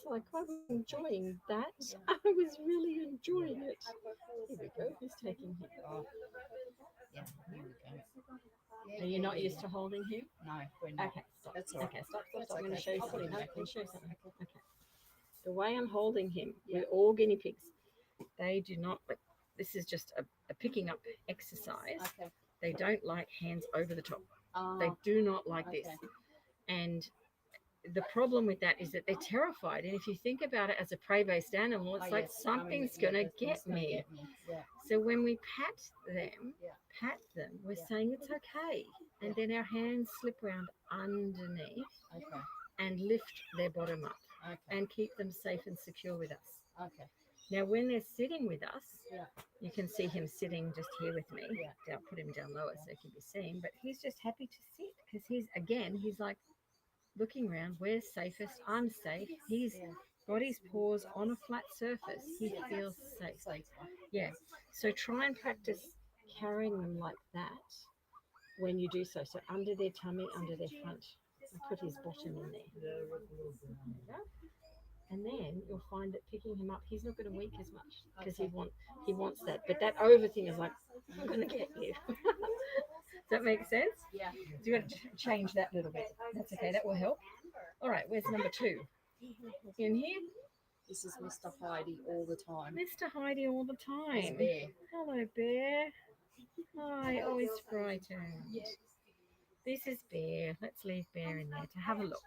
like, I was enjoying that. I was really enjoying it. Here we go. He's taking him. Yeah, here we go. Are you not used to holding him? No, we're not. Okay, stop. That's all right. Okay, stop. That's I'm going to okay. show you I'll put something. him I'm back going to show you in. something. Okay. The way I'm holding him with all guinea pigs, they do not, this is just a picking up exercise. Okay. They don't like hands over the top. They do not like this. And the problem with that is that they're terrified. And if you think about it as a prey-based animal, it's like something's going to get me. Yeah. So when we pat Yeah. them, we're Yeah. saying it's okay. And then our hands slip around underneath Okay. and lift their bottom up Okay. and keep them safe and secure with us. Okay. Now, when they're sitting with us, Yeah. you can see him sitting just here with me. Yeah. I'll put him down lower so he can be seen. But he's just happy to sit because he's like looking around. We're safest. I'm safe. He's got his paws on a flat surface. He feels safe. Yeah. So try and practice carrying them like that when you do so. So under their tummy, under their front. And put his bottom in there. There you go. And then you'll find that picking him up, he's not going to weak as much because he wants that. But that over thing is like, I'm going to get you. Does that make sense? Yeah. So you got to change that a little bit. That's okay. That will help. All right. Where's number 2? In here. This is Mr. Heidi all the time. Mr. Heidi all the It's time. Bear. Hello, Bear. Hi. Oh, he's frightened. This is Bear. Let's leave Bear in there to have a look.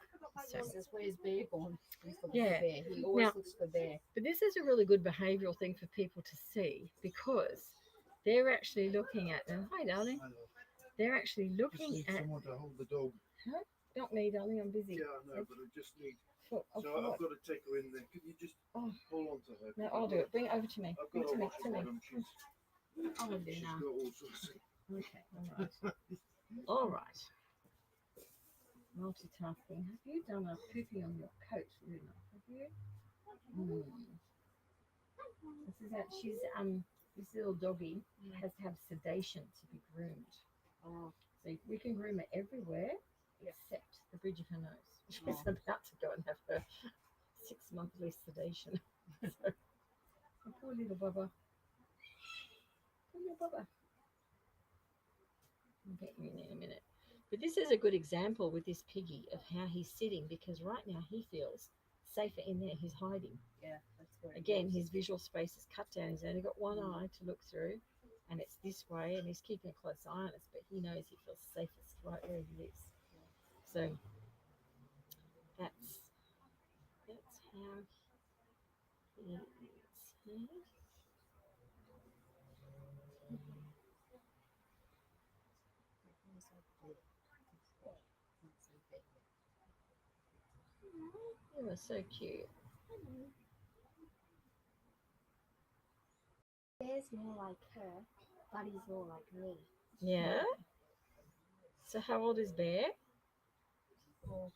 So, This is where's Bear gone? He's looking for Yeah. Bear. He always Now- looks for Bear. but this is a really good behavioural thing for people to see because they're actually looking at them. Hi, darling. They're actually Just looking need at. someone to hold the dog. Not me, darling. I'm busy. Yeah, I know, but I just need. So So I've got to take her in there. Can you just Oh. hold on to her? No, I'll do it. Bring it over to me. I've Bring got it to to me. watch To me. bottom. Oh, She's Luna. got all sorts of. Okay. All right. All right. Multitasking. Have you done a poopy on your coat, Luna? Have you? This is that she's this little doggy has to have sedation to be groomed. Oh. So we can groom her everywhere except the bridge of her nose. She's Oh. about to go and have her 6-monthly sedation. So, poor little Bubba. Poor little Bubba. I'll get you in a minute. But this is a good example with this piggy of how he's sitting because right now he feels safer in there. He's hiding. Yeah, that's good. Again, his visual space is cut down. He's only got one eye to look through, and it's this way, and he's keeping a close eye on us, but he knows he feels safest right where he is. So that's how he is. You are so cute. Bear's more like her, Buddy's more like me. Yeah. So how old is Bear? Well,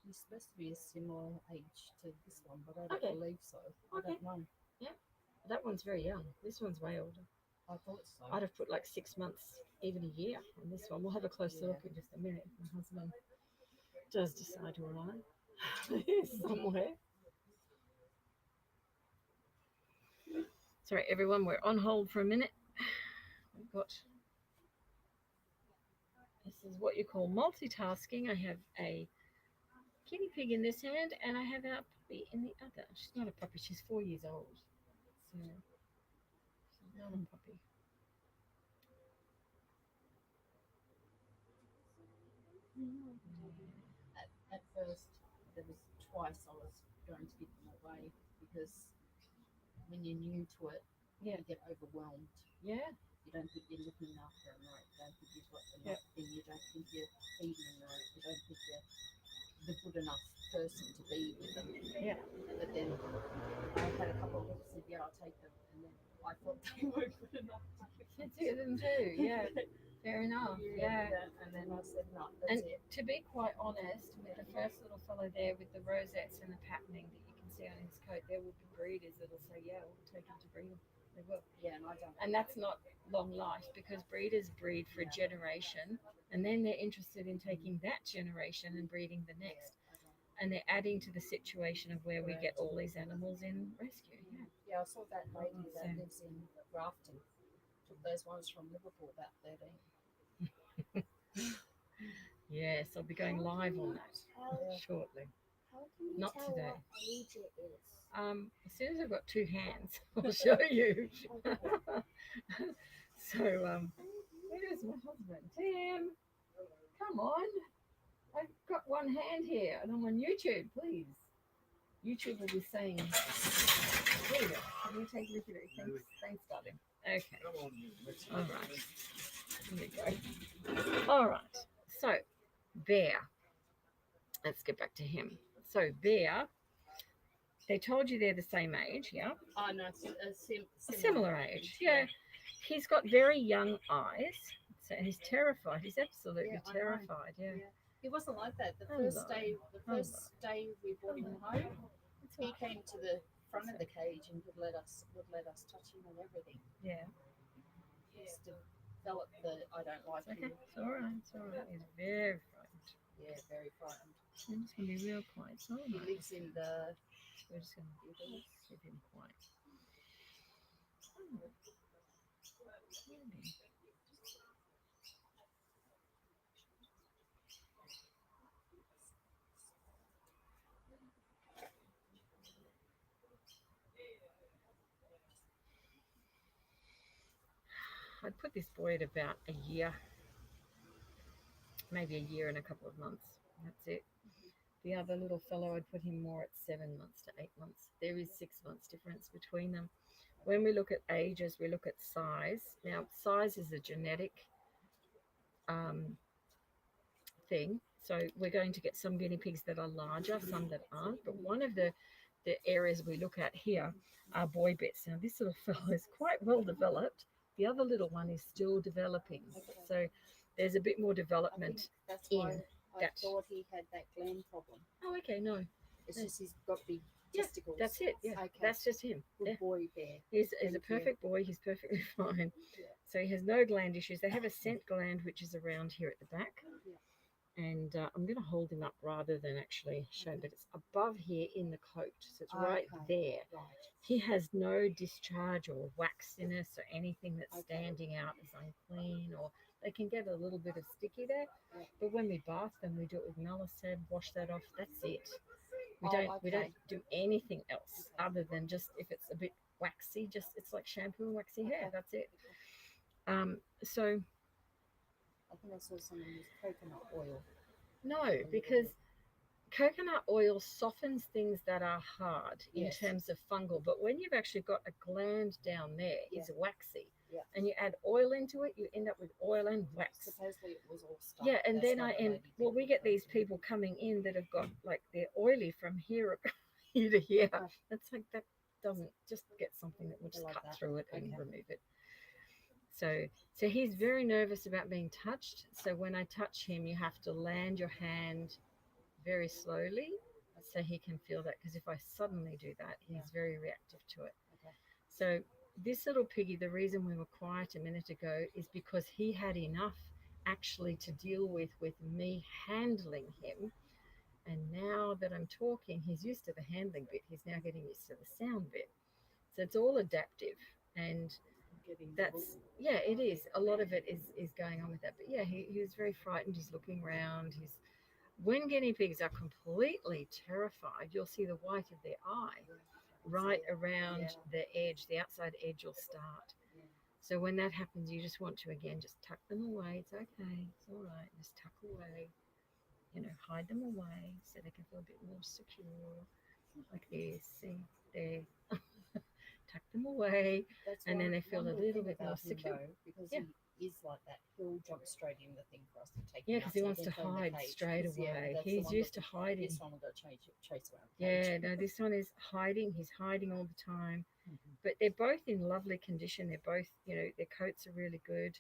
he's supposed to be a similar age to this one, but I don't Okay. believe so. I Okay. don't know. That one's very young. This one's way older. I thought so. I'd have put like 6 months, even a year on this one. We'll have a closer look in just a minute if my husband does decide to arrive somewhere. Sorry, everyone, we're on hold for a minute. We've got, this is what you call multitasking. I have a guinea pig in this hand and I have our puppy in the other. She's not a puppy, she's 4 years old. So, she's not a puppy. At first, there was twice I was going to give them away because when you're new to it, you get overwhelmed. Yeah. You don't think you're looking after them right. You don't think you've got enough thing. You don't think you're feeding them right. You don't think you're the good enough person to be with them. Yeah. But then I had a couple of weeks and said, yeah, I'll take them. And then I thought they weren't good enough to To them too, yeah. Fair enough. Yeah. And then I said, no, that's And it. to be quite honest, with the first little fellow there with the rosettes and the patterning that you can see on his coat, there will be breeders that'll say, yeah, we'll take him to breed him. They will. Yeah, and I don't. And that's not long life because breeders breed for a generation and then they're interested in taking that generation and breeding the next. And they're adding to the situation of where we get all these animals in rescue. Yeah. Yeah, I saw that lady that So- lives in Grafton. Took those ones from Liverpool, about 13. Yes, I'll be going live on that shortly. How can you Not tell today. what age it is? As soon as I've got two hands, I'll show you. So, where's my husband? Tim, come on. I've got one hand here and I'm on YouTube, please. YouTube will be saying, there you go. Can you take a look at it? Thanks, darling. Okay. Come on, you. Let's All right. Here we go. All right. So, Bear. Let's get back to him. So, Bear, they told you they're the same age, yeah? Oh no, A similar age, yeah. He's got very young eyes, so he's terrified. He's absolutely Yeah, I know. terrified, yeah. He wasn't like that. The Hello. first day we brought him home, It's he all- came to the front of the cage and would let us touch him and everything. Yeah, He's developed the I don't like it's okay. him. It's all right. It's all right. He's very frightened. Yeah, very frightened. I'm just going to be real quiet. It's all He right. lives in the We're just going to keep him quiet. Oh. Really? I'd put this boy at about a year, maybe a year and a couple of months. That's it. The other little fellow, I'd put him more at 7 months to 8 months. There is 6 months difference between them. When we look at ages, we look at size. Now, size is a genetic thing. So we're going to get some guinea pigs that are larger, some that aren't. But one of the areas we look at here are boy bits. Now, this little fellow is quite well developed. The other little one is still developing. Okay. So there's a bit more I think development. that's in why I that. thought he had that gland problem. Oh, okay, no. It's No. just he's got big Yeah, testicles. That's it. Yeah, Okay. that's just him. Good Yeah. boy Bear. He's a Thank you. perfect boy. He's perfectly fine. Yeah. So he has no gland issues. They have a scent gland, which is around here at the back. Yeah. And I'm going to hold him up rather than actually show, but it's above here in the coat. So it's right Okay. there. Right. He has no discharge or waxiness or anything that's Okay. standing out as unclean, or they can get a little bit of sticky there. Yeah. But when we bath them, we do it with Melised, wash that off. That's it. We Oh, don't okay. do anything else Okay. other than just if it's a bit waxy, just it's like shampoo and waxy hair. Okay. That's it. Okay. So I think I saw someone use coconut oil. no, because coconut oil softens things that are hard in Yes. terms of fungal. But when you've actually got a gland down there, it's waxy. Yeah. And you add oil into it, you end up with oil and wax. Supposedly it was all stuff. Yeah, and That's then why the lady well, did we it. get these people coming in that have got like they're oily from here here to here. Okay. It's like that doesn't just get something that will just like cut that. through it and Okay. remove it. So he's very nervous about being touched. So when I touch him, you have to land your hand very slowly so he can feel that. Because if I suddenly do that, he's Yeah. very reactive to it. Okay. So this little piggy, the reason we were quiet a minute ago is because he had enough actually to deal with me handling him. And now that I'm talking, he's used to the handling bit. He's now getting used to the sound bit. So it's all adaptive. And Getting that's, yeah, it is. A lot of it is going on with that. But yeah, he was very frightened. He's looking around. When guinea pigs are completely terrified, you'll see the white of their eye right around the edge, the outside edge will start. Yeah. So when that happens, you just want to, again, just tuck them away. It's okay. It's all right. Just tuck away. Hide them away so they can feel a bit more secure. Like this. See? There. Tuck them away. That's And then one- they feel one a good little thing bit more about him, secure. though, because Yeah. he is like that. He'll jump straight in the thing for us to take. Yeah, him because out he so wants to can clean the hide cage, straight 'cause, yeah, away. that's the He's one used that- to hiding. This one will go chase around. the Yeah, cage. no, this one is hiding. He's hiding all the time. Mhm. But they're both in lovely condition. They're both, their coats are really good.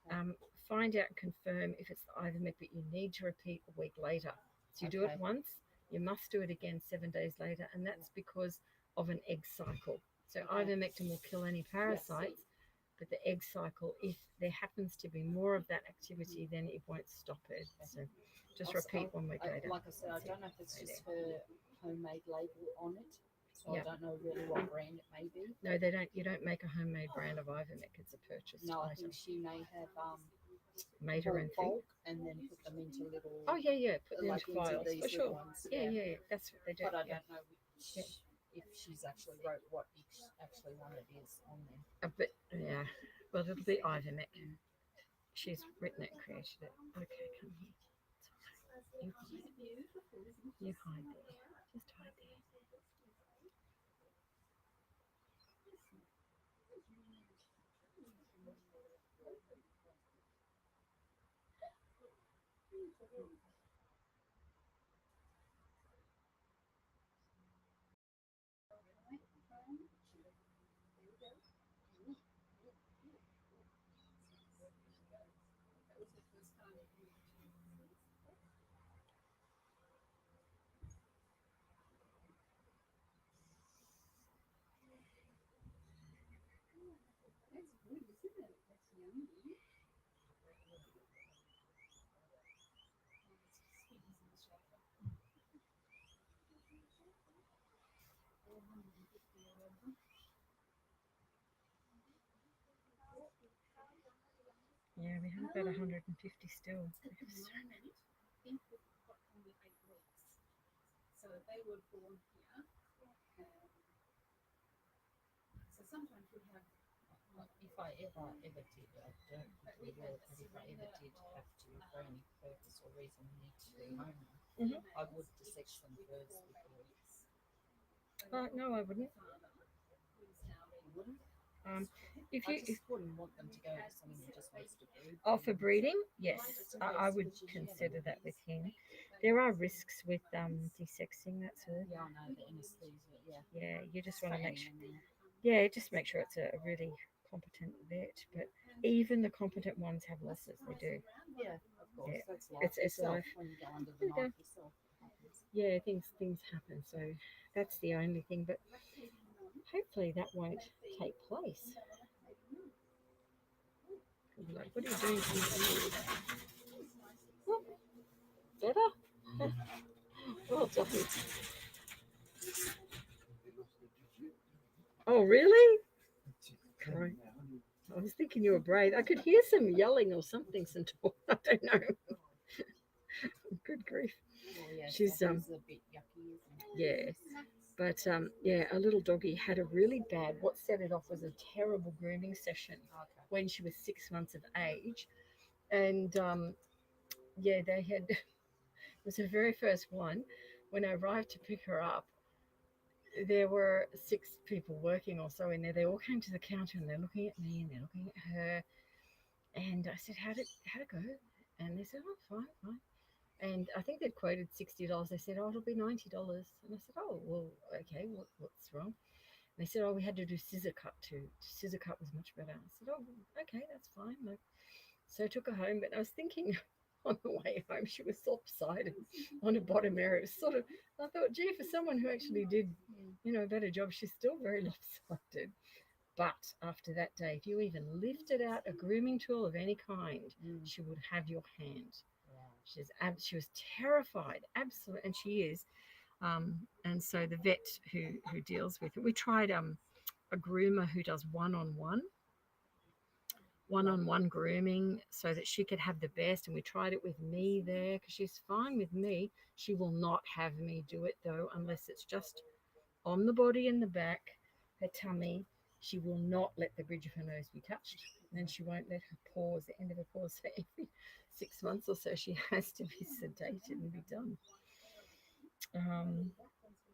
Okay. Find out and confirm if it's the Ivermectin, but you need to repeat a week later. So you do Okay. it once, you must do it again 7 days later, and that's because of an egg cycle. So Okay. Ivermectin will kill any parasites, but the egg cycle, if there happens to be more of that activity, then it won't stop it. So just repeat 1 week later. Like I said, I That's it. don't know if it's Stay just her homemade label on it, so Yeah. I don't know really what brand it may be. No, they don't. You don't make a homemade brand of Ivermectin. It's a purchased No, I item. think she may have made her own thing. bulk and then put them into little. Oh yeah, put them like into vials these for little sure. ones. Yeah, that's what they do. But I yeah. don't know which, if she's actually wrote what each actually one it is on there. A bit, yeah. Well, it'll be Ivermectin. She's written it, created it. Okay, come here. You hide. You hide there. Just hide there. Yeah, we have about 150 still. At the moment, I think we've got only 8 weeks. So they were born here. So sometimes we have. If I ever did, I don't think we will, but if I ever did have to, for any purpose or reason, need to home them, I would dissect them first before. No, I wouldn't. You wouldn't? If I you, just wouldn't want them to go to someone who just wants to breed. oh, for breeding, yes, I would consider that with him. There are risks with desexing. That's all. Yeah, I know the anesthesia. Yeah. Yeah, you just want to make sure. Training Yeah, just make sure it's a really competent vet. But even the competent ones have losses. They do. yeah, of course. Yeah. That's life. It's yourself life. when you go under There the you go. knife yourself. It happens. Yeah, things happen. So that's the only thing. But hopefully that won't take place. Like, what are you doing to me? Oh, better? Well done. Oh, really? Right. I was thinking you were brave. I could hear some yelling or something, some talk. I don't know. Good grief. Well, yeah, She's so he's a bit yucky, isn't he? yeah. But yeah, a little doggy had a really bad. What set it off was a terrible grooming session Okay. when she was 6 months of age, and yeah, they had. It was her very first one. When I arrived to pick her up, there were 6 people working or so in there. They all came to the counter and they're looking at me and they're looking at her. And I said, "How'd it go?" And they said, "Oh, fine." And I think they'd quoted $60. They said, "Oh, it'll be $90." And I said, "Oh, well, okay. What's wrong?" And they said, "Oh, we had to do scissor cut too. Scissor cut was much better." I said, "Oh, okay, that's fine." So I took her home, but I was thinking on the way home, she was lopsided on her bottom area. It was sort of, I thought, gee, for someone who actually did, a better job, she's still very lopsided. But after that day, if you even lifted out a grooming tool of any kind, she would have your hand. Yeah. She was terrified, absolutely, and she is. And so the vet who deals with it, we tried a groomer who does one-on-one grooming so that she could have the best, and we tried it with me there because she's fine with me. She will not have me do it though unless it's just on the body and the back, her tummy. She will not let the bridge of her nose be touched, and then she won't let her paws, the end of her paws, so every 6 months or so she has to be sedated and be done.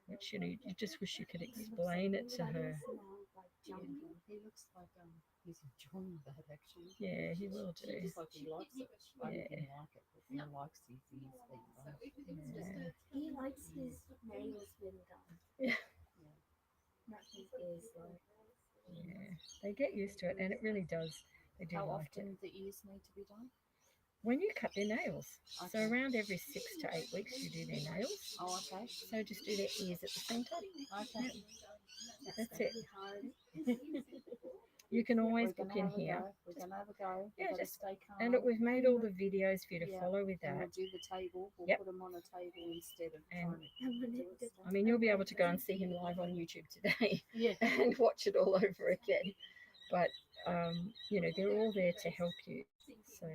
Which you just wish you could explain it to her. Yeah, he looks like he's enjoying that actually. Yeah, he will do. He looks like he likes it. I Yeah. didn't like it, but he likes his ears being done. Yeah. He likes his nails being done. Yeah. Not his ears, like. Yeah, they get used to it, and it really does. They do How like often it. the ears need to be done? When you cut their nails, so Okay. around every 6 to 8 weeks you do their nails. Oh, okay. So just do their ears at the same time. Okay. That's it. You can always book in here. We're gonna have a go. Yeah, We've got to just- stay calm. And look, we've made all the videos for you to Yeah, follow with And that. we'll do the table. We'll Yep. put them on a table instead of And- trying to do it. I mean, you'll be able to go and see him live on YouTube today Yeah. and watch it all over again. But, they're all there to help you. So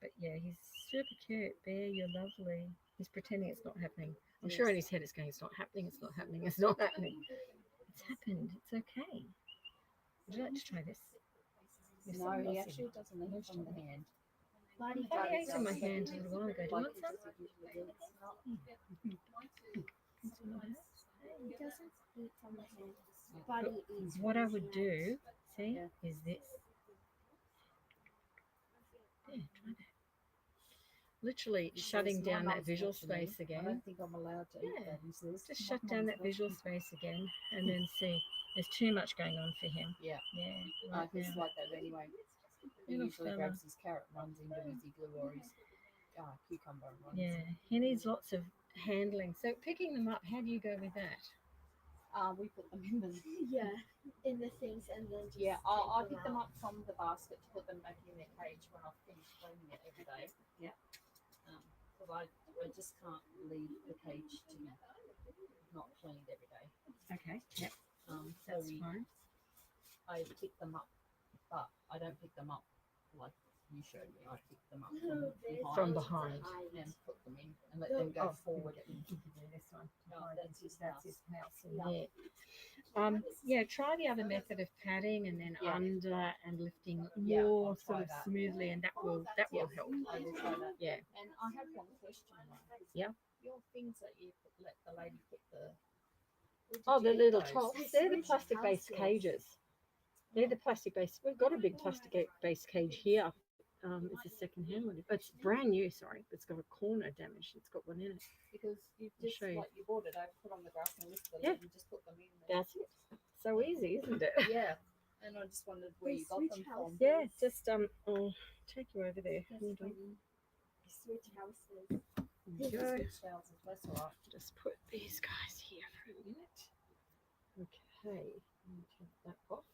But yeah, he's super cute. Bear, you're lovely. He's pretending it's not happening. I'm sure in his head it's going, it's not happening, it's not happening, it's not happening. It's happened. It's okay. Would you like to try this? Yes, No, I'm he not actually doesn't eat from the hand. Bloody I ate in my hand a little while ago. Do you want some? He doesn't eat from the hand, but he eats. What from I his would mouth. do, see, Yeah. is this. Yeah, try that. Literally shutting down that visual space I again. don't think I'm allowed to eat Yeah. that. He says. Just shut down that visual space again, and then see. There's too much going on for him. Yeah. Yeah, right He's now. like that anyway. He Little usually fella. grabs his carrot, runs into his igloo or his cucumber and runs. Yeah, he needs lots of handling. So picking them up, how do you go with that? We put them in the. Yeah, in the things and then just. Yeah, I'll take pick them up from the basket to put them back in their cage when I've finished cleaning it every day. Yeah. Because I just can't leave the cage to not cleaned every day. Okay, yep, So that's fine. I pick them up, but I don't pick them up like you showed me. I pick them up From behind. and put them in and let them go forward. You can do this one. No, that's his That's house. his house in there. Yeah, try the other method of padding and then Yeah. under and lifting Yeah, more I'll try sort of that. smoothly, and that will help. I will try that. Yeah. And I have one question. Yeah. Your things that you let the lady put the. Oh, the little tops. tops. They're the plastic-based cages. They're the plastic-based. We've got a big plastic-based cage here. It's a second-hand one. It's brand new. Sorry, it's got a corner damage. It's got one in it. Because you I'll just show you. like you bought it, I put on the grass and lift the Yeah. lid and just put them in. There. That's it. So easy, isn't it? Yeah, and I just wondered where you got them from. Yeah. Just I'll take you over there. Hold on. Switch houses. There you go. Switch houses, that's all right. Just put these guys here for a minute. Okay, let me take that off.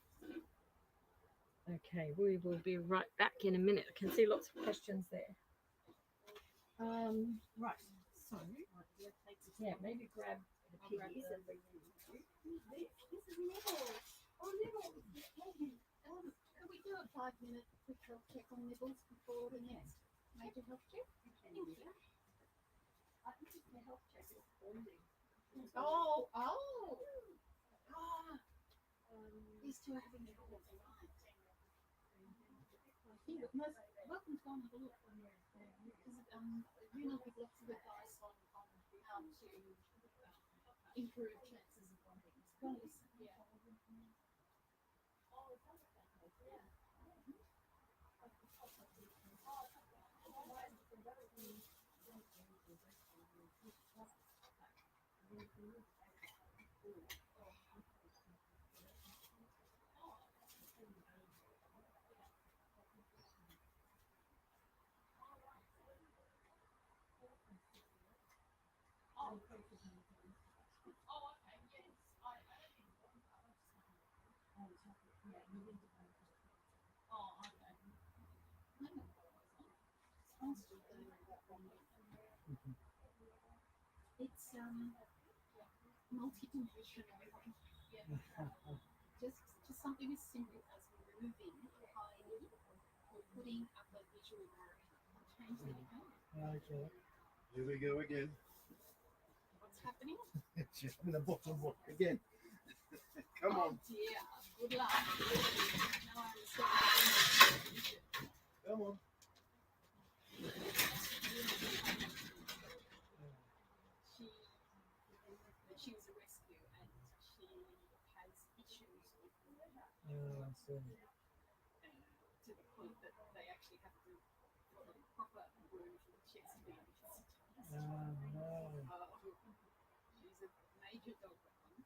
Okay, we will be right back in a minute. I can see lots of questions there. Right, so yeah, maybe grab the piggies and bring them in. Could we do a 5-minute quick health check on Nibbles before the next major health check? Thank you. I think the health check is bonding. Oh. These two are having trouble. I think that most welcome to go and have a look because Rena will give lots of advice on how to improve chances of bonding. Go and listen. Yeah. It's multi-dimensional. Yeah. Just something as simple as removing hiding or putting up a visual barrier. Change the behavior. Okay. Here we go again. What's happening? It's just in the bottom one again. Come Oh on. dear. Good luck. Now I understand. Come on. She was a rescue and she has issues with I see. to the point that they actually have to put a proper wound for the chest down. No. She's a major dog weapon.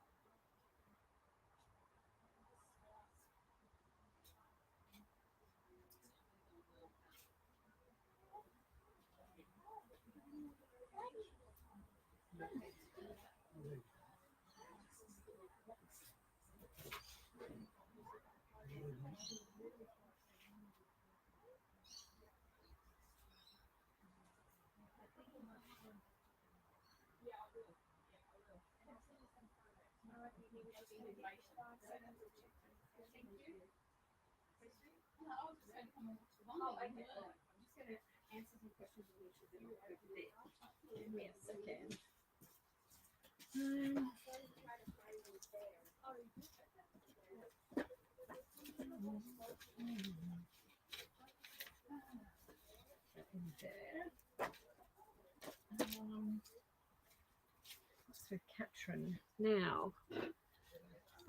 answer some questions on each of them. Give me a second. So Katrin now.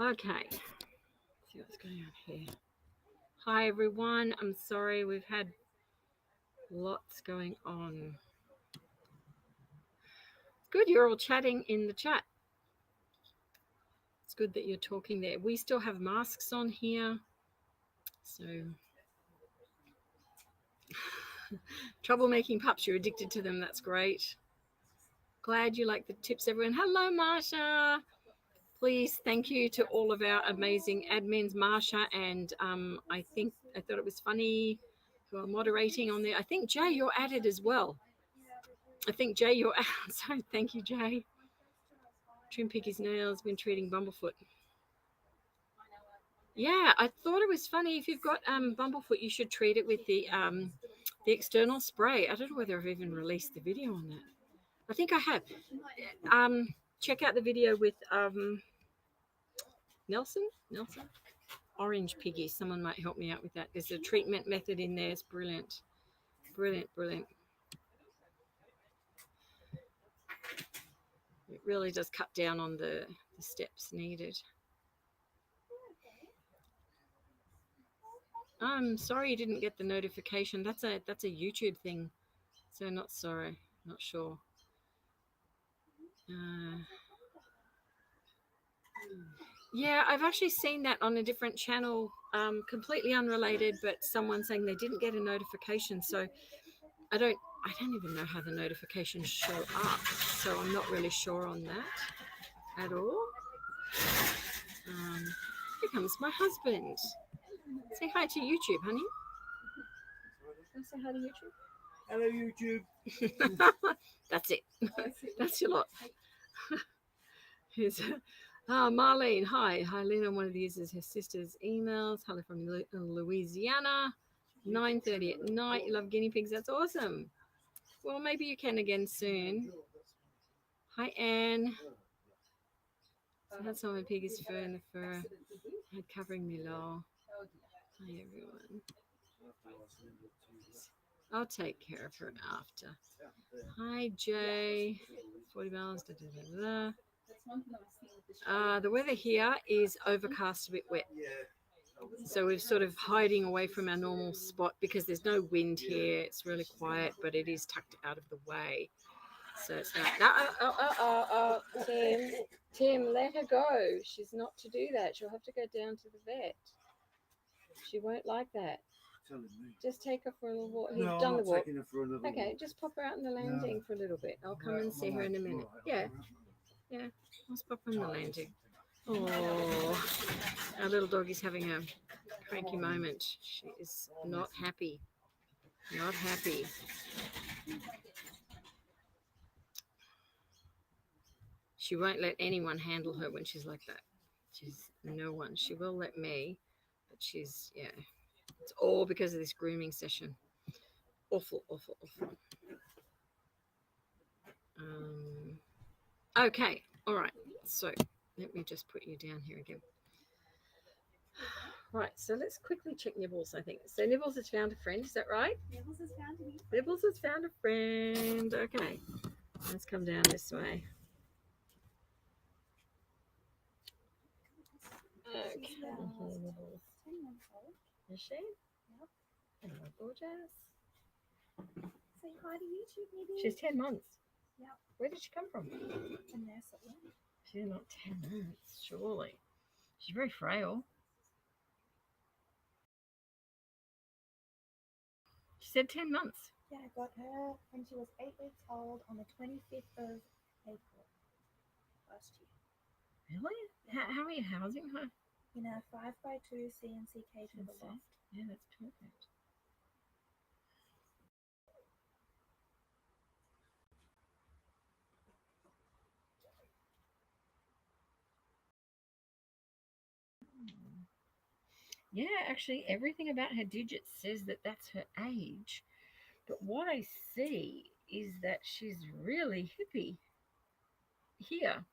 Okay. Let's see what's going on here. Hi everyone. I'm sorry we've had lots going on. It's good you're all chatting in the chat. It's good that you're talking there. We still have masks on here. So trouble making pups, you're addicted to them. That's great. Glad you like the tips, everyone. Hello, Marsha. Please, thank you to all of our amazing admins, Marsha, and I thought it was funny who are moderating on there. I think Jay, you're added as well. I think Jay, you're out. So thank you, Jay. Trim Piggy's nails, been treating Bumblefoot. Yeah, I thought it was funny. If you've got Bumblefoot, you should treat it with the external spray. I don't know whether I've even released the video on that. I think I have. Check out the video with Nelson, Orange Piggy. Someone might help me out with that. There's a treatment method in there. It's brilliant. Brilliant. It really does cut down on the steps needed. I'm sorry you didn't get the notification. That's a YouTube thing. So not sorry. Not sure. Yeah, I've actually seen that on a different channel, completely unrelated, but someone saying they didn't get a notification. So I don't even know how the notifications show up. So I'm not really sure on that at all. Here comes my husband. Say hi to YouTube, honey. Can I say hi to YouTube? Hello, YouTube. That's it. That's your lot. Here's Marlene. Hi, Lynn. I'm one of the users. Her sister's emails. Hello from Louisiana. 9:30 at night. You love guinea pigs. That's awesome. Well, maybe you can again soon. Hi, Anne. So I had some of my piggy's fur in the fur. Had covering me low. Hi, everyone. I'll take care of her after. Hi, Jay. 40 miles. Da, da, da, da. The weather here is overcast, a bit wet. So we're sort of hiding away from our normal spot because there's no wind here. It's really quiet, but it is tucked out of the way. So it's not. Tim, let her go. She's not to do that. She'll have to go down to the vet. She won't like that. Just take her for a little walk. You've done the walk. Okay, just pop her out on the landing for a little bit. I'll come and see her in a minute. Yeah, let's pop her on the landing. Oh, our little doggy's having a cranky moment. She is not happy. Not happy. She won't let anyone handle her when she's like that. She's no one. She will let me, but she's, yeah. It's all because of this grooming session. Awful. Okay, all right. So let me just put you down here again. Right, so let's quickly check Nibbles, I think. So Nibbles has found a friend, is that right? Nibbles has found me. Nibbles has found a friend. Okay, let's come down this way. Okay, here, Nibbles. 10 months old. Is she? Yep. Hello, gorgeous. Say hi to YouTube, maybe. She's 10 months. Yep. Where did she come from? A nursery. She's not 10 months, surely. She's very frail. She said 10 months. Yeah, I got her when she was 8 weeks old on the 25th of April last year. Really? How are you housing her? In a 5x2 CNC cage with a loft. Yeah, that's perfect. Yeah, actually, everything about her digits says that that's her age. But what I see is that she's really hippy here.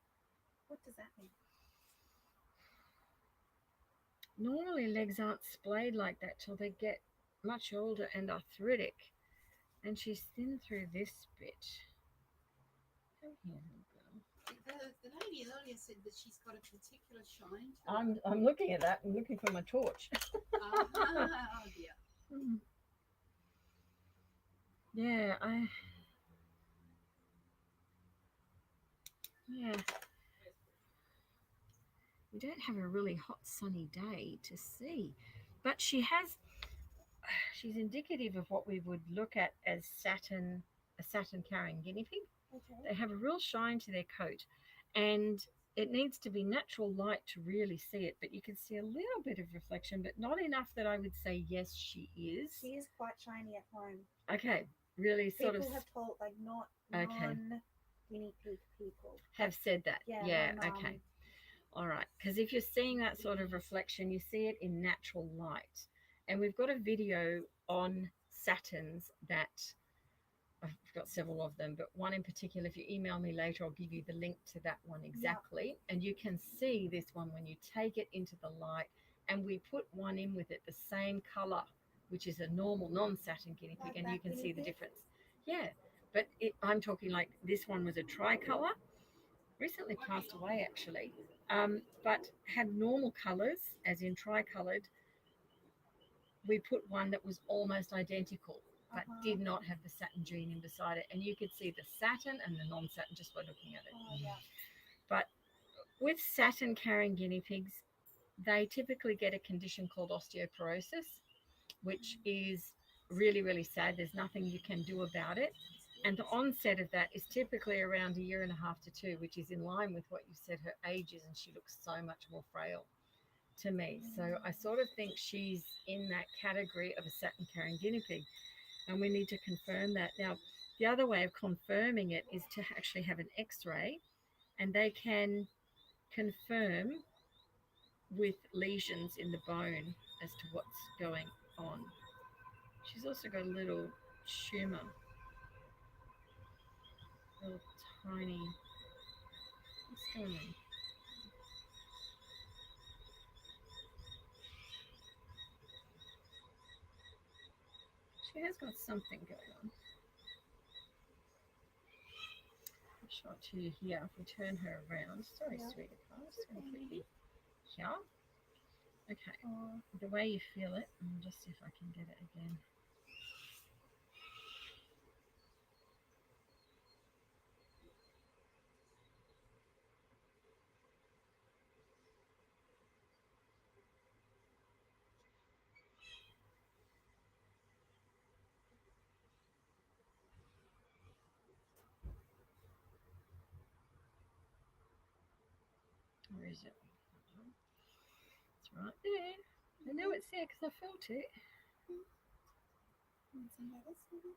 What does that mean? Normally legs aren't splayed like that till they get much older and arthritic. And she's thin through this bit. Come here, little girl. The lady earlier said that she's got a particular shine to her. I'm looking at that. I'm looking for my torch. Oh dear. Yeah, we don't have a really hot sunny day to see, but she's indicative of what we would look at as a satin carrying guinea pig. Okay. They have a real shine to their coat, and it needs to be natural light to really see it, but you can see a little bit of reflection, but not enough that I would say yes, she is. She is quite shiny at home. Okay, really sort People of have told, like, not Okay. non-guinea pig people. have said that. Yeah, my mum. Okay. All right, because if you're seeing that sort of reflection, you see it in natural light. And we've got a video on satins that I've got several of them, but one in particular, if you email me later, I'll give you the link to that one exactly. And you can see this one when you take it into the light, and we put one in with it the same color, which is a normal non-satin guinea pig, Like and that you can see guinea the pig? difference. Yeah, but I'm talking like this one was a tricolor, recently passed away actually, but had normal colors, as in tricolored. We put one that was almost identical, but did not have the satin gene in beside it. And you could see the satin and the non-satin just by looking at it. Oh, yeah. But with satin carrying guinea pigs, they typically get a condition called osteoporosis, which is really, really sad. There's nothing you can do about it. And the onset of that is typically around 1.5 to 2 years, which is in line with what you said her age is, and she looks so much more frail to me. So I sort of think she's in that category of a satin carrying guinea pig, and we need to confirm that. Now, the other way of confirming it is to actually have an x-ray, and they can confirm with lesions in the bone as to what's going on. She's also got a little tumor, little tiny, what's going on? She has got something going on. I'll show it to you here. If we turn her around, sorry, Yeah. sweetie pie, just going to put you here. Okay, the way you feel it, I'll just see if I can get it again. Where is it? It's right there. I know it's there because I felt it. Want some lettuce, maybe?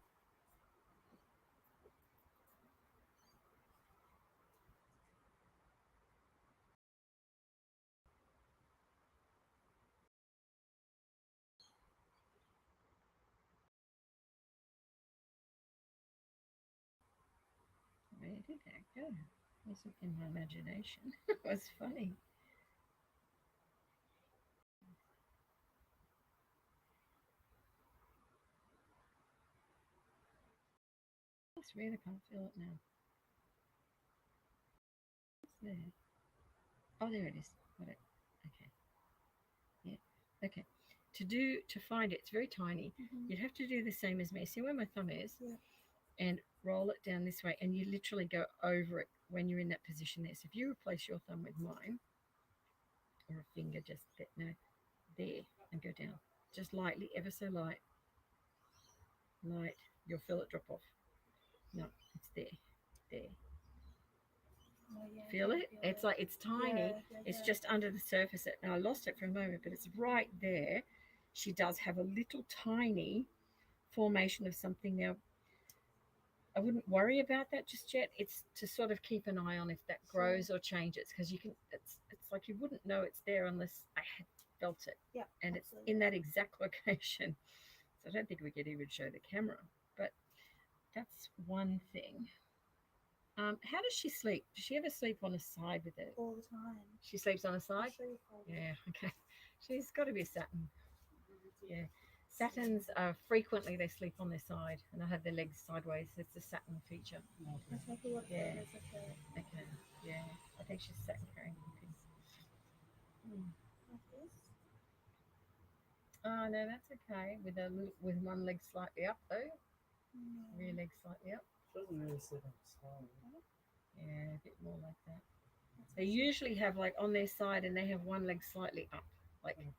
Where did that go? It wasn't in my imagination. It was funny. I really can't feel it now. It's there. Oh, there it is. Got it. Okay. Yeah. Okay. To find it, it's very tiny. You'd have to do the same as me. See where my thumb is? Yeah. And roll it down this way, and you literally go over it when you're in that position there. So if you replace your thumb with mine, or a finger just there, and go down. Just lightly, ever so light. Light. You'll feel it drop off. No, it's there. There. Oh, yeah, Feel I it? feel It's like it's tiny. It's just under the surface. Now I lost it for a moment, but it's right there. She does have a little tiny formation of something. Now I wouldn't worry about that just yet. It's to sort of keep an eye on if that grows or changes, because you can. It's like you wouldn't know it's there unless I had felt it. Yeah. And absolutely. it's in that exact location. So I don't think we could even show the camera. But that's one thing. How does she sleep? Does she ever sleep on a side with it? All the time. She sleeps on a I'll side? show you photos. Yeah, okay. She's got to be a satin. Yeah. Satins are frequently they sleep on their side and they have their legs sideways. It's a satin feature. I'll take a look at Yeah. photos of her. Okay. Yeah. I think she's satin carrying pigs. Like this. Oh no, that's okay. With one leg slightly up though. No. Rear leg slightly up. She doesn't really sit on the side. Yeah, a bit more like that. They usually have like on their side and they have one leg slightly up. Like Okay.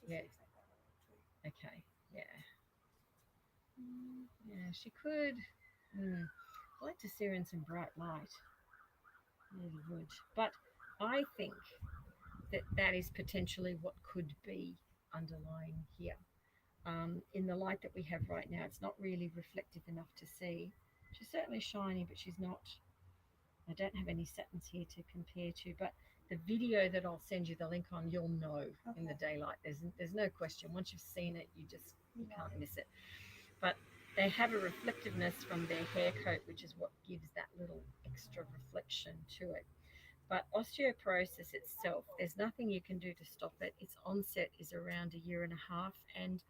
She Yeah. sleeps like that a lot too. okay. Yeah. Yeah, she could. I'd like to see her in some bright light. Really would. But I think that is potentially what could be underlying here. In the light that we have right now, it's not really reflective enough to see. She's certainly shiny, but she's not. I don't have any satins here to compare to, but the video that I'll send you the link on, you'll know in the daylight. There's no question. Once you've seen it, you can't miss it. But they have a reflectiveness from their hair coat, which is what gives that little extra reflection to it. But osteoporosis itself, there's nothing you can do to stop it. Its onset is around 1.5 years, and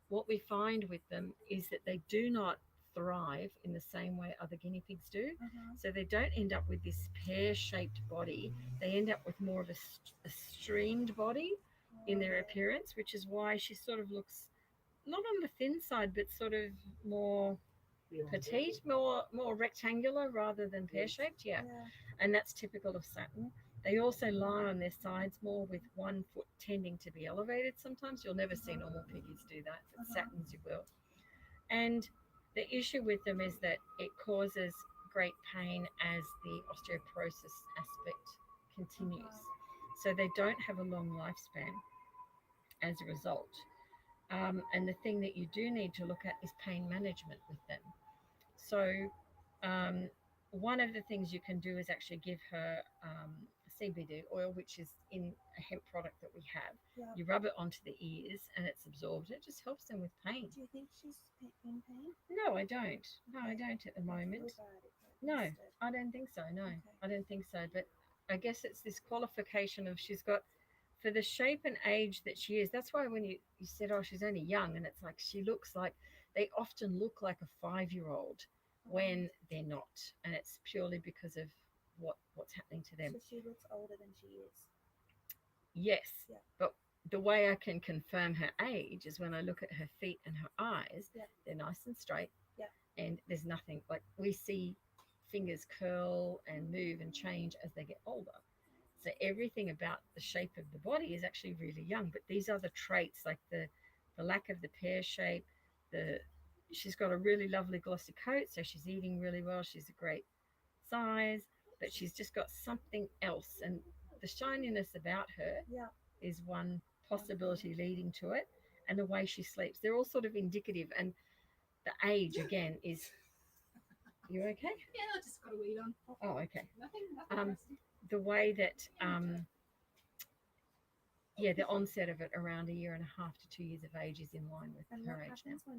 what we find with them is that they do not thrive in the same way other guinea pigs do. So they don't end up with this pear-shaped body. They end up with more of a streamed body in their appearance, which is why she sort of looks not on the thin side, but sort of more petite, more rectangular rather than pear-shaped. Yeah. And that's typical of satin. They also lie on their sides more with one foot tending to be elevated sometimes. You'll never see normal piggies do that, but satins you will. And the issue with them is that it causes great pain as the osteoporosis aspect continues. So they don't have a long lifespan as a result. And the thing that you do need to look at is pain management with them. So one of the things you can do is actually give her CBD oil, which is in a hemp product that we have. Yeah. You rub it onto the ears and it's absorbed. It just helps them with pain. Do you think she's in pain? No, I don't. No, I don't at the moment. No, I don't think so. No, I don't think so. But I guess it's this qualification of she's got, for the shape and age that she is. That's why when you said, oh, she's only young, and it's like she looks like, they often look like a 5-year-old when they're not. And it's purely because of what's happening to them. So she looks older than she is. Yes, Yeah. but the way I can confirm her age is when I look at her feet and her eyes. Yeah. They're nice and straight. Yeah. And there's nothing, like we see fingers curl and move and change as they get older. So everything about the shape of the body is actually really young. But these other traits, like the lack of the pear shape, she's got a really lovely glossy coat, so she's eating really well. She's a great size, but she's just got something else. And the shininess about her is one possibility leading to it, and the way she sleeps. They're all sort of indicative. And the age, again, is... You okay? Yeah, I just got a weed on. Oh, okay. Nothing rusty. The way that, the onset of it around 1.5 years to 2 years of age is in line with And her what age now. happens when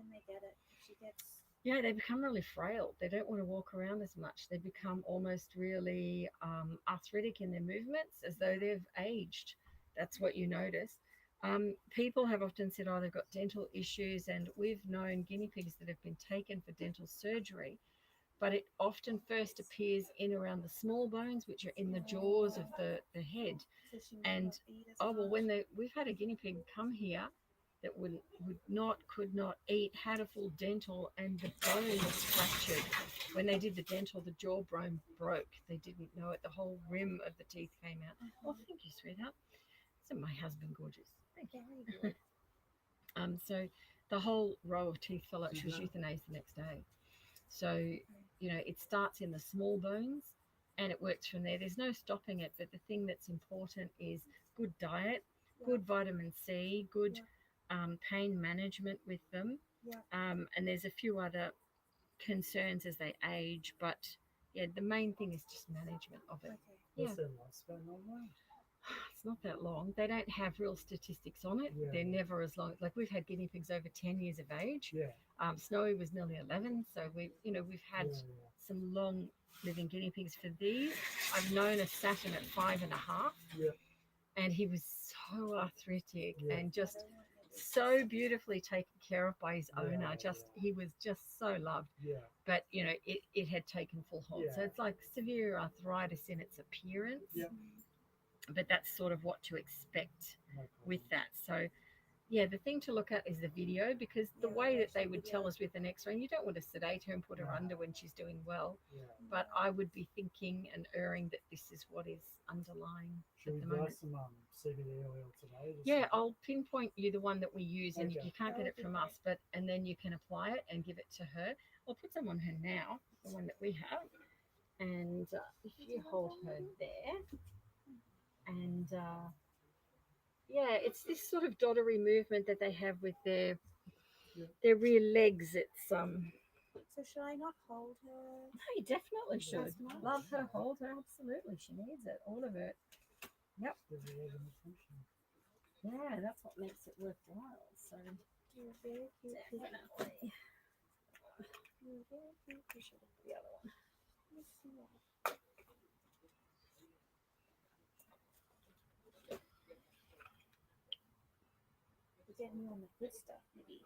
they get it? She gets. Yeah, they become really frail. They don't want to walk around as much. They become almost really arthritic in their movements, as though they've aged. That's what you notice. People have often said, oh, they've got dental issues, and we've known guinea pigs that have been taken for dental surgery, but it often first appears in around the small bones, which are in the jaws of the head. So she might And not eat as well, much. we've had a guinea pig come here that could not eat, had a full dental, and the bone was fractured. When they did the dental, the jawbone broke. They didn't know it. The whole rim of the teeth came out. Oh, thank you, sweetheart. Isn't my husband gorgeous? Thank you. Very good. So the whole row of teeth fell out. She was euthanized the next day. So, it starts in the small bones and it works from there. There's no stopping it. But the thing that's important is good diet, good vitamin C, good pain management with them. Yeah. And there's a few other concerns as they age. But, the main thing is just management of it. Okay. Yeah. What's their lifespan normally? It's not that long. They don't have real statistics on it. Yeah. They're never as long. Like we've had guinea pigs over 10 years of age. Yeah. Snowy was nearly 11. So we've had some long living guinea pigs. For these, I've known a Satin at 5.5. Yeah. And he was so arthritic Yeah. and just so beautifully taken care of by his Yeah, owner. He was just so loved. Yeah. But it had taken full hold. So Yeah. it's like severe arthritis in its appearance. Yeah. But that's sort of what to expect No with problem. that. So yeah, the thing to look at is the video, because the way that they would tell us with an x-ray, you don't want to sedate her and put her under when she's doing well. Yeah. But I would be thinking and erring that this is what is underlying Should at we the buy moment. some CBD oil today? Just Yeah, some- I'll pinpoint you the one that we use, and Okay. you can't get it from us, and then you can apply it and give it to her. I'll put some on her now, the one that we have, and if you hold her there, and yeah, it's this sort of doddery movement that they have with their rear legs. It's So should I not hold her? No, you definitely should. That's nice. Love her, hold her, absolutely. She needs it, all of it. Yep. Give her a little function. Yeah, that's what makes it worthwhile. So You're very cute. definitely. You're very cute. You should have the other one. Let's see that. You're getting me on the good stuff, maybe.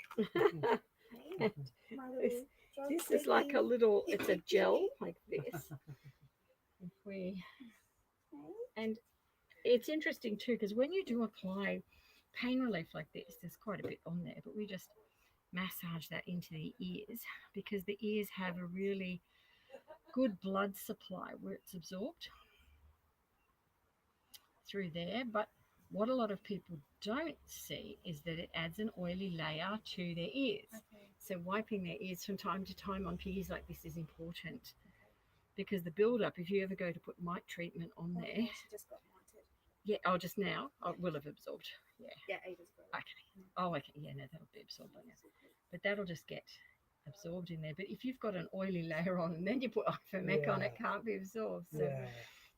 Hey, my little drug This is like a baby. little, it's a gel like this. If we, Hey. and it's interesting too, because when you do apply pain relief like this, there's quite a bit on there, but we just massage that into the ears, because the ears have a really good blood supply where it's absorbed through there. But what a lot of people don't see is that it adds an oily layer to their ears. Okay. So wiping their ears from time to time on piggies like this is important, because the build-up, if you ever go to put mite treatment on Oh, there, yeah, she just got wanted. yeah, just now, it will have absorbed. Yeah. Yeah, Ada's got it. Okay. Oh, okay. Yeah, no, that'll be absorbed by now. But that'll just get absorbed in there. But if you've got an oily layer on and then you put Ivermectin on, it can't be absorbed. So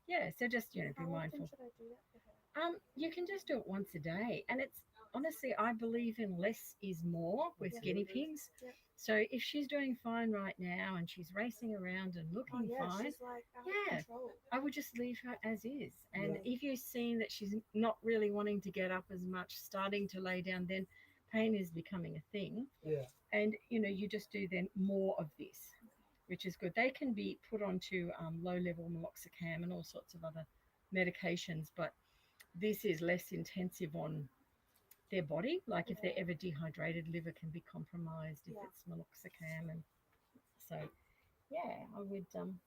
Yeah. so just be How often mindful. should I do that for her? You can just do it once a day, and it's honestly, I believe in less is more with Yeah. guinea pigs. Yep. So if she's doing fine right now and she's racing around and Oh looking yeah, fine, she's like out Yeah. of control. I would just leave her as is. And Yeah. if you've seen that she's not really wanting to get up as much, starting to lay down, then pain is becoming a thing. Yeah. And you just do then more of this, which is good. They can be put onto low-level meloxicam and all sorts of other medications, but this is less intensive on their body. Like if they're ever dehydrated, liver can be compromised if Yeah. it's meloxicam. And so yeah, I would And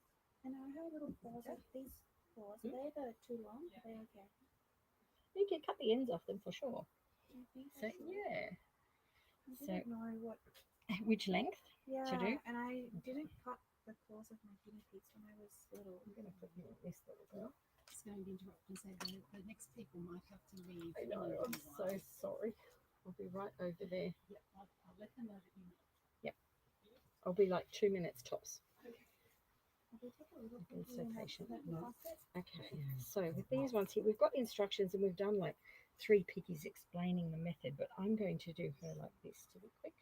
I have little claws like these claws. Are they too long? Are they okay? you can cut the ends off them for sure. Do you think So I should? yeah. I so- didn't know what. Which length? Yeah, do? and I didn't cut the claws of my guinea pigs when I was little. I'm going to put you on this little girl. Just going to interrupt and say the next people might have to leave. I know, in a I'm little so while. sorry. I'll be right over there. Yeah, I'll let them know that you know. I'll be like 2 minutes tops. Will we take a little Been bit so in that- patient. that No. basket? Okay, so with these ones here, we've got instructions and we've done like 3 piggies explaining the method, but I'm going to do her like this to be quick.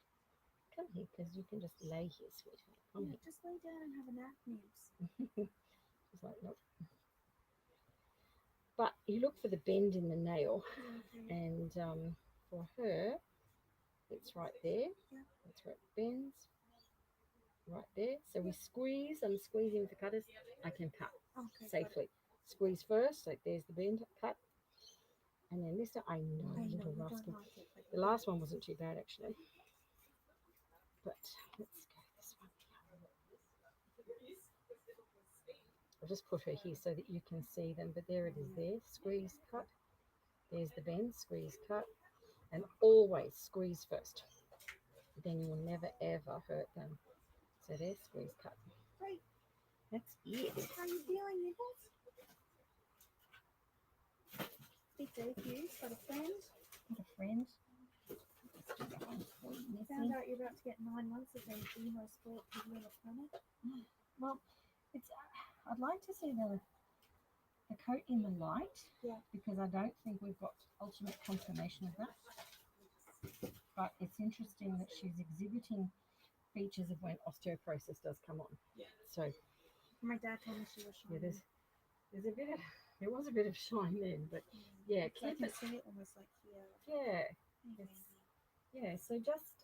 Come here, because you can just lay here, sweetheart. Come Yeah, just lay down and have a nap, Nibs. here. She's like, nope. But you look for the bend in the nail, Okay. and for her, it's right there. Yeah. That's where it bends. Right there. So we squeeze. I'm squeezing with the cutters. I can cut Okay. got it. safely. Squeeze first. So there's the bend. Cut. And then this. I know, I know little you don't rascal. like it, but The last one wasn't too bad actually. But let's go this one. I'll just put her here so that you can see them. But there it is there. Squeeze, cut. There's the bend. Squeeze, cut. And always squeeze first. Then you will never ever hurt them. So there's squeeze, cut. Great. That's it. How are you feeling, Nibbles? Big day for you. Got a friend. Got a friend. Let's do that one for you, Missy. Found out you're about to get 9 months of a emo sport piggy on the planet. Well, it's. I'd like to see the the coat in the light, Yeah. because I don't think we've got ultimate confirmation of that. But it's interesting that she's exhibiting features of when osteoporosis does come on. Yeah. So My dad told me she was yeah, shiny. there's a bit of there was a bit of shine then, but yeah, So I keep can it. see it almost like here. Yeah, Maybe. yeah. So just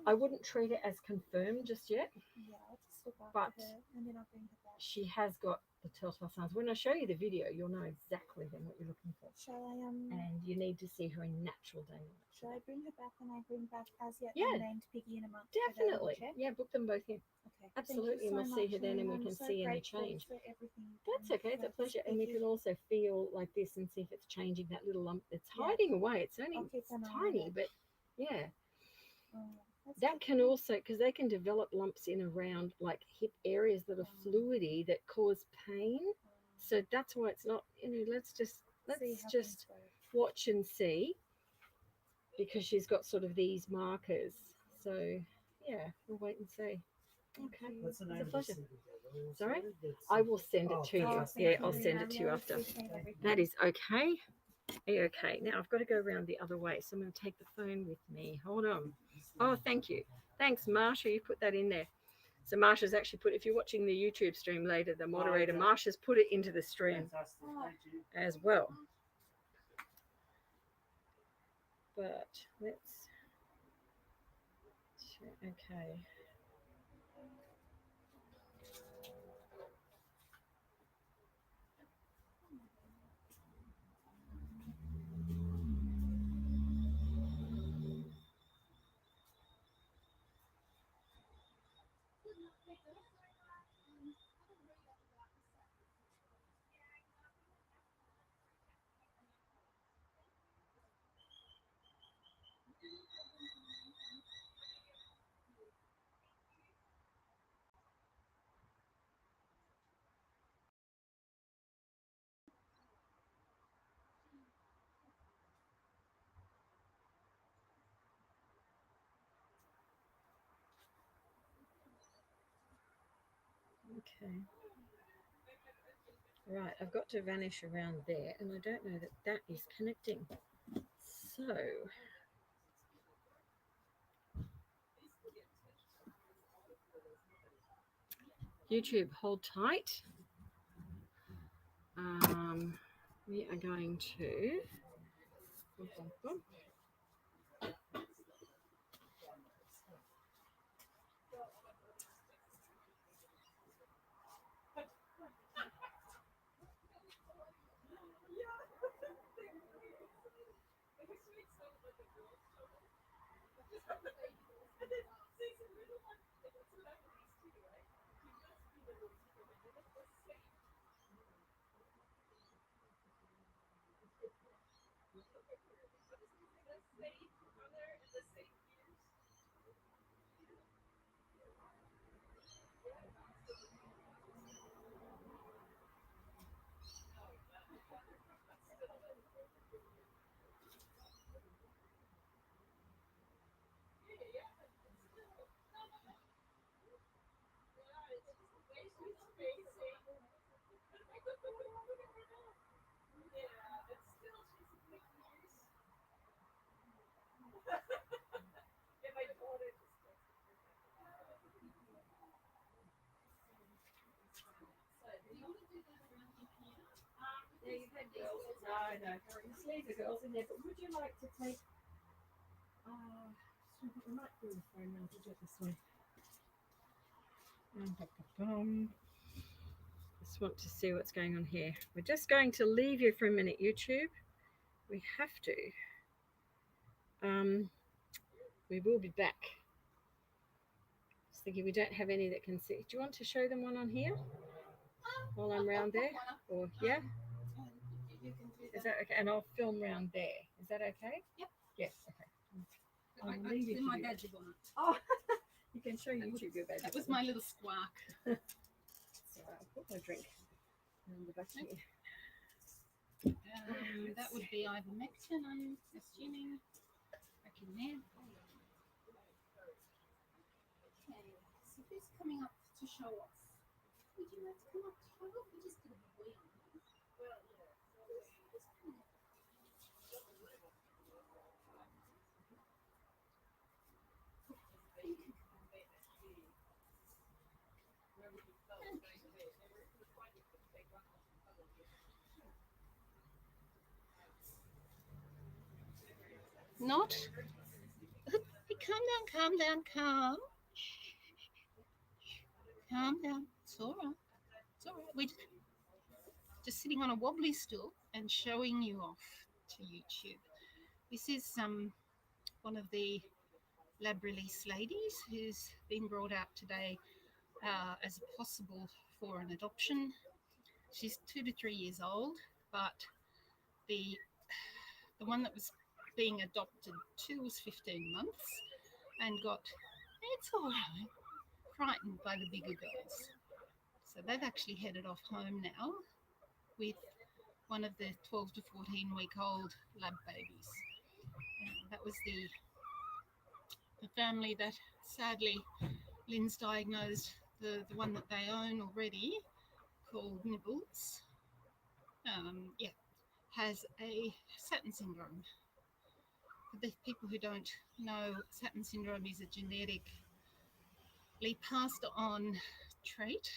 I wouldn't treat it as confirmed just yet. Yeah, I'll just look after But her and then I'll bring her back. she has got the telltale signs. When I show you the video, you'll know exactly then what you're looking for. Shall I And you need to see her in natural daylight. shall I bring her back when I bring back as yet Yeah. unnamed Piggy in a month? for her Definitely. check? Yeah, book them both in. Okay. Absolutely, and Thank you we'll see her much, then and we I'm can so see any grateful change. for everything you've That's done okay, it's a for us. pleasure. And Thank you can also feel like this and see if it's changing that little lump that's Yeah. hiding away. It's only I'll keep an eye on tiny, it. but yeah. Oh, that's That good. can also, because they can develop lumps in around like hip areas that are fluidy that cause pain. So that's why it's not, let's See just how things go. watch and see, because she's got sort of these markers. So yeah, we'll wait and see. Okay. What's the It's name a of the pleasure. city? Sorry? I will send it to you. fantastic. Yeah, thank I'll you. send I it to you really after. appreciate everything. That is okay. Are you okay? Now I've got to go around the other way, so I'm going to take the phone with me. Hold on. Oh, thank you. Thanks, Marsha. You put that in there. So Marsha's actually put, if you're watching the YouTube stream later, the moderator, okay. Marsha's put it into the stream Fantastic. Thank you. as well. But let's, okay. Okay. Right, I've got to vanish around there, and I don't know that that is connecting. So, YouTube, hold tight. We are going to. Yeah, you've had girls. No, just leave the girls in there. But would you like to take? We might do the phone round. We'll do it this way. Just want to see what's going on here. We're just going to leave you for a minute, YouTube. We have to. We will be back. Just thinking we don't have any that can see. Do you want to show them one on here while I'm round there? Or yeah? You can do Is that okay? And I'll film round there. Is that okay? Yep. Yes. Okay. I leave you do to my do badger bonnet. Oh, you can show YouTube your badge. That was my little squawk. So I'll put my drink on the back here. That would be Ivermectin, I'm assuming. Back in there. Okay, so who's coming up to show off? Would you like to come up to show off? We just did a Not. Hey, calm down, calm. Calm down. It's all right. It's all right. We're just sitting on a wobbly stool and showing you off to YouTube. This is one of the lab release ladies who's been brought out today as possible for an adoption. She's 2 to 3 years old, but the one that was being adopted to was 15 months and got, it's all right, frightened by the bigger girls. So they've actually headed off home now with one of the 12 to 14 week old lab babies. That was the family that sadly Lynn's diagnosed the one that they own already, called Nibbles. Has a Satin syndrome. For the people who don't know, Satin syndrome is a genetically passed on trait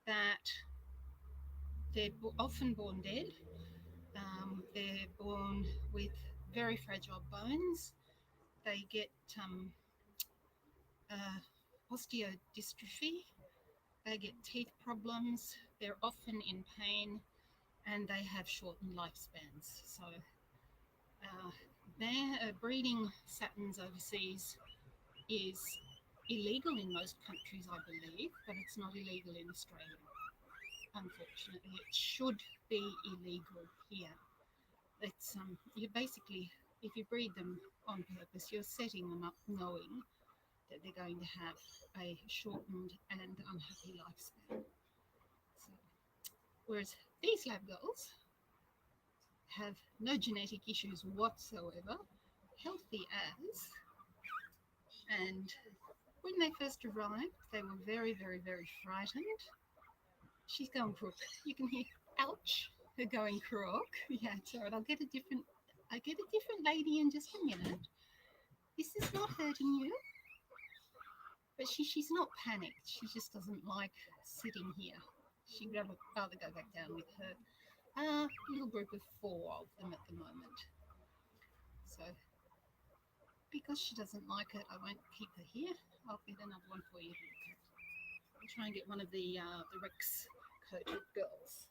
that they're often born dead. They're born with very fragile bones. They get Osteo dystrophy. They get teeth problems. They're often in pain, and they have shortened lifespans. So breeding Satins overseas is illegal in most countries, I believe, but it's not illegal in Australia. Unfortunately, it should be illegal here. It's you basically, if you breed them on purpose, you're setting them up knowing that they're going to have a shortened and unhappy lifespan. So, whereas these lab girls have no genetic issues whatsoever, healthy as, and when they first arrived, they were very, very, very frightened. She's going crook. You can hear, ouch, her going crook. Yeah, it's all right. I'll get a different lady in just a minute. This is not hurting you. But she's not panicked. She just doesn't like sitting here. She'd rather go back down with her little group of 4 of them at the moment. So because she doesn't like it, I won't keep her here. I'll get another one for you to look at. I'll try and get one of the Rex coated girls.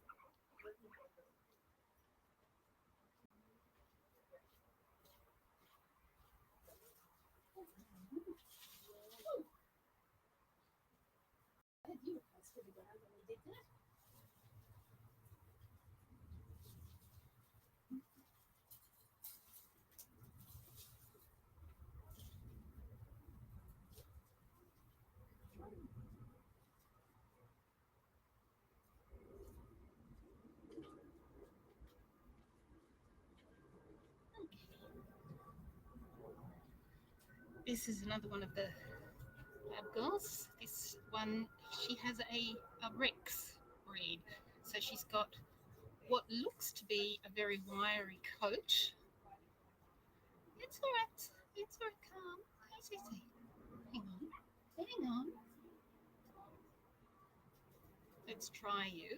You were close to the ground when you did that. This is another one of the lab girls. This one, she has a Rex breed. So she's got what looks to be a very wiry coat. It's all right. It's all right. Calm. Easy. Hang on. Let's try you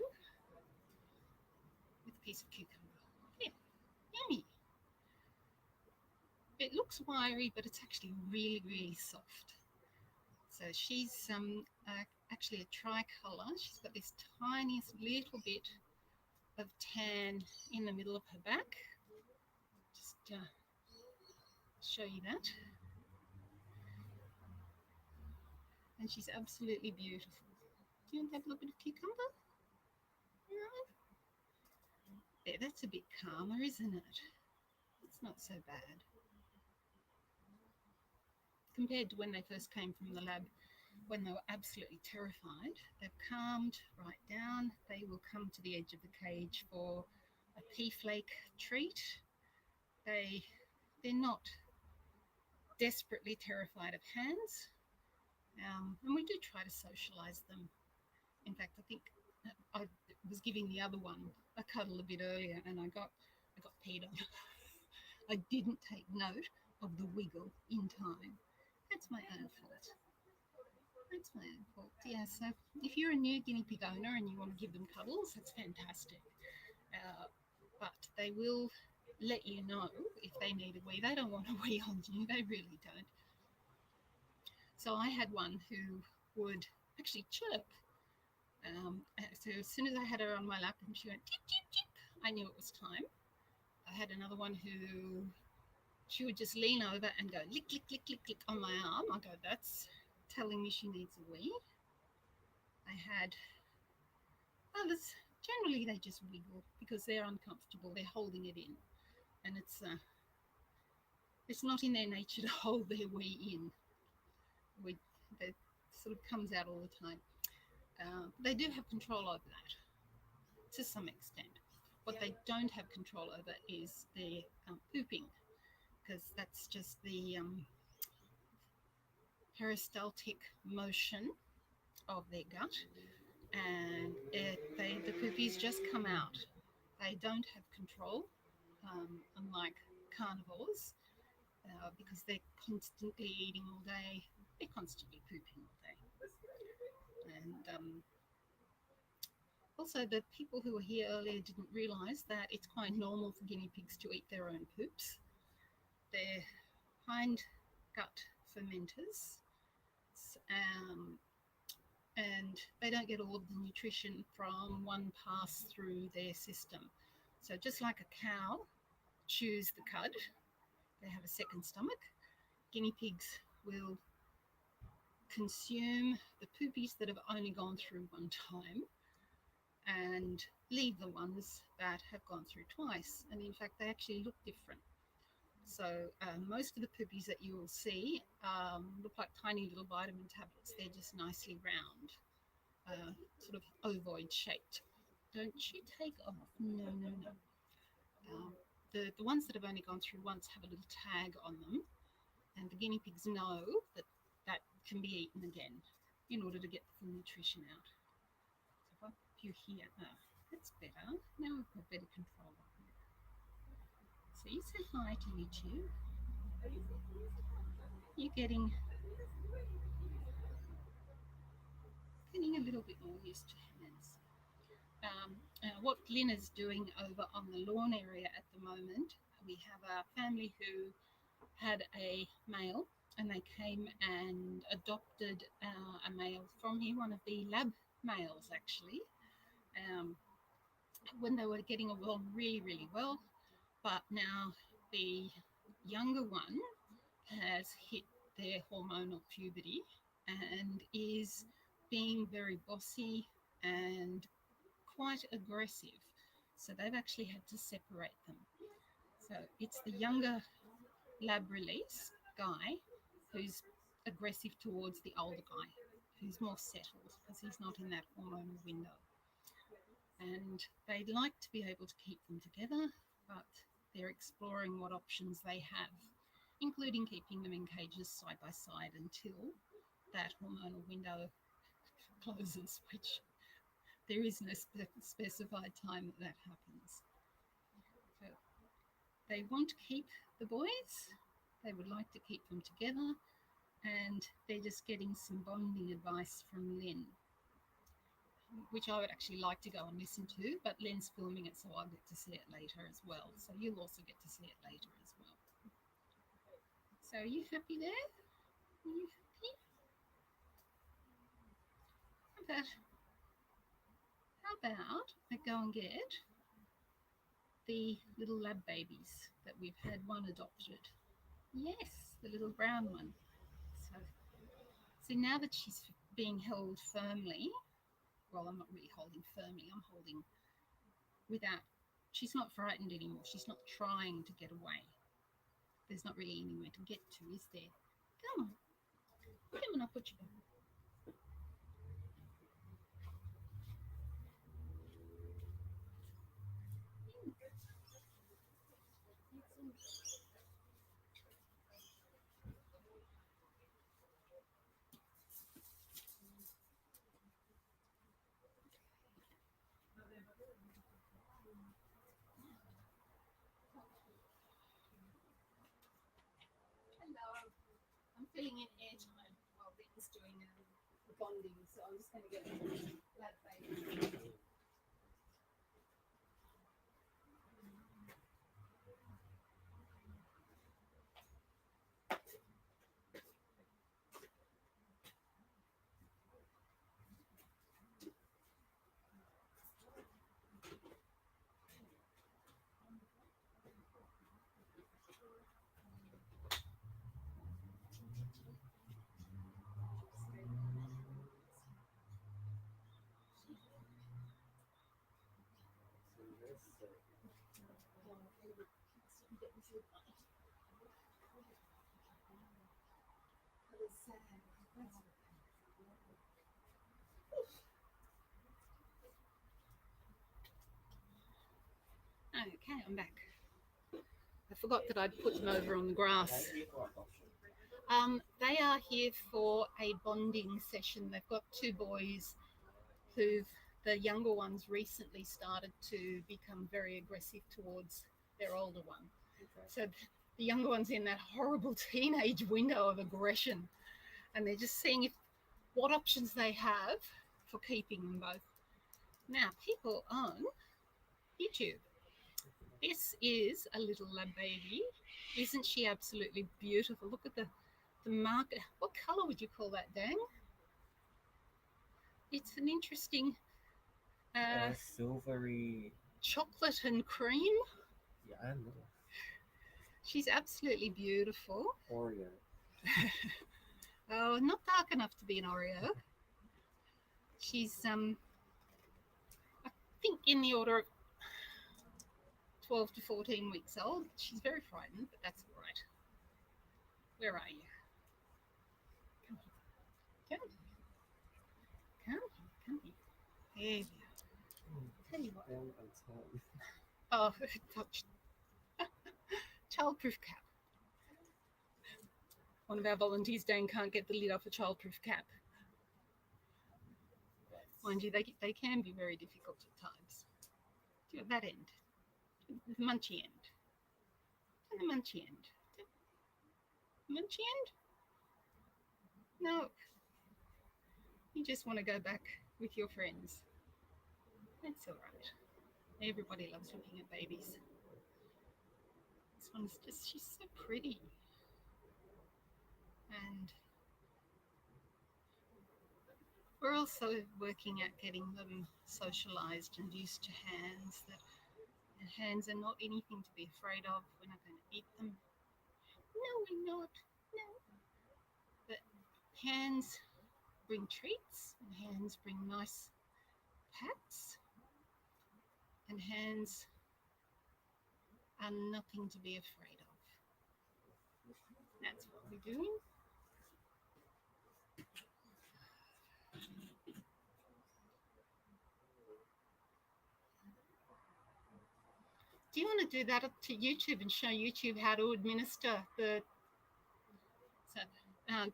with a piece of cucumber. Yeah, yummy. It looks wiry, but it's actually really, really soft. So she's actually a tricolour. She's got this tiniest little bit of tan in the middle of her back. Just show you that. And she's absolutely beautiful. Do you want to have a little bit of cucumber? No? There, that's a bit calmer, isn't it? It's not so bad. Compared to when they first came from the lab, when they were absolutely terrified, they've calmed right down. They will come to the edge of the cage for a pea flake treat. They're not desperately terrified of hands, and we do try to socialize them. In fact, I think I was giving the other one a cuddle a bit earlier, and I got peed on. I didn't take note of the wiggle in time. That's my own fault. That's my own fault. Yeah, so if you're a new guinea pig owner and you want to give them cuddles, that's fantastic. But they will let you know if they need a wee. They don't want a wee on you, they really don't. So I had one who would actually chirp. So as soon as I had her on my lap and she went tip, tip, tip, I knew it was time. I had another one who she would just lean over and go lick, lick, lick, lick, lick on my arm. I go, that's telling me she needs a wee. I had others, generally they just wiggle because they're uncomfortable. They're holding it in. And it's not in their nature to hold their wee in. That sort of comes out all the time. They do have control over that to some extent. What they don't have control over is their pooping, because that's just the peristaltic motion of their gut, and the poopies just come out. They don't have control, unlike carnivores, because they're constantly eating all day. They're constantly pooping all day. And also, the people who were here earlier didn't realise that it's quite normal for guinea pigs to eat their own poops. They're hind gut fermenters, and they don't get all of the nutrition from one pass through their system. So just like a cow chews the cud, they have a second stomach. Guinea pigs will consume the poopies that have only gone through one time and leave the ones that have gone through twice. And in fact, they actually look different. So most of the poopies that you will see look like tiny little vitamin tablets. They're just nicely round, sort of ovoid shaped. Don't you take off? No, no, no. The ones that have only gone through once have a little tag on them, and the guinea pigs know that that can be eaten again in order to get the full nutrition out. So if I put you here, that's better. Now I've got better control of it. So you say hi to YouTube. You're getting a little bit more used to hands. What Glyn is doing over on the lawn area at the moment, we have a family who had a male, and they came and adopted a male from here, one of the lab males actually, when they were getting along really, really well. But now the younger one has hit their hormonal puberty and is being very bossy and quite aggressive. So they've actually had to separate them. So it's the younger lab release guy who's aggressive towards the older guy, who's more settled because he's not in that hormonal window. And they'd like to be able to keep them together, but they're exploring what options they have, including keeping them in cages side by side until that hormonal window closes, which there is no specified time that happens. So they want to keep the boys, they would like to keep them together, and they're just getting some bonding advice from Lynn, which I would actually like to go and listen to, but Lynn's filming it, so I'll get to see it later as well. So you'll also get to see it later as well. So are you happy there? Are you happy? How about I go and get the little lab babies that we've had one adopted? Yes, the little brown one. So now that she's being held firmly, well, I'm not really holding firmly, I'm holding without, she's not frightened anymore. She's not trying to get away. There's not really anywhere to get to, is there? Come on. Come on, I'll put you down. I'm filling in airtime while Ben's doing bonding, so I'm just going to get lab baby. Okay, I'm back. I forgot that I'd put them over on the grass. They are here for a bonding session. They've got two boys the younger ones recently started to become very aggressive towards their older one. So the younger one's in that horrible teenage window of aggression, and they're just seeing what options they have for keeping them both. Now, people on YouTube, this is a little lab baby. Isn't she absolutely beautiful? Look at the mark. What colour would you call that, Dang? It's an interesting silvery chocolate and cream. Yeah, I know. She's absolutely beautiful. Oreo. Oh, not dark enough to be an Oreo. She's I think in the order of 12 to 14 weeks old. She's very frightened, but that's all right. Where are you? Come here. Come here. There you are. Tell you what. Oh, touched. Childproof cap. One of our volunteers, Dan, can't get the lid off a childproof cap. Mind you, they can be very difficult at times. Do that end. The munchy end. And the munchy end. Munchy end? No. You just want to go back with your friends. That's all right. Everybody loves looking at babies. This one's just, she's so pretty. And we're also working at getting them socialized and used to hands. That hands are not anything to be afraid of. We're not going to eat them. No, we're not. No. But hands bring treats, and hands bring nice pats, and hands are nothing to be afraid of. That's what we're doing. Do you want to do that up to YouTube and show YouTube how to administer the... So,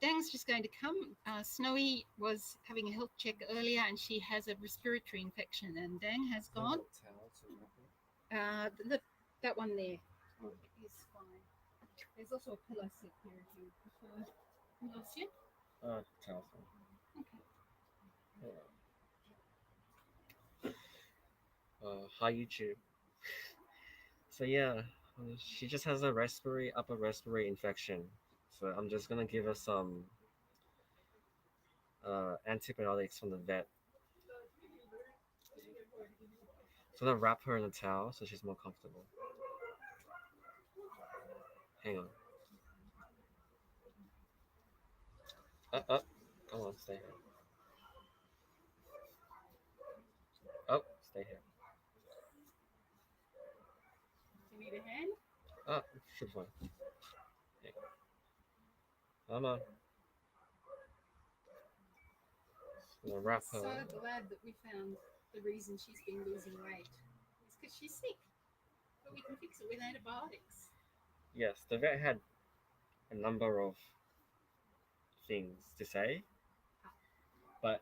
Dang's just going to come. Snowy was having a health check earlier and she has a respiratory infection, and Dang has gone. That one there is fine. There's also a pillow set here if you prefer. Pillow set? Towel. Okay. Hi YouTube. So yeah, she just has a upper respiratory infection. So I'm just gonna give her some antibiotics from the vet. So I'm gonna wrap her in a towel so she's more comfortable. Hang on. Come on, stay here. Oh, stay here. Do you need a hand? Should be fine. Yeah. Come on. I'm gonna wrap her. So glad that we found the reason she's been losing weight. It's because she's sick. But we can fix it with antibiotics. Yes, the vet had a number of things to say, but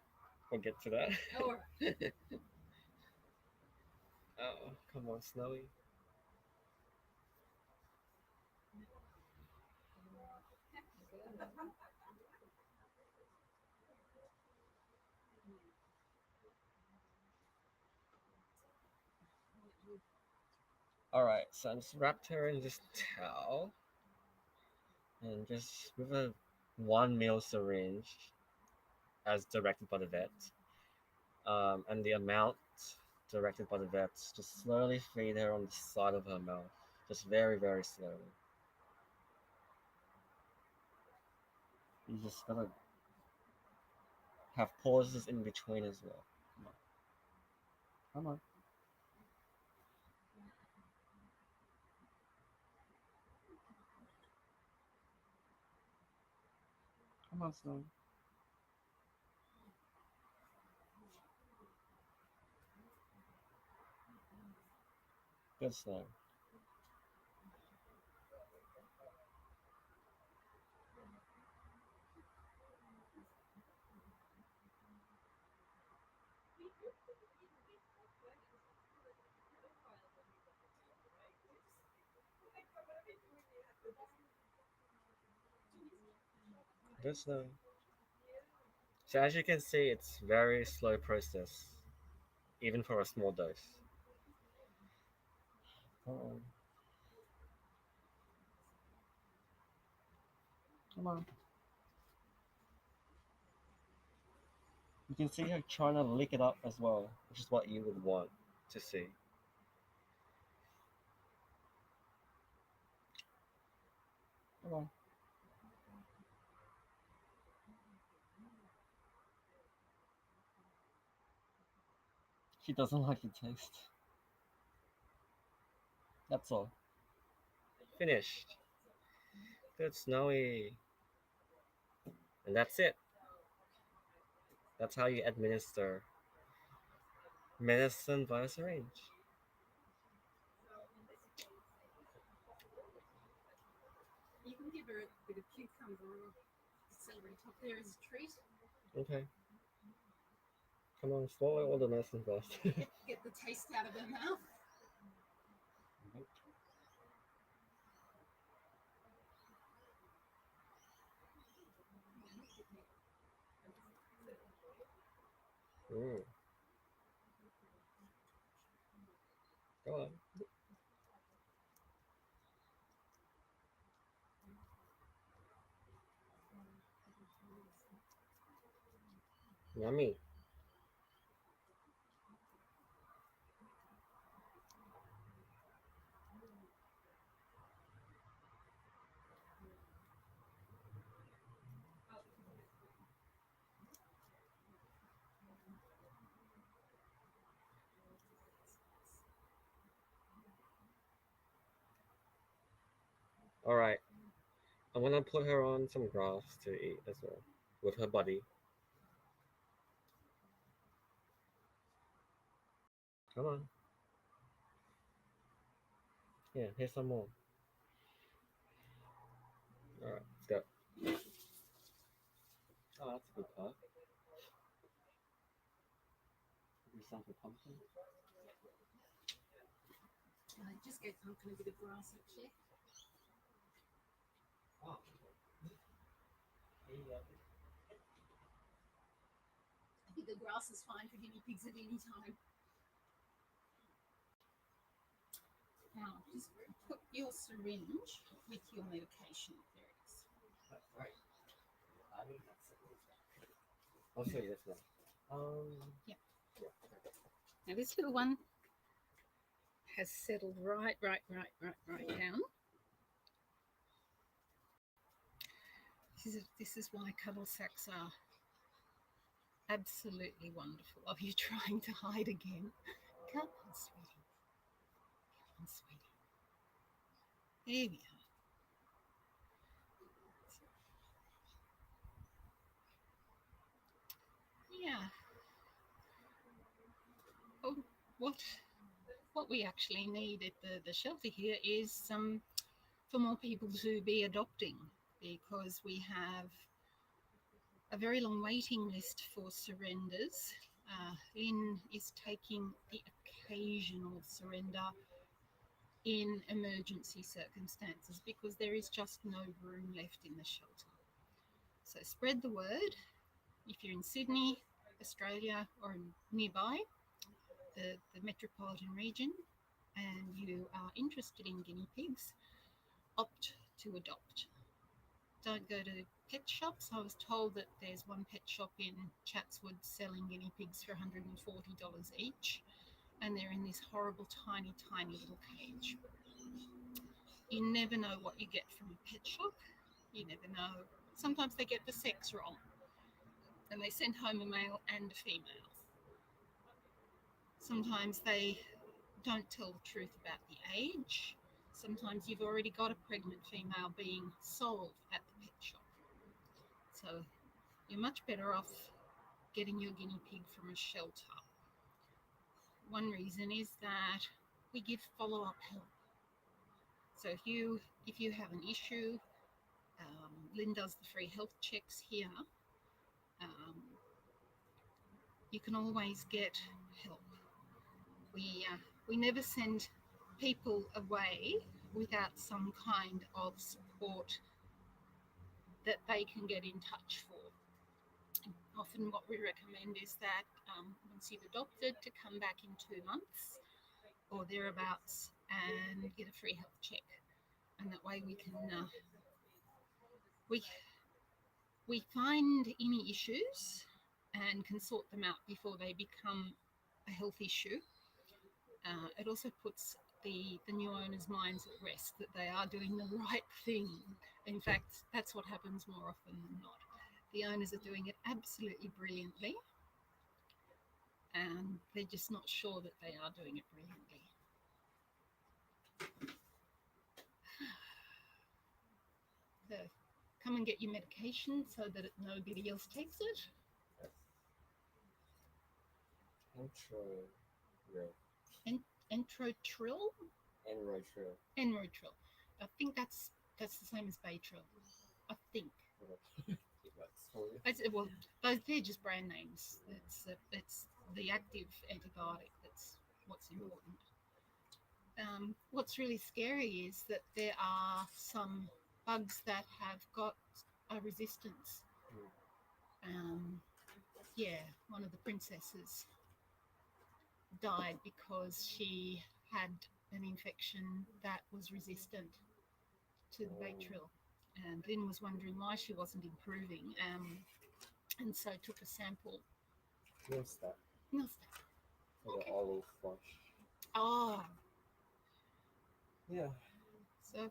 we'll get to that. All right. Oh, come on, Snowy. Alright, so I just wrapped her in this towel and just with a 1 ml syringe as directed by the vet, and the amount directed by the vet, just slowly feed her on the side of her mouth, just very, very slowly. You just gotta have pauses in between as well. Come on. Come on, Snowy. Good, Snowy. Good, Snowy. So as you can see, it's very slow process, even for a small dose. Uh-oh. Come on. You can see her trying to lick it up as well, which is what you would want to see. Come on. She doesn't like the taste. That's all. Finished. Good, Snowy. And that's it. That's how you administer medicine via syringe. You can give her a bit of cucumber or celery top there as a treat. Okay. Come on, swallow all the medicine first. Get the taste out of her mouth. Mm. Go on. Yummy. All right. I'm gonna put her on some grass to eat as well with her buddy. Come on. Yeah, here's some more. All right, let's go. Oh, that's a good part. Do some for pumpkin. Just get pumpkin a bit of grass actually. Oh. I think the grass is fine for guinea pigs at any time. Now, just put your syringe with your medication. There it is. That's right. I think that's it. I'll show you this one. Yeah. Yeah. Now this little one has settled right down. This is why cuddle sacks are absolutely wonderful. Are you trying to hide again? Come on, sweetie. Come on, sweetie. There we are. Yeah. Oh, what we actually need at the shelter here is for more people to be adopting, because we have a very long waiting list for surrenders. Lynn is taking the occasional surrender in emergency circumstances because there is just no room left in the shelter. So spread the word. If you're in Sydney, Australia, or nearby the metropolitan region, and you are interested in guinea pigs, opt to adopt. Don't go to pet shops. I was told that there's one pet shop in Chatswood selling guinea pigs for $140 each, and they're in this horrible tiny little cage. You never know what you get from a pet shop. You never know. Sometimes they get the sex wrong, and they send home a male and a female. Sometimes they don't tell the truth about the age. Sometimes you've already got a pregnant female being sold at the pet shop. So you're much better off getting your guinea pig from a shelter. One reason is that we give follow-up help. So if you have an issue, Lynn does the free health checks here. You can always get help. We never send people away without some kind of support that they can get in touch for. Often what we recommend is that once you've adopted, to come back in 2 months or thereabouts and get a free health check. And that way we can we find any issues and can sort them out before they become a health issue. It also puts the new owners' minds at rest that they are doing the right thing. In fact, that's what happens more often than not. The owners are doing it absolutely brilliantly, and they're just not sure that they are doing it brilliantly. So come and get your medication so that nobody else takes it. Entrotril? Enrotril. Enrotril. I think that's the same as Baytril. I think. Well, they're just brand names. It's the active antibiotic that's what's important. What's really scary is that there are some bugs that have got a resistance. One of the princesses died because she had an infection that was resistant to the Baytril. And Lynn was wondering why she wasn't improving, and so took a sample. What's that? Nothing. For the olive flush. Oh. Yeah. So,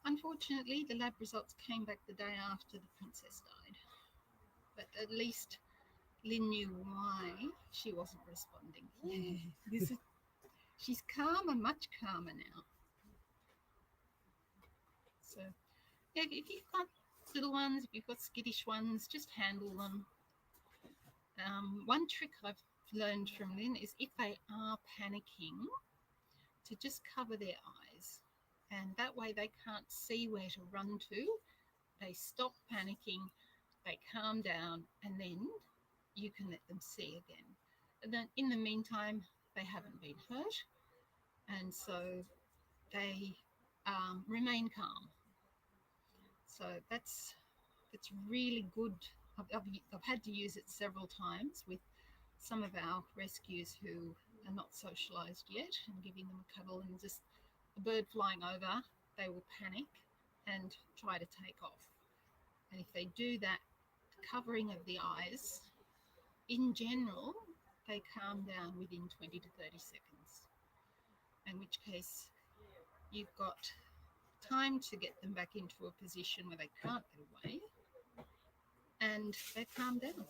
unfortunately, the lab results came back the day after the princess died. But at least Lynn knew why she wasn't responding. She's calmer, much calmer now. So, if you've got little ones, if you've got skittish ones, just handle them. One trick I've learned from Lynn is if they are panicking, to just cover their eyes. And that way they can't see where to run to. They stop panicking, they calm down, and then you can let them see again. And then in the meantime, they haven't been hurt, and so they remain calm. So that's really good. I've had to use it several times with some of our rescues who are not socialized yet, and giving them a cuddle, and just a bird flying over, they will panic and try to take off. And if they do that, covering of the eyes, in general, they calm down within 20 to 30 seconds, in which case you've got time to get them back into a position where they can't get away, and they calm down.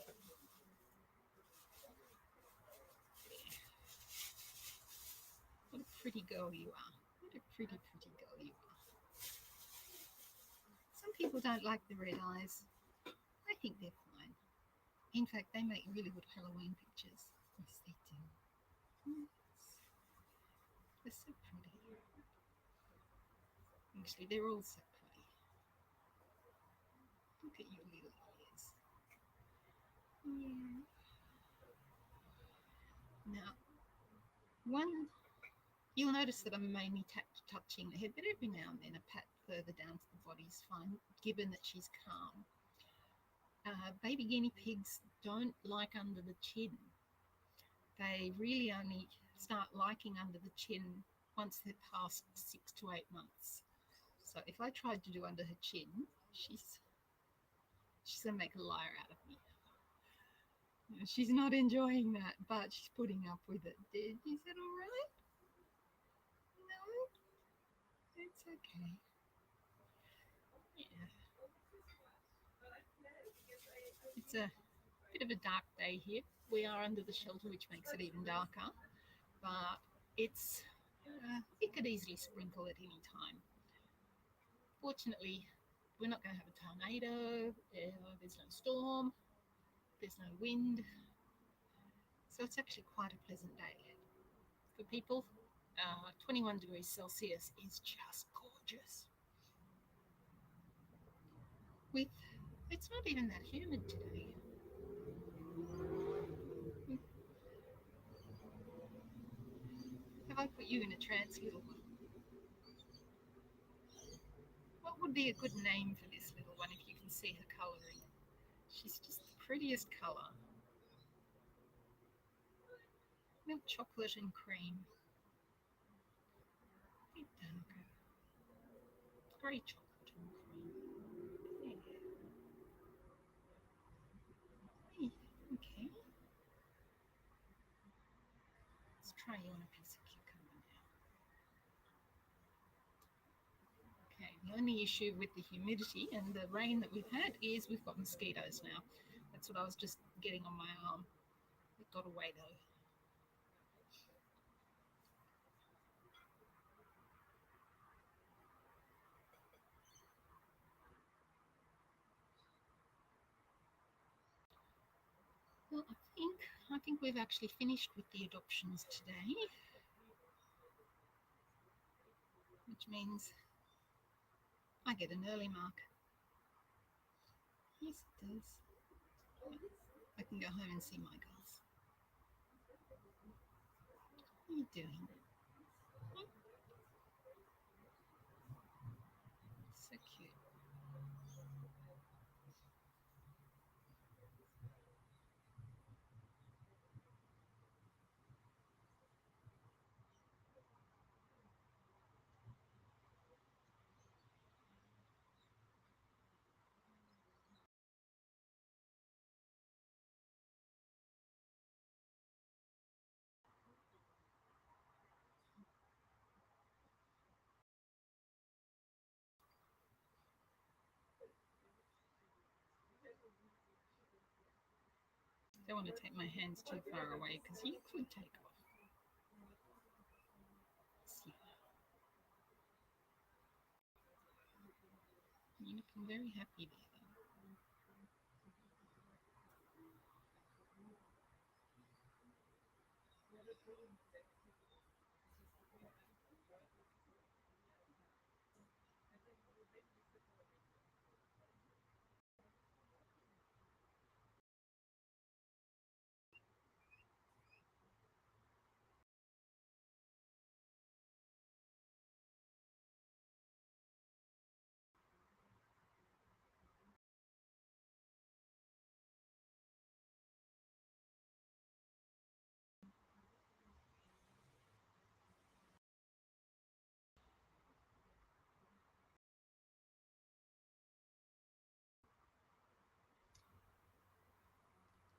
What a pretty girl you are. What a pretty, pretty girl you are. Some people don't like the red eyes. I think they're fine. In fact, they make really good Halloween pictures. Yes, they do. Yes. They're so pretty. Actually, they're all so pretty. Look at your little ears. Yeah. Now, you'll notice that I'm mainly touching the head, but every now and then a pat further down to the body is fine, given that she's calm. Baby guinea pigs don't like under the chin. They really only start liking under the chin once they're past 6 to 8 months. So if I tried to do under her chin, she's going to make a liar out of me. She's not enjoying that, but she's putting up with it. Is that all right? No? It's okay. Yeah. It's a bit of a dark day here. We are under the shelter, which makes it even darker, but it's it could easily sprinkle at any time. Fortunately, we're not going to have a tornado. There's There's no storm, there's no wind, so it's actually quite a pleasant day. For people, 21 degrees Celsius is just gorgeous. It's not even that humid today. Have I put you in a trance, little one? What would be a good name for this little one if you can see her colouring? She's just the prettiest colour. Milk chocolate and cream. A bit darker. Grey chocolate and cream. Yeah. Okay. Let's try you on a piece of cucumber now. Okay, the only issue with the humidity and the rain that we've had is we've got mosquitoes now. That's what I was just getting on my arm. It got away though. Well, I think we've actually finished with the adoptions today, which means I get an early mark. Yes, it does. I can go home and see my girls. What are you doing? So cute. I don't want to take my hands too far away because you could take off. See. You're looking very happy there.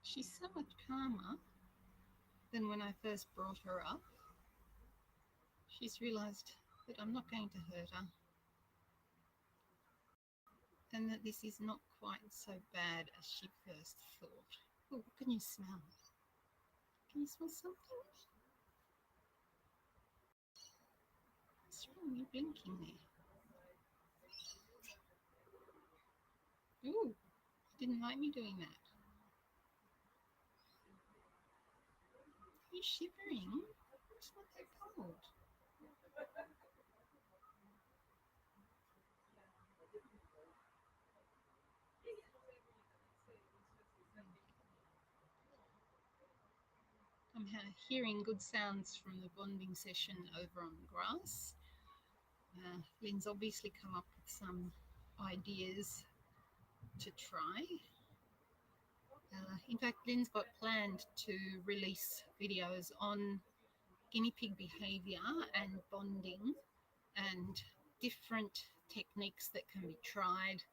She's so much calmer than when I first brought her up. She's realised that I'm not going to hurt her and that this is not quite so bad as she first thought. Oh, what can you smell? Can you smell something? What's wrong? You're blinking there. Ooh, didn't like me doing that. Are you shivering? It's not that cold. I'm hearing good sounds from the bonding session over on the grass. Lynn's obviously come up with some ideas to try. In fact, Lynn's got planned to release videos on guinea pig behaviour and bonding and different techniques that can be tried.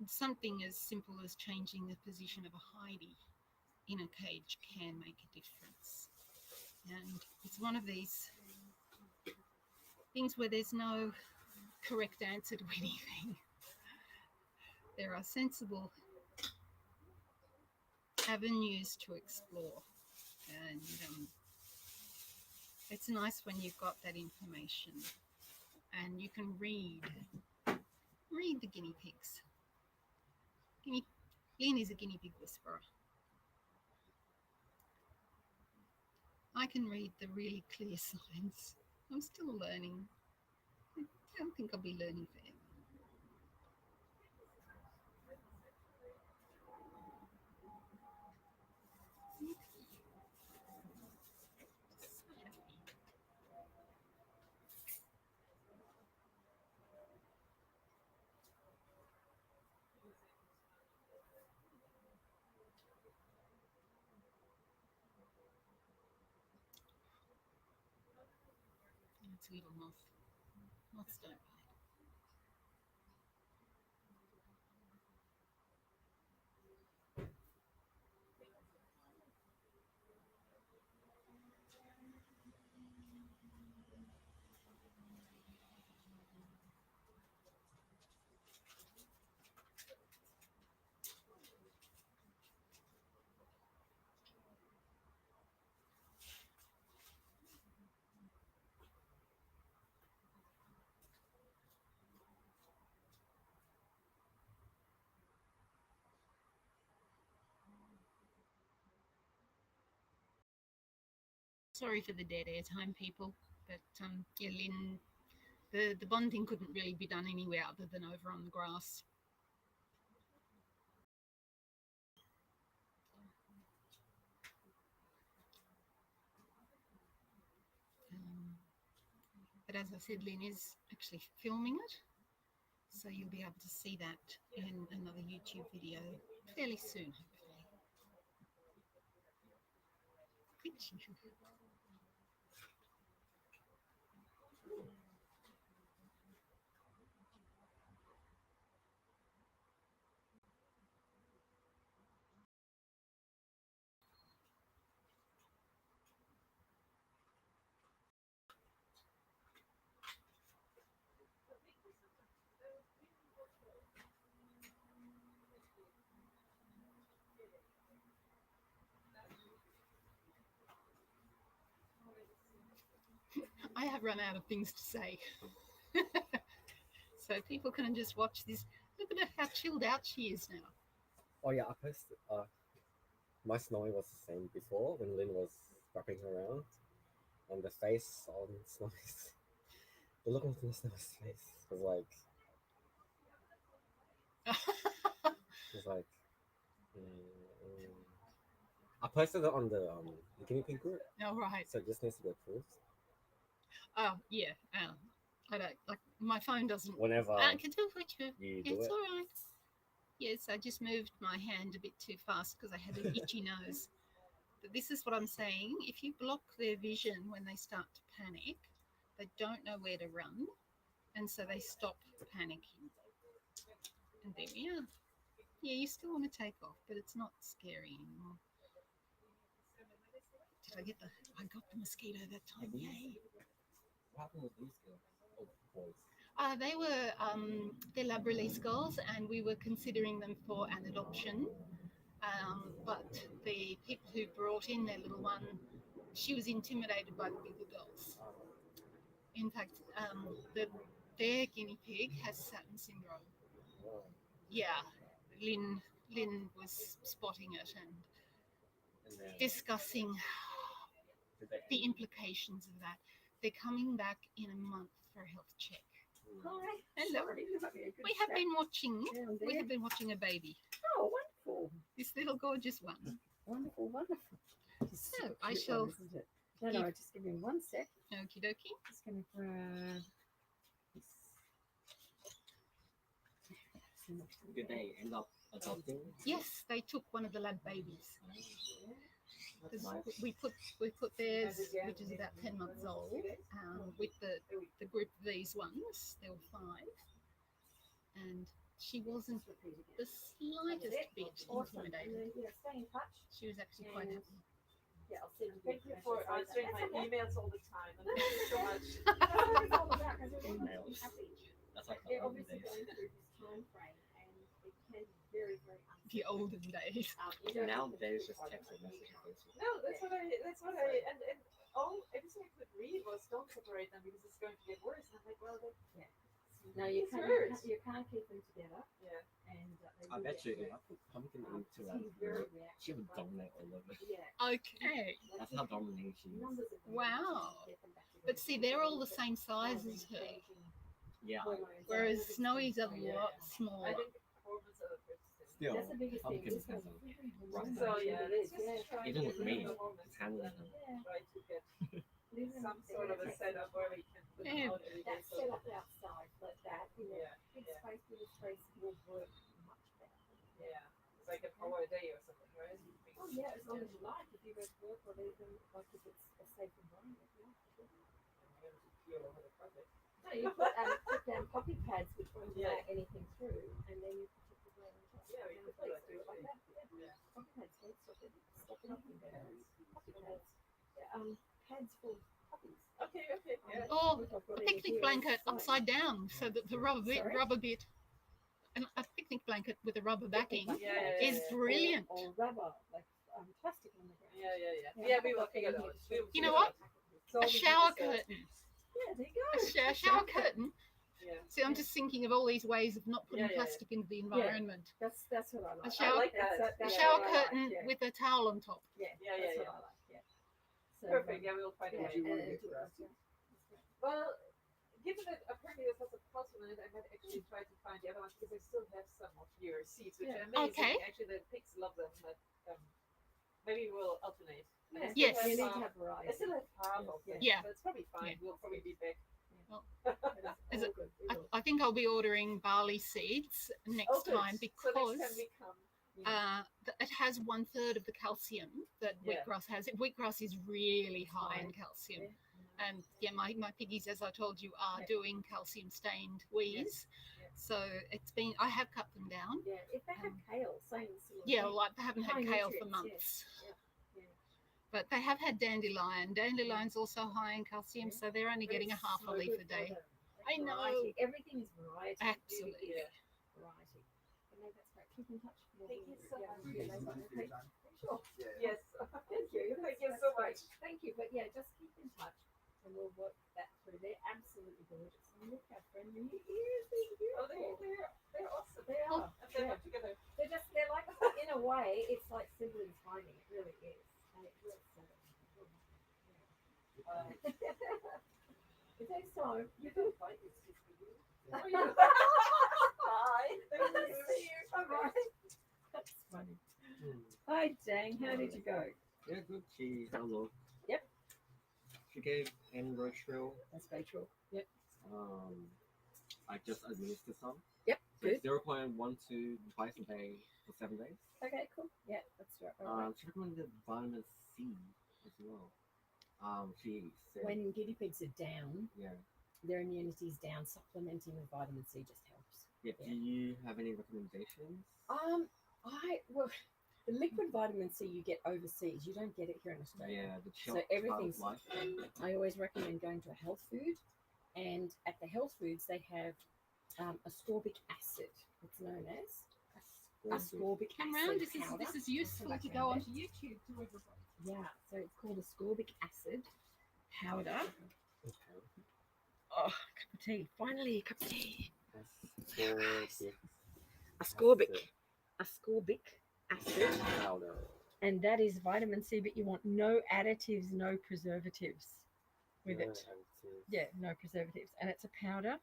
Something as simple as changing the position of a hidey in a cage can make a difference. And it's one of these things where there's no correct answer to anything. There are sensible avenues to explore, and it's nice when you've got that information and you can read the guinea pigs. Lynn is a guinea pig whisperer. I can read the really clear signs. I'm still learning. I don't think I'll be learning forever. It's a little moth. Moths don't bite. Sorry for the dead air time, people, but yeah, Lynn, the bonding couldn't really be done anywhere other than over on the grass. But as I said, Lynn is actually filming it, so you'll be able to see that in another YouTube video fairly soon, hopefully. Thank you. I have run out of things to say. So people can just watch this. Look at how chilled out she is now. Oh yeah, I posted. My Snowy was the same before when Lynn was wrapping her around, and the face on Snowy's, the look on Snowy's face was like, I posted it on the guinea pig group, Oh, right. so it just needs to be approved. Oh, yeah. I don't, like, my phone doesn't. Whenever I can tell what you. you Yeah, do it's it, all right. Yes, I just moved my hand a bit too fast because I had an itchy nose. But this is what I'm saying. If you block their vision when they start to panic, they don't know where to run, and so they stop panicking. And there we are. Yeah, you still want to take off, but it's not scary anymore. Did I get the? I got the mosquito that time. Yay! what happened with these girls? Oh, boys. They were they're lab release girls, and we were considering them for an adoption. But the people who brought in their little one, she was intimidated by the bigger girls. In fact, their guinea pig has Satin syndrome. Oh. Yeah, Lynn was spotting it and then, discussing the implications of that. They're coming back in a month for a health check. Hi. Hello. Sorry, you might be a good We have chat. been watching. Down We there. have been watching a baby. Oh, wonderful. This little gorgeous one. Wonderful, wonderful. Just So, a I cute shall one, isn't it? No, just give me 1 sec. Okie dokie. Just going to grab this. Did they end up adopting? Yes, they took one of the lab babies. Because we put theirs, which is about 10 months old, with the group of these ones. There were 5, and she wasn't the slightest bit intimidated. Yeah, stay in touch. She was actually quite happy. Yeah, I'll send you. Thank you for answering my emails all the time. And thank you so much. That's what it's all about, because everyone's Emails. happy. That's like They're the olden obviously days. going through this time frame, and it can be very, very uncertain. The olden days. Nowadays, just text a message. No, that's what I and all everything I could read was don't separate them because it's going to get worse. And I'm like, well, yeah, it's No, you It's can't. hurt. You can't keep them together, Yeah. and they I will bet get you if hurt. I put pumpkin into She's that, very she reactive. would dominate all over. Yeah. Okay. That's how dominating she is. Numbers of them, Wow. you get them back together. But see, they're all the same size as her. Yeah, Whereas Snowy's a Yeah. lot I smaller. think hormones are the first thing. still, That's the biggest thing. pumpkin This has one's a very rough hormonal. So yeah, let's Yeah. just try Even and with get me, rid of the hormones it's handling and them. Yeah. try to get Leave them some there. sort of a setup where we can put them Yeah. out every day. That's So set up outside like that. You know, yeah, big yeah. space, little space will work much better. Yeah, it's like an hour a day or something, right? Oh yeah, as long as you like. If you go to work or leave them, like if it's a safe environment. Yeah. Sure. You're over the carpet. No, you put down poppy pads which won't Yeah. allow anything through, and then you put the ground on top. Yeah, we And could do please that do it like actually. that. Yeah. Yeah. Poppy pads don't stop it. Stop it up and down. Poppy pads. Yeah, pads for puppies. Okay, okay. Yeah. Or If I've got a any picnic here, blanket it's fine. upside down so that the Sorry? rubber bit, and a picnic blanket with a rubber backing Picnic Yeah, blanket. yeah, is yeah. brilliant. Or rubber, like plastic on the ground. Yeah, yeah, yeah. Yeah, Yeah, we will I've got figure it them out. here. You know what? So A we shower just, curtain. Yeah, there you go. A shower curtain. Yeah. See, I'm just thinking of all these ways of not putting Yeah, yeah, yeah. plastic into the environment. That's what I like. A shower- I like That's- that. A that's shower what I like, curtain yeah. with a towel on top. Yeah, Yeah, that's yeah, what yeah. I like. Yeah. So, Perfect. Yeah, we'll find a Yeah, way. Do you want to and get do it. crusty? Well, given that apparently there's lots of calcium in it, I might actually try to find the other ones because I still have some of your seeds, which Yeah. are amazing. Okay. Actually, the pigs love them, but maybe we'll alternate. And I Yeah. still Yes. have You need to half- have variety. I still have half of them, Yeah. so it's probably fine. Yeah. We'll probably be back. Is All it- good. We I, will. I think I'll be ordering barley seeds next Oh, good. time So because next time we come, it has 1/3 of the calcium that Yeah. wheatgrass has. Wheatgrass is really high in High. calcium. Yeah. And yeah, my piggies, as I told you, are Yeah. doing calcium stained weeds. Yeah. So I have cut them down. Yeah, if they have kale, same sort of Yeah, thing. like they haven't High had kale for nutrients, months. Yeah. But they have had dandelion. Dandelion's also high in calcium, Yeah. so they're only But getting a it's half a so leaf good a for day. them. I know. Variety. Everything is variety. Absolutely. Yeah. Variety. But no, that's great. Keep in touch. Thank you so much. Okay. Sure. Yeah. Yes. Thank you. Thank you That's so great. much. Thank you. But yeah, just keep in touch and we'll work that through. They're absolutely gorgeous. And look how friendly your ears. They're Oh, beautiful. they're awesome. They are. And they're Yeah. put together. They're like, in a way, it's like sibling timing. It really is. And it works so it takes time. You don't find it's just for you. Hi. See you. Bye-bye. That's funny. Hmm. Hi, Dang. How did you go? Yeah, good. She had a look. Yep. She gave Trail. That's very true. Yep. I just administered some. Yep. So Good. 0.12 twice a day for 7 days. Okay, cool. Yeah, that's right. She recommended vitamin C as well. She said, When guinea pigs are down, yeah. their immunity's down, supplementing with vitamin C just helps. Yeah. Yeah. Do you have any recommendations? Well, the liquid vitamin C you get overseas, you don't get it here in Australia. Yeah, the So shelf everything's- life. I always recommend going to a health food, and at the health foods they have ascorbic acid. It's known as ascorbic Come acid round. powder. This is useful to go onto YouTube to everybody. Yeah, so it's called ascorbic acid powder. Okay. Oh, cup of tea. Finally, a cup of tea. Ascorbic Ascorbic acid. powder. And that is vitamin C, but you want no additives, no preservatives with Yeah, it. additives. Yeah, no preservatives. And it's a powder.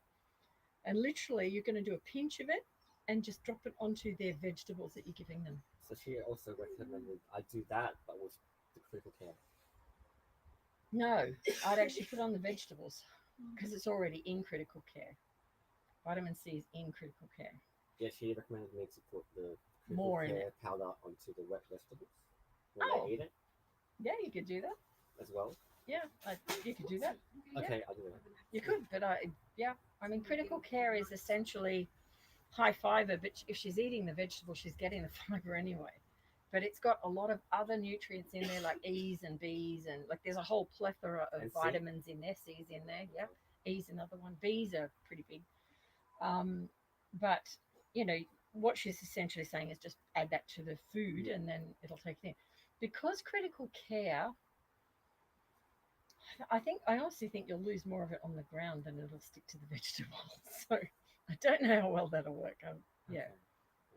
And literally, you're going to do a pinch of it and just drop it onto their vegetables that you're giving them. So she also recommended I do that, but with the critical care. No, I'd actually put on the vegetables because it's already in critical care. Vitamin C is in critical care. Yeah, she recommended me to put the critical More in care powder onto the wet vegetables when Oh. they eat it Yeah, you could do that. as well. Yeah, you could do that. Okay, I'll do it. You could, but I mean, critical care is essentially high fiber, but if she's eating the vegetable, she's getting the fiber anyway. But it's got a lot of other nutrients in there, like E's and B's, and like there's a whole plethora of And C. vitamins in there. C's in there, yeah. E's another one. B's are pretty big. But you know what she's essentially saying is just add that to the food, and then it'll take it in. Because critical care, I honestly think you'll lose more of it on the ground than it'll stick to the vegetables. So I don't know how well that'll work. Yeah, Okay.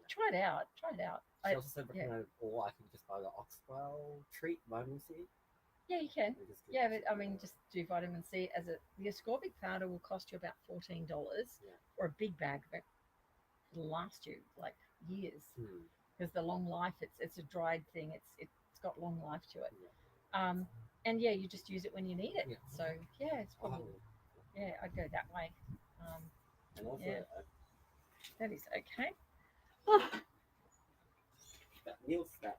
try it out. Try it out. She also said yeah. recommended, or I can just buy the oxbrow treat, vitamin C. Yeah, you can. and just do Yeah, that. but I mean, just do vitamin C as the ascorbic powder will cost you about $14, Yeah. or a big bag of it. It'll last you like years Hmm. because the long life. It's a dried thing. It's got long life to it. Yeah. And yeah, you just use it when you need it. Yeah. So yeah, it's I'll have probably a look. yeah. I'd go that way. And also, Yeah. That is okay. that meal snap.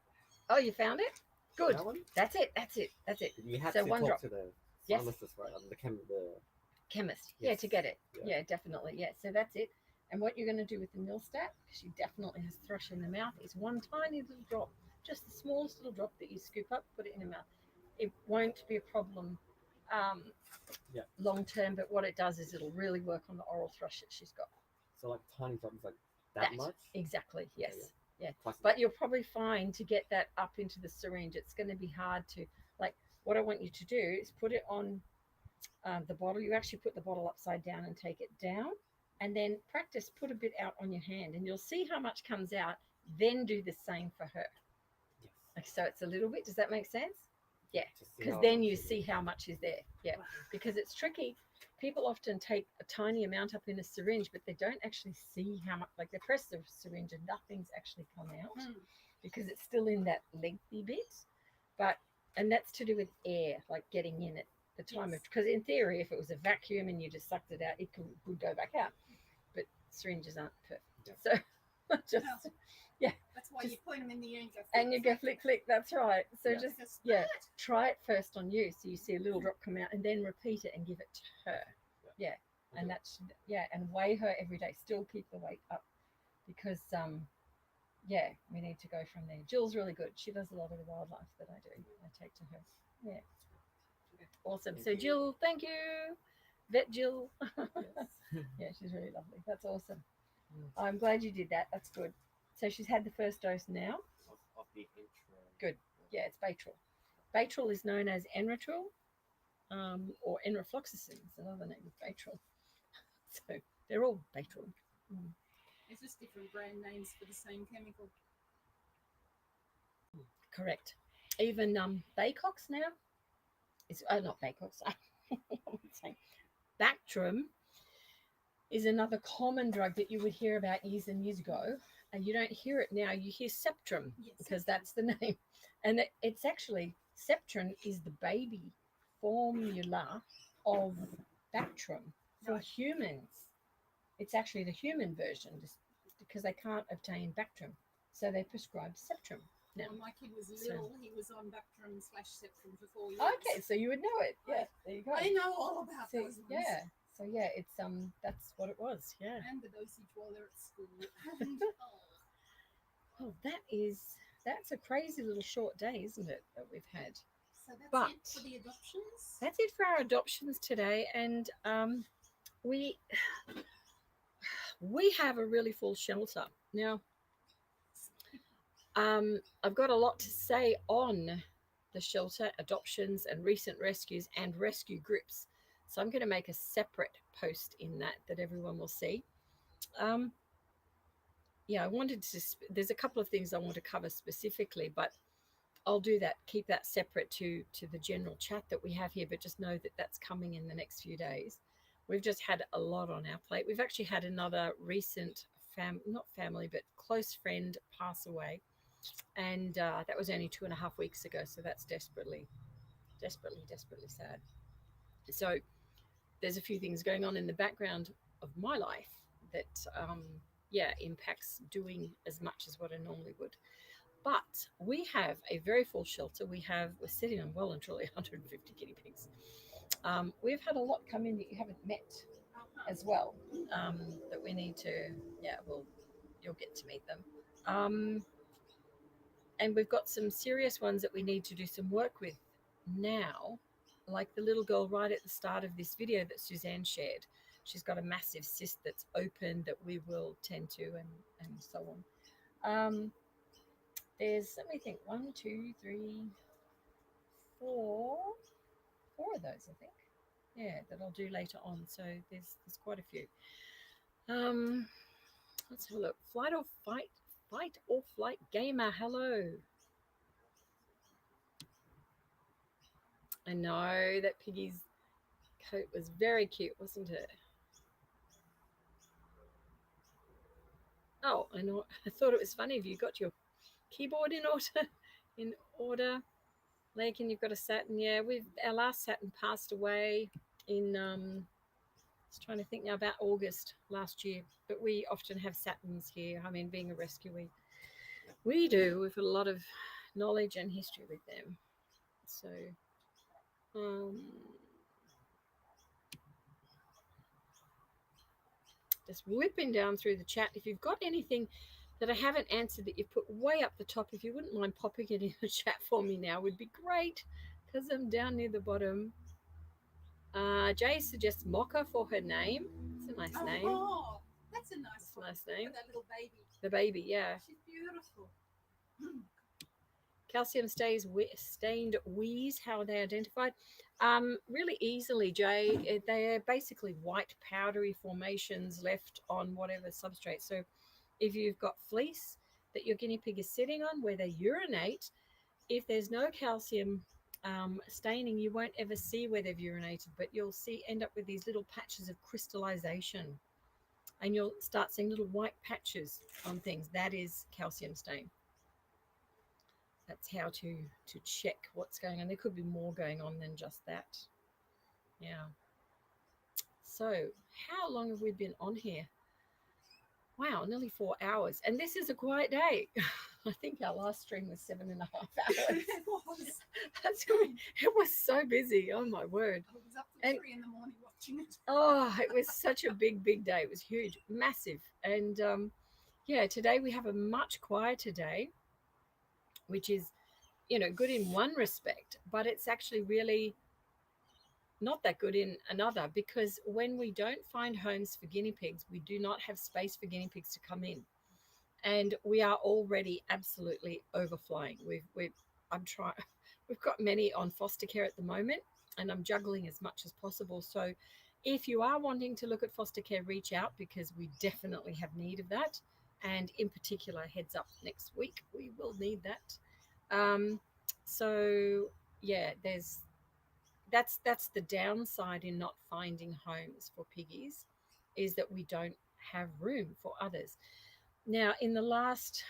Oh, you found it? Good. That one? That's it. That's it. That's it. You had So to one talk drop. to the Yes. pharmacist, right? The Chemist. Yes. Yeah, to get it. Yeah. Yeah, definitely. Yeah. So that's it. And what you're going to do with the Millstat, because she definitely has thrush in the mouth, is one tiny little drop, just the smallest little drop that you scoop up, put it in her mouth. It won't be a problem Yeah. long term, but what it does is it'll really work on the oral thrush that she's got. So like tiny drops, like that much. Exactly. Yes. Yeah. Yeah. Classic. But you'll probably find to get that up into the syringe, it's going to be hard to, like, what I want you to do is put it on the bottle. You actually put the bottle upside down and take it down, and then practice, put a bit out on your hand, and you'll see how much comes out. Then do the same for her. Yes. Like, so it's a little bit. Does that make sense? Yeah. Just see Because how then much you it see is. how much is there. Yeah. Because it's tricky. People often take a tiny amount up in a syringe, but they don't actually see how much. Like, they press the syringe and nothing's actually come out because it's still in that lengthy bit. And that's to do with air, like getting in at the time of. Because in theory, if it was a vacuum and you just sucked it out, it would go back out. But syringes aren't perfect. So just That's why Just- you point them in the ear and go. and you go flick flick. That's right. So Yeah. just try it first on you, so you see a little drop come out, and then repeat it and give it to her. Yeah, and Okay. that's and weigh her every day. Still keep the weight up, because we need to go from there. Jill's really good. She does a lot of the wildlife that I do. I take to her. Yeah, awesome. Thank So you. Jill, thank you, Vet Jill. Yes. Yeah, she's really lovely. That's awesome. Mm. I'm glad you did that. That's good. So she's had the first dose now. Of the intro. Good. Yeah, it's Baytril. Baytril is known as Enratril, or enrofloxacin is another name of Baytril. So they're all Baytril. It's just different brand names for the same chemical. Correct. Even Baycox now is not Baycox. I'm saying Bactrim is another common drug that you would hear about years and years ago, and you don't hear it now. You hear Septrim Yes. because that's the name, and it's actually Septrin is the baby formula of Bactrim for Right. humans. It's actually the human version, just because they can't obtain Bactrim, so they prescribe Septrim now. When my kid was So- little, he was on Bactrim/Septrim for 4 years. Okay, so you would know it. Yeah, there you go. I know all about So, those ones. yeah. So yeah, it's that's what it was. Yeah. And the dosage while they're at school. And, Oh, that's a crazy little short day, isn't it, that we've had? so that's But- it for the adoptions. That's it for our adoptions today, and we have a really full shelter now. I've got a lot to say on the shelter, adoptions, and recent rescues and rescue groups. So I'm going to make a separate post in that everyone will see. I wanted to. There's a couple of things I want to cover specifically, but I'll do that. Keep that separate to the general chat that we have here. But just know that that's coming in the next few days. We've just had a lot on our plate. We've actually had another recent not family, but close friend pass away, and that was only 2.5 weeks ago. So that's desperately sad. So there's a few things going on in the background of my life that impacts doing as much as what I normally would. But we have a very full shelter. We're sitting on well and truly 150 guinea pigs. We've had a lot come in that you haven't met as well, that we need to, you'll get to meet them. And we've got some serious ones that we need to do some work with now, like the little girl right at the start of this video that Suzanne shared. She's got a massive cyst that's open that we will tend to, and so on. There's, let me think, 1, 2, 3, 4, 4 of those, I think. Yeah, that I'll do later on. So there's quite a few. Let's have a look. Fight or flight gamer. Hello. I know that Piggy's coat was very cute, wasn't it? Oh, I know. I thought it was funny. Have you got your keyboard in order? In order, Lakin, you've got a Satin. Yeah, our last Satin passed away in I was trying to think now, about August last year. But we often have Satins here. I mean, being a rescue, we do. We've got a lot of knowledge and history with them. So, just whipping down through the chat. If you've got anything that I haven't answered that you've put way up the top, if you wouldn't mind popping it in the chat for me now, would be great, because I'm down near the bottom. Jay suggests Mocha for her name. It's a nice name. Oh, that's a nice one. Nice name. For that little baby. The baby, yeah. She's beautiful. Calcium stained wheeze, how are they identified? Really easily, Jay. They're basically white powdery formations left on whatever substrate. So if you've got fleece that your guinea pig is sitting on where they urinate, if there's no calcium staining, you won't ever see where they've urinated, but you'll end up with these little patches of crystallization, and you'll start seeing little white patches on things. That is calcium stain. That's how to check what's going on. There could be more going on than just that. Yeah. So how long have we been on here? Wow, nearly 4 hours. And this is a quiet day. I think our last stream was 7.5 hours. It was. That's good. It was so busy. Oh my word. I was up till 3 in the morning watching it. Oh, it was such a big day. It was huge, massive. And yeah, today we have a much quieter day, which is, good in one respect, but it's actually really not that good in another, because when we don't find homes for guinea pigs, we do not have space for guinea pigs to come in, and we are already absolutely overflowing. We've got many on foster care at the moment, and I'm juggling as much as possible. So if you are wanting to look at foster care, reach out, because we definitely have need of that, and in particular, heads up, next week we will need that. So yeah, that's the downside in not finding homes for piggies, is that we don't have room for others. Now, in the last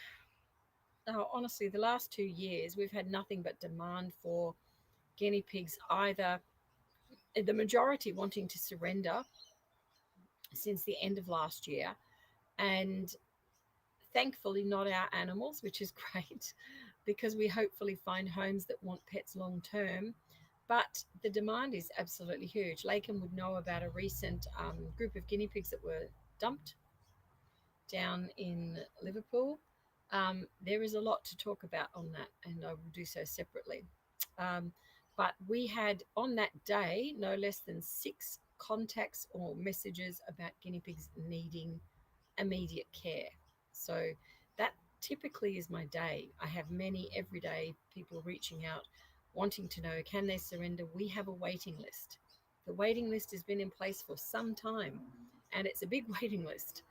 2 years, we've had nothing but demand for guinea pigs, either the majority wanting to surrender since the end of last year, and thankfully not our animals, which is great, because we hopefully find homes that want pets long term. But the demand is absolutely huge. Lakin would know about a recent group of guinea pigs that were dumped down in Liverpool. There is a lot to talk about on that, and I will do so separately. But we had on that day no less than 6 contacts or messages about guinea pigs needing immediate care. So that typically is my day. I have many everyday people reaching out, wanting to know, can they surrender? We have a waiting list. The waiting list has been in place for some time, and it's a big waiting list.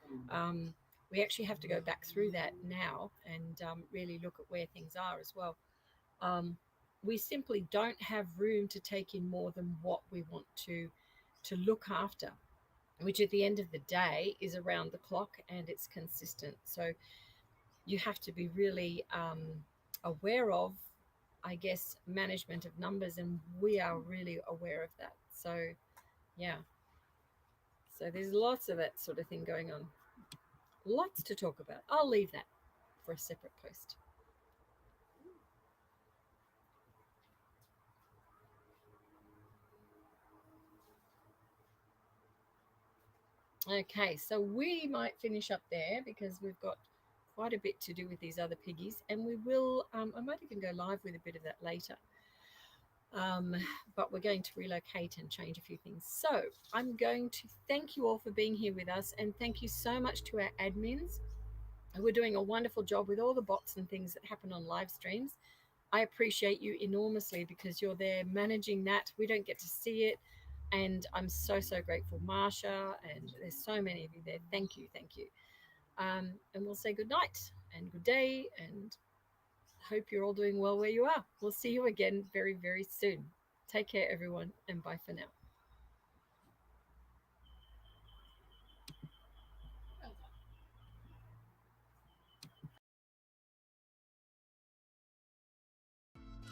We actually have to go back through that now and really look at where things are as well. We simply don't have room to take in more than what we want to look after, which at the end of the day is around the clock, and it's consistent. So you have to be really aware of, I guess, management of numbers, and we are really aware of that. So yeah, so there's lots of that sort of thing going on. Lots to talk about. I'll leave that for a separate post. Okay, so we might finish up there, because we've got quite a bit to do with these other piggies, and we will, I might even go live with a bit of that later. But we're going to relocate and change a few things. So I'm going to thank you all for being here with us, and thank you so much to our admins who are doing a wonderful job with all the bots and things that happen on live streams. I appreciate you enormously because you're there managing that. We don't get to see it. And I'm so, so grateful, Marsha. And there's so many of you there. Thank you. Thank you. And we'll say good night and good day. And hope you're all doing well where you are. We'll see you again very, very soon. Take care, everyone. And bye for now.